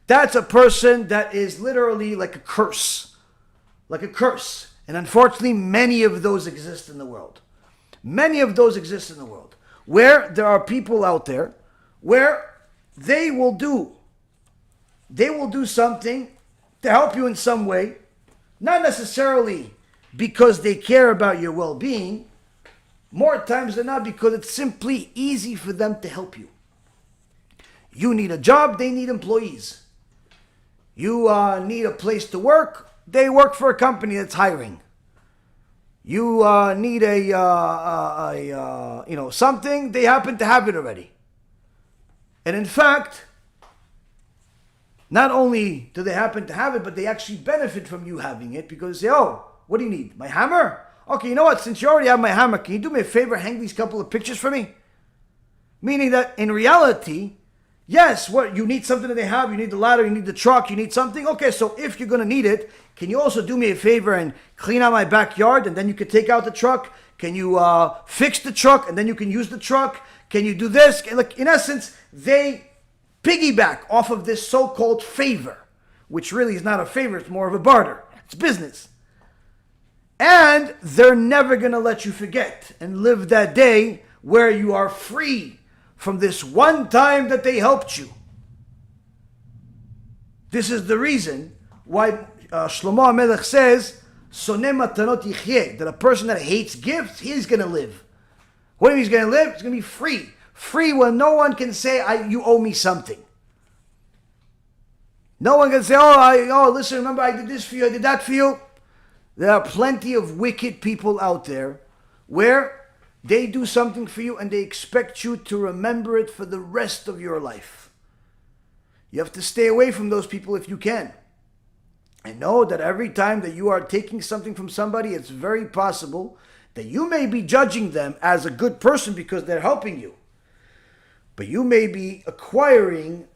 That's a person that is literally like a curse. Like a curse. And unfortunately, many of those exist in the world. Many of those exist in the world. Where there are people out there where they will do something to help you in some way. Not necessarily because they care about your well-being. More times than not because it's simply easy for them to help you. You need a job, they need employees. You need a place to work, they work for a company that's hiring. You need something, they happen to have it already. And in fact, not only do they happen to have it, but they actually benefit from you having it because they say, oh, what do you need? My hammer? Okay, you know what? Since you already have my hammer, can you do me a favor, hang these couple of pictures for me? Meaning that in reality, yes, what you need something that they have, you need the ladder, you need the truck, you need something. Okay, so if you're going to need it, can you also do me a favor and clean out my backyard and then you can take out the truck? Can you fix the truck and then you can use the truck? Can you do this? Like, in essence, they piggyback off of this so-called favor, which really is not a favor, it's more of a barter. It's business. And they're never going to let you forget and live that day where you are free from this one time that they helped you. This is the reason why Shlomo HaMelech says, Soneh matanot yichyeh, that a person that hates gifts, he's going to live. What do you mean he's going to live? He's going to be free. Free when no one can say, you owe me something. No one can say, listen, remember I did this for you, I did that for you. There are plenty of wicked people out there where they do something for you and they expect you to remember it for the rest of your life. You have to stay away from those people if you can. And know that every time that you are taking something from somebody, it's very possible that you may be judging them as a good person because they're helping you. But you may be acquiring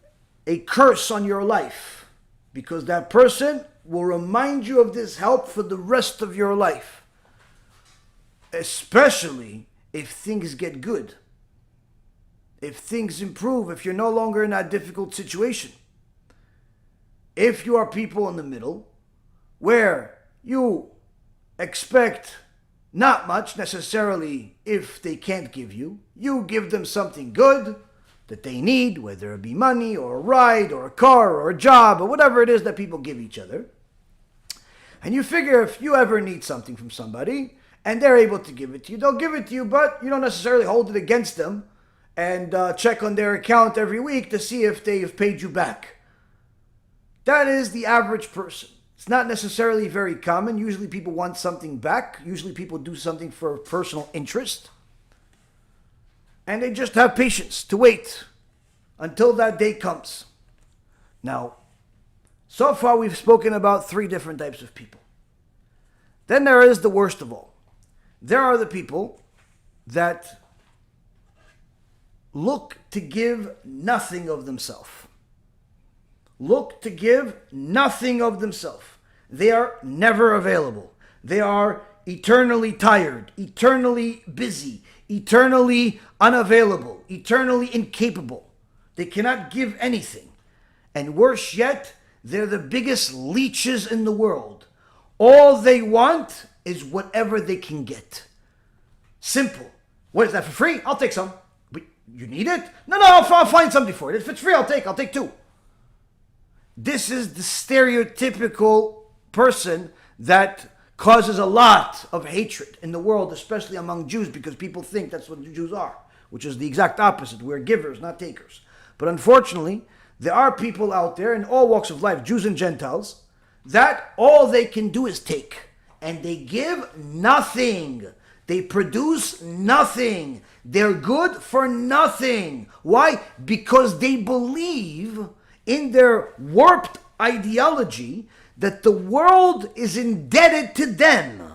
a curse on your life because that person will remind you of this help for the rest of your life. Especially if things get good. If things improve, if you're no longer in that difficult situation. If you are people in the middle where you expect not much necessarily if they can't give you, you give them something good that they need, whether it be money or a ride or a car or a job or whatever it is that people give each other. And you figure if you ever need something from somebody and they're able to give it to you, they'll give it to you, but you don't necessarily hold it against them and check on their account every week to see if they have paid you back. That is the average person. It's not necessarily very common. Usually people want something back. Usually people do something for personal interest. And they just have patience to wait until that day comes. Now, so far we've spoken about 3 different types of people. Then there is the worst of all. There are the people that look to give nothing of themselves. Look to give nothing of themselves. They are never available. They are eternally tired, eternally busy, eternally unavailable, eternally incapable. They cannot give anything. And worse yet, they're the biggest leeches in the world. All they want is whatever they can get. Simple. What is that, for free? I'll take some. But you need it? No, I'll find something for it. If it's free, I'll take 2. This is the stereotypical person that causes a lot of hatred in the world, especially among Jews, because people think that's what the Jews are, which is the exact opposite. We're givers, not takers. But unfortunately, there are people out there in all walks of life, Jews and Gentiles, that all they can do is take. And they give nothing. They produce nothing. They're good for nothing. Why? Because they believe in their warped ideology that the world is indebted to them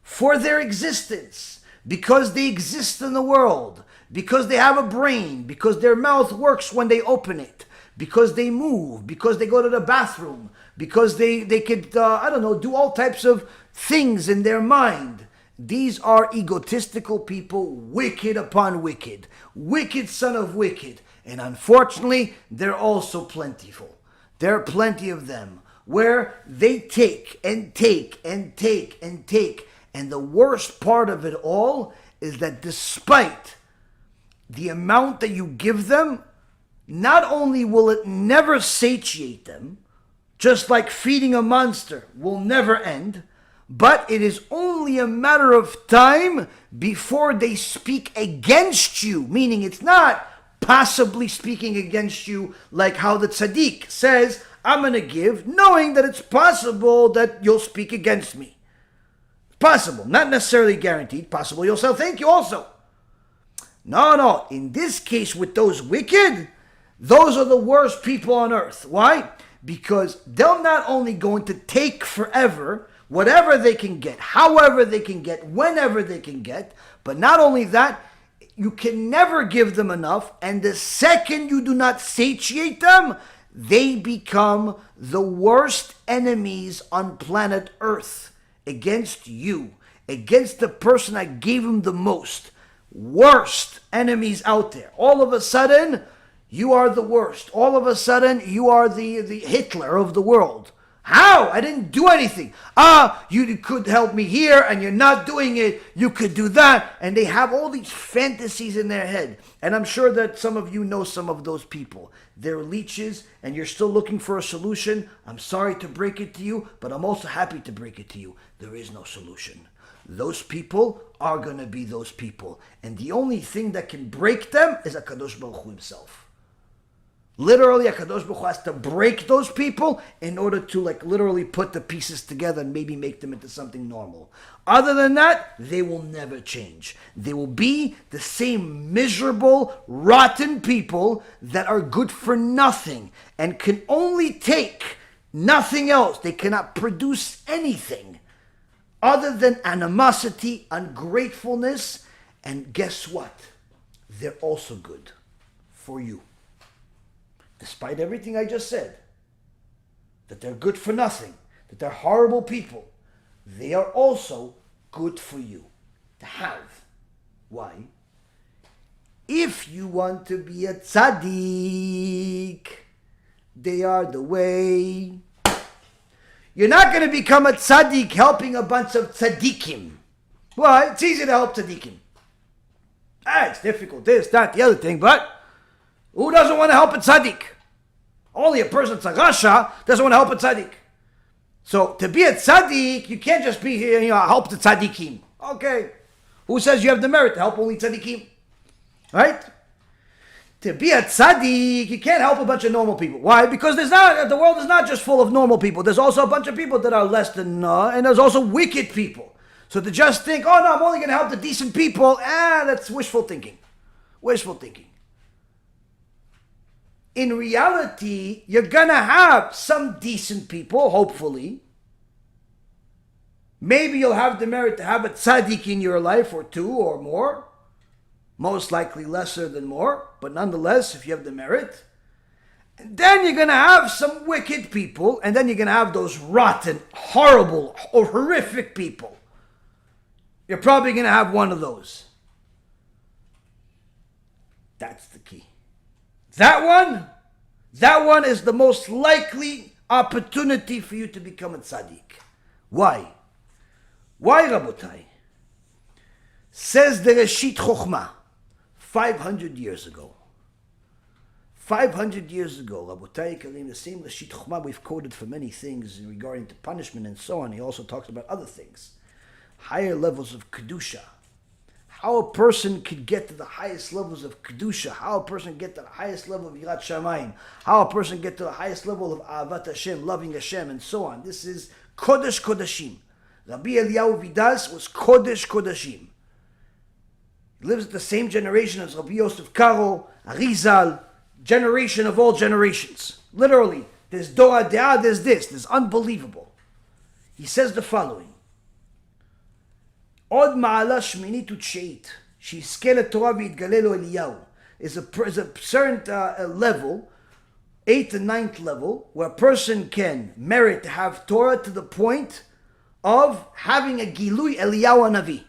for their existence, because they exist in the world, because they have a brain, because their mouth works when they open it, because they move, because they go to the bathroom, because they could, do all types of things in their mind. These are egotistical people, wicked upon wicked, wicked son of wicked. And unfortunately, they're also plentiful. There are plenty of them where they take and take and take and take. And the worst part of it all is that despite the amount that you give them, not only will it never satiate them, just like feeding a monster will never end, but it is only a matter of time before they speak against you. Meaning it's not possibly speaking against you like how the tzaddik says, I'm going to give, knowing that it's possible that you'll speak against me. Possible. Not necessarily guaranteed. Possible you'll say thank you also. No. In this case, with those wicked, those are the worst people on earth. Why? Because they're not only going to take forever, whatever they can get, however they can get, whenever they can get, but not only that, you can never give them enough, and the second you do not satiate them, they become the worst enemies on planet Earth against you, against the person I gave them the most. Worst enemies out there. All of a sudden, you are the worst. All of a sudden, you are the Hitler of the world. How? I didn't do anything. You could help me here and you're not doing it. You could do that. And they have all these fantasies in their head. And I'm sure that some of you know some of those people. They're leeches and you're still looking for a solution. I'm sorry to break it to you, but I'm also happy to break it to you. There is no solution. Those people are going to be those people. And the only thing that can break them is HaKadosh Baruch Hu himself. Literally, HaKadosh Baruch Hu has to break those people in order to literally put the pieces together and maybe make them into something normal. Other than that, they will never change. They will be the same miserable, rotten people that are good for nothing and can only take nothing else. They cannot produce anything other than animosity, ungratefulness, and guess what? They're also good for you. Despite everything I just said, that they're good for nothing, that they're horrible people, they are also good for you to have. Why? If you want to be a tzaddik, they are the way. You're not going to become a tzaddik helping a bunch of tzadikim. Why? It's easy to help tzadikim. It's difficult, this, that, the other thing, but who doesn't want to help a tzaddik? Only a person that's a rasha doesn't want to help a tzaddik. So to be a tzaddik, you can't just be here, help the tzaddikim. Okay. Who says you have the merit to help only tzaddikim? Right? To be a tzaddik, you can't help a bunch of normal people. Why? Because the world is not just full of normal people. There's also a bunch of people that are less than, and there's also wicked people. So to just think, oh no, I'm only going to help the decent people, that's wishful thinking. Wishful thinking. In reality, you're going to have some decent people, hopefully. Maybe you'll have the merit to have a tzaddik in your life, or two or more. Most likely lesser than more, but nonetheless, if you have the merit. And then you're going to have some wicked people, and then you're going to have those rotten, horrible, or horrific people. You're probably going to have one of those. That's the key. That one is the most likely opportunity for you to become a tzaddik. Why? Why, Rabotai? Says the Reshit Chochmah, 500 years ago. 500 years ago, Rabotai Karim, the same Reshit Chochmah we've quoted for many things regarding to punishment and so on. He also talks about other things. Higher levels of Kedusha. How a person could get to the highest levels of Kedusha, how a person get to the highest level of Yirat Shamayim, how a person get to the highest level of Ahavat Hashem, loving Hashem, and so on. This is Kodesh Kodashim. Rabbi Eliyahu Vidas was Kodesh Kodashim. He lives at the same generation as Rabbi Yosef Karo, Arizal, generation of all generations. Literally, there's Dora De'ah, there's unbelievable. He says the following. Od ma'ala shminit u'tsheit, she'izke leTorah v'yitgale lo Eliyahu, is a certain level, 8th and 9th level, where a person can merit to have Torah to the point of having a Gilui Eliyahu Hanavi.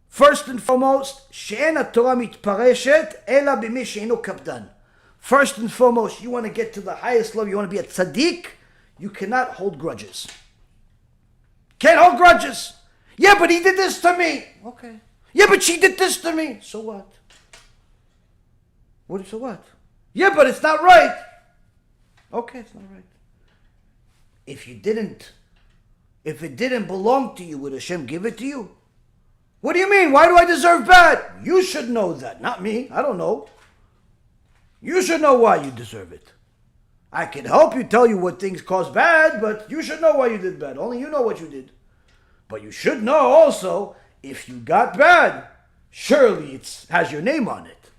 First and foremost, she'en haTorah mitpareshet ela b'mi she'eno kapdan. First and foremost, you want to get to the highest level, you want to be a tzaddik, you cannot hold grudges. Can't hold grudges. Yeah, but he did this to me. Okay. Yeah, but she did this to me. So what? So what? Yeah, but it's not right. Okay, it's not right. If it didn't belong to you, would Hashem give it to you? What do you mean? Why do I deserve bad? You should know that, not me. I don't know. You should know why you deserve it. I can help you, tell you what things cause bad, but you should know why you did bad. Only you know what you did. But you should know also, if you got bad, surely it has your name on it.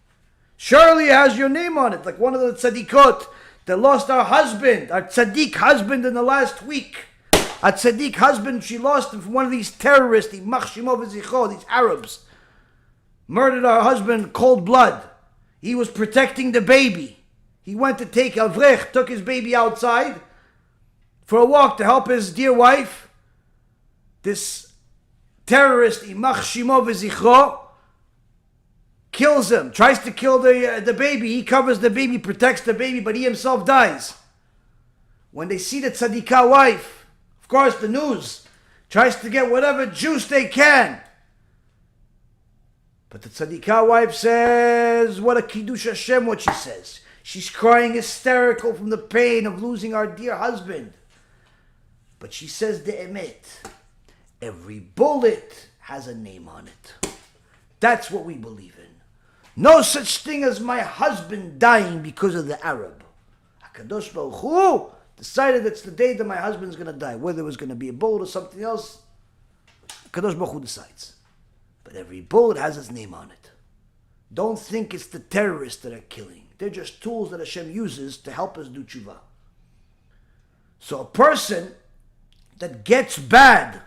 Surely it has your name on it. Like one of the tzadikot that lost our husband, our tzaddik husband in the last week. A tzaddik husband she lost from one of these terrorists, these Arabs. Murdered our husband cold blood. He was protecting the baby. He went to take Avrech, took his baby outside for a walk to help his dear wife. This terrorist, Imach Shimo v'zichro, kills him, tries to kill the baby. He covers the baby, protects the baby, but he himself dies. When they see the tzaddikah wife, of course the news tries to get whatever juice they can. But the tzadikah wife says, what a kiddush Hashem, what she says. She's crying hysterical from the pain of losing our dear husband. But she says the emet. Every bullet has a name on it. That's what we believe in. No such thing as my husband dying because of the Arab. HaKadosh Baruch Hu decided it's the day that my husband's going to die. Whether it was going to be a bullet or something else, HaKadosh Baruch Hu decides. But every bullet has its name on it. Don't think it's the terrorists that are killing. They're just tools that Hashem uses to help us do tshuva. So a person that gets bad,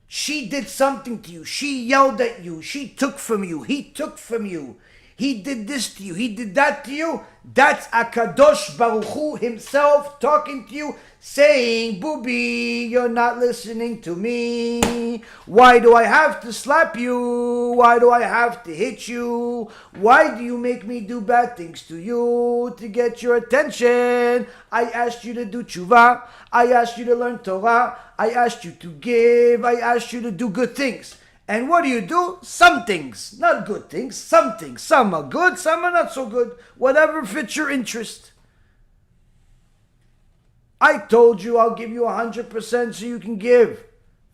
she did something to you, she yelled at you, she took from you, he took from you, he did this to you, he did that to you, that's HaKadosh Baruch Hu himself talking to you, saying, Booby, you're not listening to me. Why do I have to slap you? Why do I have to hit you? Why do you make me do bad things to you to get your attention? I asked you to do tshuva. I asked you to learn Torah. I asked you to give. I asked you to do good things. And what do? Some things, not good things, some things. Some are good, some are not so good. Whatever fits your interest. I told you I'll give you 100% so you can give.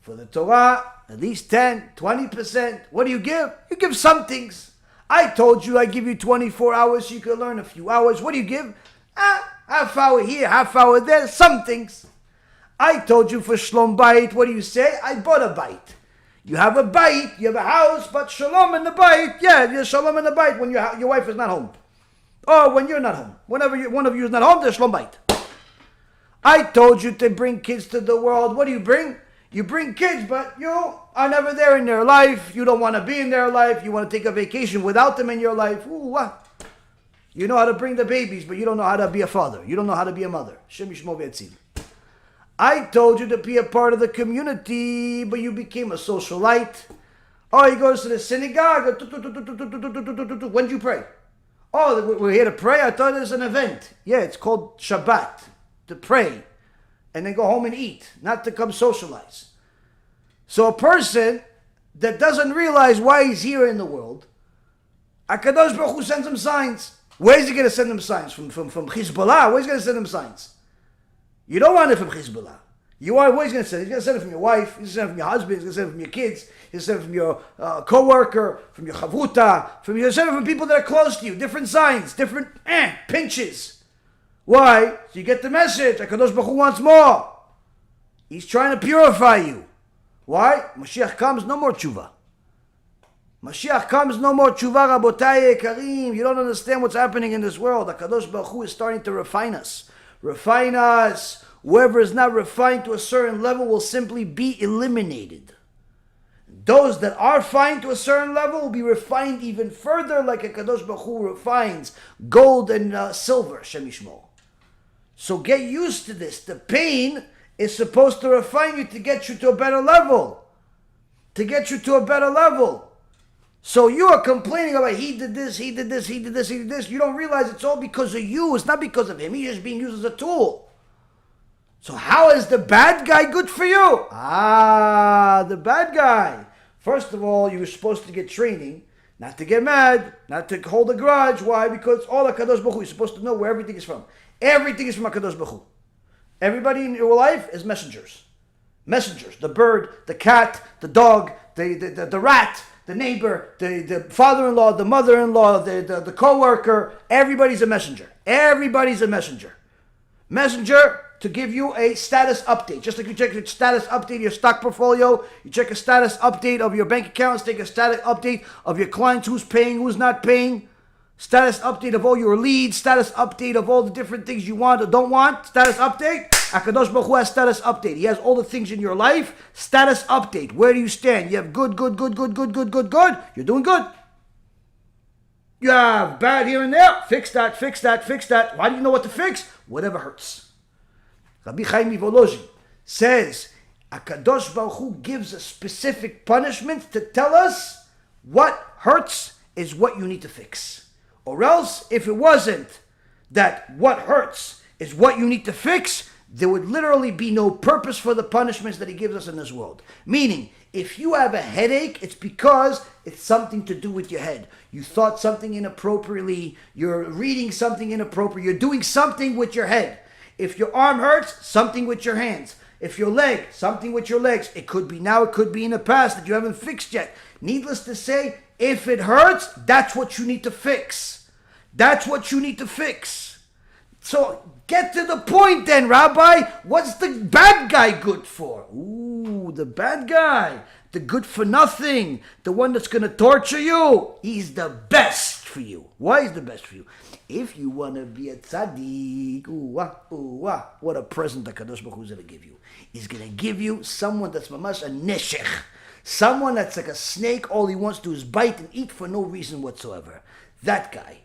For the Torah, at least 10, 20%. What do you give? You give some things. I told you I give you 24 hours so you can learn a few hours. What do you give? Half hour here, half hour there, some things. I told you for Shalom Bait, what do you say? I bought a bite. You have a bite, you have a house, but Shalom in the bite. Yeah, there's Shalom in the bite when your wife is not home. Or when you're not home. Whenever one of you is not home, there's Shalom Bait. I told you to bring kids to the world. What do you bring? You bring kids, but you are never there in their life. You don't want to be in their life. You want to take a vacation without them in your life. Ooh, what? You know how to bring the babies, but you don't know how to be a father. You don't know how to be a mother. Shem Yishmo V'Etzim. I told you to be a part of the community, but you became a socialite. Oh, he goes to the synagogue. When did you pray? Oh, we're here to pray? I thought it was an event. Yeah, it's called Shabbat. To pray and then go home and eat, not to come socialize. So a person that doesn't realize why he's here in the world, HaKadosh Baruch Hu sends him signs. Where is he going to send him signs? From Hezbollah? Where's he going to send him signs? You don't want it from Hezbollah. Where's he going to send it? He's going to send it from your wife, he's going to send it from your husband, he's going to send it from your kids, he's going to send it from your co-worker, from your chavruta, he's going to send it from people that are close to you. Different signs, different pinches. Why? So you get the message. HaKadosh Baruch Hu wants more. He's trying to purify you. Why? Mashiach comes, no more tshuva. Mashiach comes, no more tshuva, Rabotai Karim. You don't understand what's happening in this world. HaKadosh Baruch Hu is starting to refine us. Refine us. Whoever is not refined to a certain level will simply be eliminated. Those that are refined to a certain level will be refined even further, like HaKadosh Baruch Hu refines gold and silver, Shem Yishmo. So get used to this. The pain is supposed to refine you to get you to a better level. To get you to a better level. So you are complaining about he did this, he did this, he did this, he did this. You don't realize it's all because of you. It's not because of him. He's just being used as a tool. So how is the bad guy good for you? The bad guy. First of all, you were supposed to get training, not to get mad, not to hold a grudge. Why? Because all HaKadosh Baruch Hu, you're supposed to know where everything is from. Everything is from HaKadosh Baruch Hu. Everybody in your life is messengers. Messengers. The bird, the cat, the dog, the rat, the neighbor, the father-in-law, the mother-in-law, the co-worker. Everybody's a messenger. Everybody's a messenger. Messenger to give you a status update. Just like you check your status update of your stock portfolio, you check a status update of your bank accounts, take a status update of your clients, who's paying, who's not paying, status update of all your leads, status update of all the different things you want or don't want, status update. HaKadosh Baruch Hu has status update. He has all the things in your life, status update. Where do you stand? You have good. You're doing good. You have bad here and there. Fix that. Why do you know what to fix? Whatever hurts. Rabbi Chaim Volozhin says, HaKadosh Baruch Hu gives us specific punishments to tell us what hurts is what you need to fix. Or else, if it wasn't that what hurts is what you need to fix, there would literally be no purpose for the punishments that he gives us in this world. Meaning, if you have a headache, it's because it's something to do with your head. You thought something inappropriately, you're reading something inappropriate, you're doing something with your head. If your arm hurts, something with your hands. If your leg, something with your legs. It could be now, it could be in the past that you haven't fixed yet. Needless to say, if it hurts, that's what you need to fix. That's what you need to fix. So get to the point then, Rabbi. What's the bad guy good for? Ooh, the bad guy. The good for nothing. The one that's going to torture you. He's the best for you. Why is the best for you? If you want to be a tzaddik, what a present that HaKadosh Baruch Hu is going to give you. He's going to give you someone that's mamash a neshech. Someone that's like a snake, all he wants to do is bite and eat for no reason whatsoever. That guy.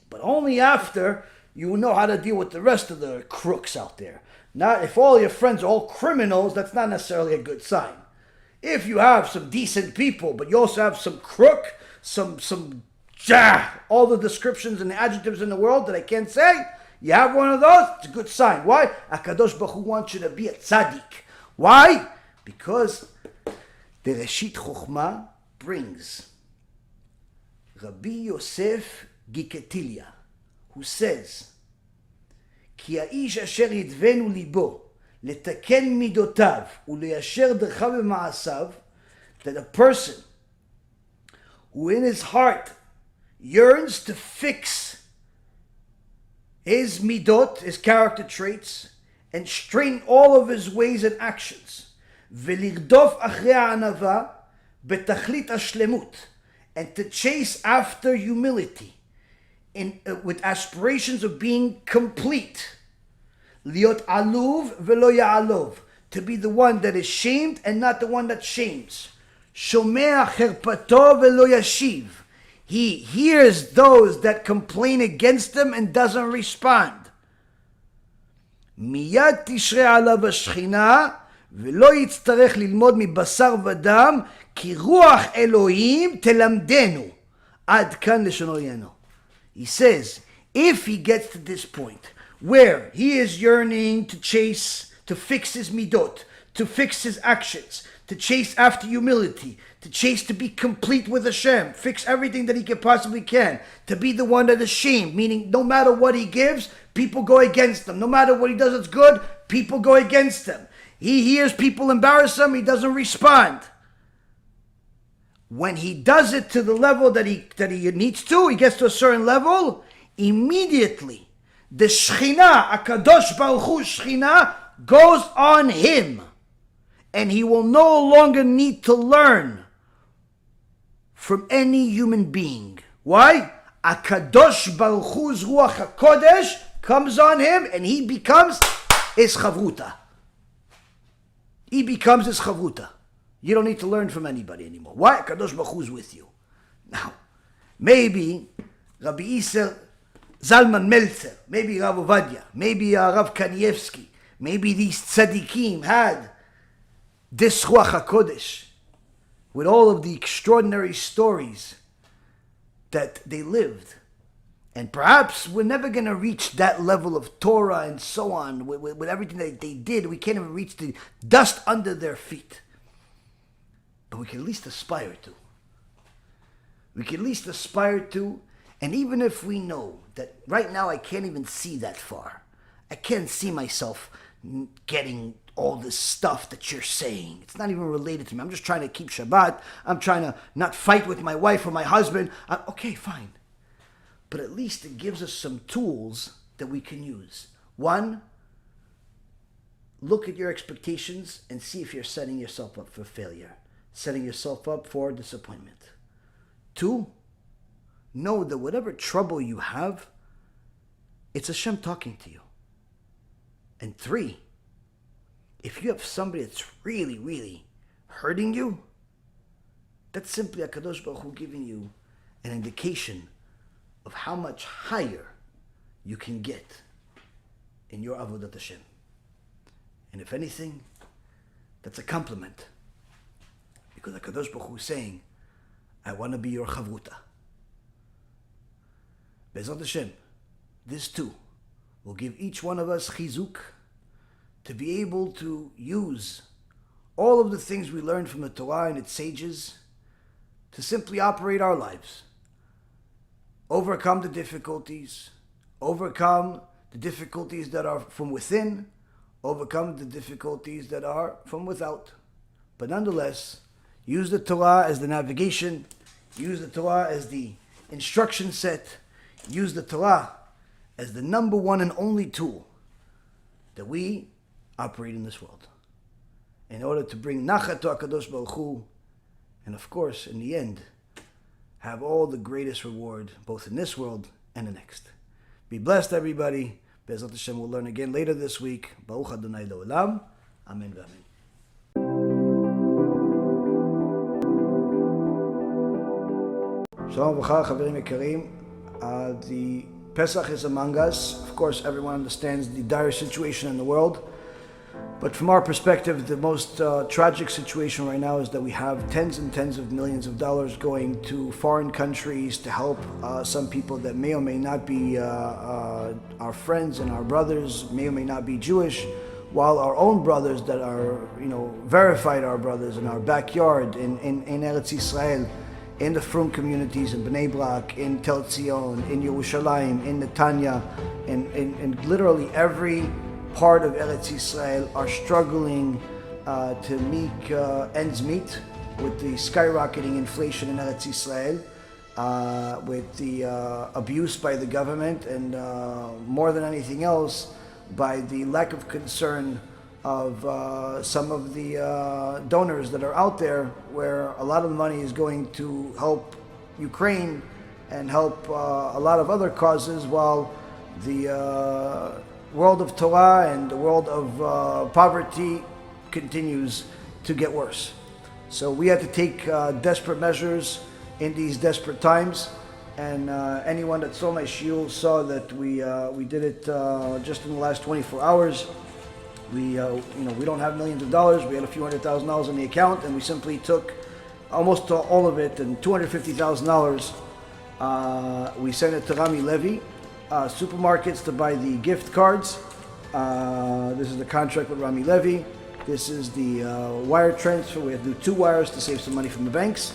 But only after you will know how to deal with the rest of the crooks out there. Not if all your friends are all criminals, that's not necessarily a good sign. If you have some decent people, but you also have some crook, all the descriptions and the adjectives in the world that I can't say, you have one of those, it's a good sign. Why? HaKadosh Baruch Hu wants you to be a tzaddik. Why? Because the Reshit Chochmah brings Rabbi Yosef Giketilia, who says, כי האיש אשר ידבנו ליבו לתקן מידותיו וליישר דרכיו במעשיו, that a person who in his heart yearns to fix his midot, his character traits, and straighten all of his ways and actions, ולרדוף אחרי הענווה בתכלית השלמות, and to chase after humility, with aspirations of being complete. Liot aluv velo ya'alov, to be the one that is shamed and not the one that shames. Shomea cherpato velo yashiv, he hears those that complain against him and doesn't respond. Miyad tishre alav השכינה ולא יצטרך ללמוד מבשר ודם כי רוח אלוהים תלמדנו. עד כאן לשונו ינו. He says, if he gets to this point where he is yearning to chase, to fix his midot, to fix his actions, to chase after humility, to chase to be complete with HaShem, fix everything that he possibly can, to be the one that is shamed, meaning no matter what he gives, people go against him. No matter what he does that's good, people go against him. He hears people embarrass him, he doesn't respond. When he does it to the level that he needs to, he gets to a certain level, immediately the Shechina, HaKadosh Baruch Hu Shechina, goes on him. And he will no longer need to learn from any human being. Why? HaKadosh Baruch Hu's Ruach HaKodesh comes on him and he becomes his chavruta. He becomes his chavruta. You don't need to learn from anybody anymore. Why? HaKadosh Baruch Hu is with you. Now, maybe Rabbi Yisrael Zalman Meltzer, maybe Rav Ovadia, maybe Rav Kanievsky, maybe these tzadikim had this Ruach HaKodesh with all of the extraordinary stories that they lived. And perhaps we're never going to reach that level of Torah and so on. With everything that they did, we can't even reach the dust under their feet. But we can at least aspire to. We can at least aspire to, and even if we know that right now I can't even see that far, I can't see myself getting all this stuff that you're saying. It's not even related to me. I'm just trying to keep Shabbat. I'm trying to not fight with my wife or my husband. Okay, fine. But at least it gives us some tools that we can use. One, look at your expectations and see if you're setting yourself up for failure, setting yourself up for disappointment. Two, know that whatever trouble you have, it's HaShem talking to you. And three, if you have somebody that's really, really hurting you, that's simply HaKadosh Baruch Hu giving you an indication of how much higher you can get in your avodat Hashem. And if anything, that's a compliment. Because HaKadosh Baruch Hu is saying, I want to be your chavruta. BeEzrat Hashem, this too will give each one of us chizuk to be able to use all of the things we learned from the Torah and its sages to simply operate our lives. Overcome the difficulties, overcome the difficulties that are from within, overcome the difficulties that are from without. But nonetheless, use the Torah as the navigation, use the Torah as the instruction set, use the Torah as the number one and only tool that we operate in this world in order to bring nachat to HaKadosh Baruch Hu, and of course, in the end, have all the greatest reward, both in this world and the next. Be blessed, everybody. BeEzrat Hashem, we'll learn again later this week. Baruch Adonai Le'olam. Amen v'amen. Shalom v'cha, chaverim ikarim. The Pesach is among us. Of course, everyone understands the dire situation in the world. But from our perspective, the most tragic situation right now is that we have tens and tens of millions of dollars going to foreign countries to help some people that may or may not be our friends and our brothers, may or may not be Jewish, while our own brothers that are, verified our brothers in our backyard, in Eretz Yisrael, in the Frum communities, in Bnei Brak, in Tel Zion, in Yerushalayim, in Netanya, in literally every part of Eretz Yisrael are struggling to make ends meet with the skyrocketing inflation in Eretz Yisrael, with the abuse by the government, and more than anything else, by the lack of concern of some of the donors that are out there, where a lot of the money is going to help Ukraine and help a lot of other causes, while the world of Torah and the world of poverty continues to get worse. So we had to take desperate measures in these desperate times, and anyone that saw my shiur saw that we did it just in the last 24 hours. We don't have millions of dollars. We had a few $100,000 in the account, and we simply took almost all of it, and $250,000. We sent it to Rami Levy supermarkets to buy the gift cards. This is the contract with Rami Levy. This is the wire transfer. We have to do 2 wires to save some money from the banks.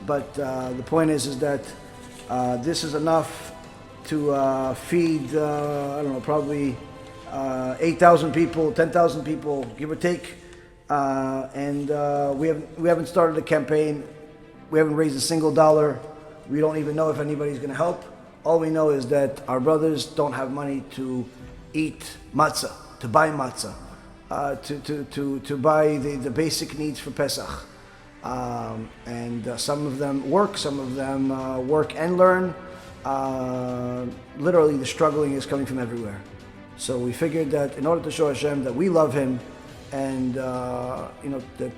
But the point is that this is enough to feed, probably 8,000 people, 10,000 people, give or take. And we haven't started a campaign. We haven't raised a single dollar. We don't even know if anybody's going to help. All we know is that our brothers don't have money to eat matzah, to buy matzah, to buy the basic needs for Pesach. And some of them work, some of them work and learn. Literally, the struggling is coming from everywhere. So we figured that in order to show HaShem that we love Him, and that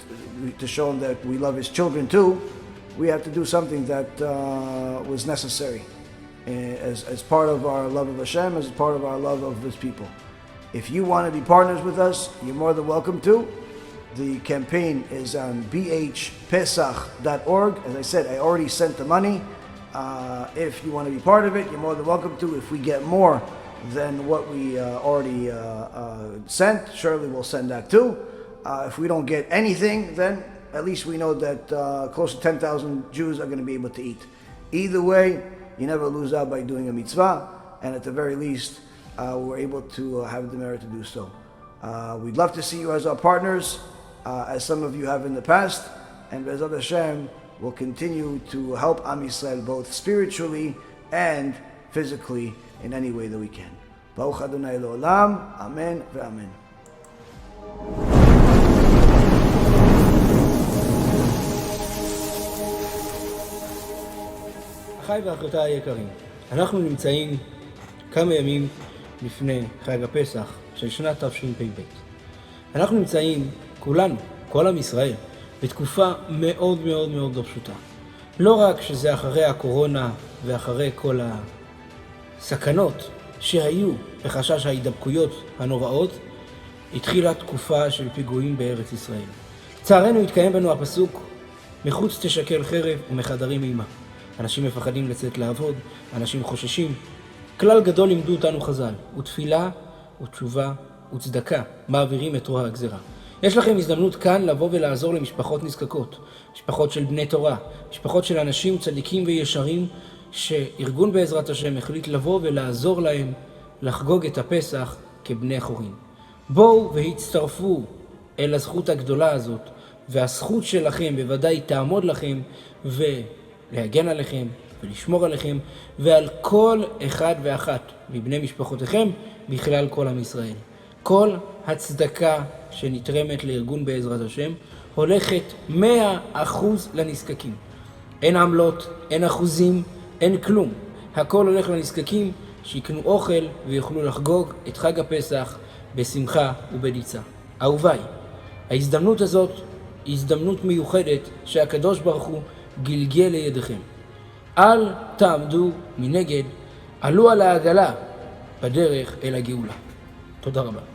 to show Him that we love His children too, we have to do something that was necessary. As part of our love of Hashem, as part of our love of His people. If you want to be partners with us, you're more than welcome to. The campaign is on bhpesach.org. As I said, I already sent the money. If you want to be part of it, you're more than welcome to. If we get more than what we already sent, surely we'll send that too. If we don't get anything, then at least we know that close to 10,000 Jews are going to be able to eat. Either way, you never lose out by doing a mitzvah, and at the very least, we're able to have the merit to do so. We'd love to see you as our partners, as some of you have in the past, and BeEzrat Hashem will continue to help Am Yisrael both spiritually and physically in any way that we can. ברוך אדוני לעולם, אמן ואמן. אחיי ואחיותיי היקרים, אנחנו נמצאים כמה ימים לפני חג הפסח של שנת תשפ"ב. אנחנו נמצאים כולנו, כל עם ישראל, בתקופה מאוד מאוד מאוד לא פשוטה. לא רק שזה אחרי הקורונה ואחרי כל הסכנות שהיו בחשש ההידבקויות הנוראות, התחילה תקופה של פיגועים בארץ ישראל. לצערנו התקיים בנו הפסוק, מחוץ תשקל חרב ומחדרים אימה. אנשים מפחדים לצאת לעבוד, אנשים חוששים. כלל גדול לימדו אותנו חז"ל, ותפילה ותשובה וצדקה מעבירים את רוע הגזרה. יש לכם הזדמנות כאן לבוא ולעזור למשפחות נזקקות, משפחות של בני תורה, משפחות של אנשים צדיקים וישרים, שארגון בעזרת השם החליט לבוא ולעזור להם לחגוג את הפסח כבני חורין. בואו והצטרפו אל הזכות הגדולה הזאת, והזכות שלכם בוודאי תעמוד לכם ולהגן עליכם ולשמור עליכם ועל כל אחד ואחת מבני משפחותיכם בכלל כל עם ישראל. כל הצדקה שנתרמת לארגון בעזרת השם הולכת 100% לנזקקים. אין עמלות, אין אחוזים, אין כלום. הכל הולך לנזקקים שיקנו אוכל ויוכלו לחגוג את חג הפסח בשמחה ובדיצה. אהוביי, ההזדמנות הזאת היא הזדמנות מיוחדת שהקדוש ברוך הוא גלגל לידיכם. אל תעמדו מנגד, עלו על העגלה בדרך אל הגאולה. תודה רבה.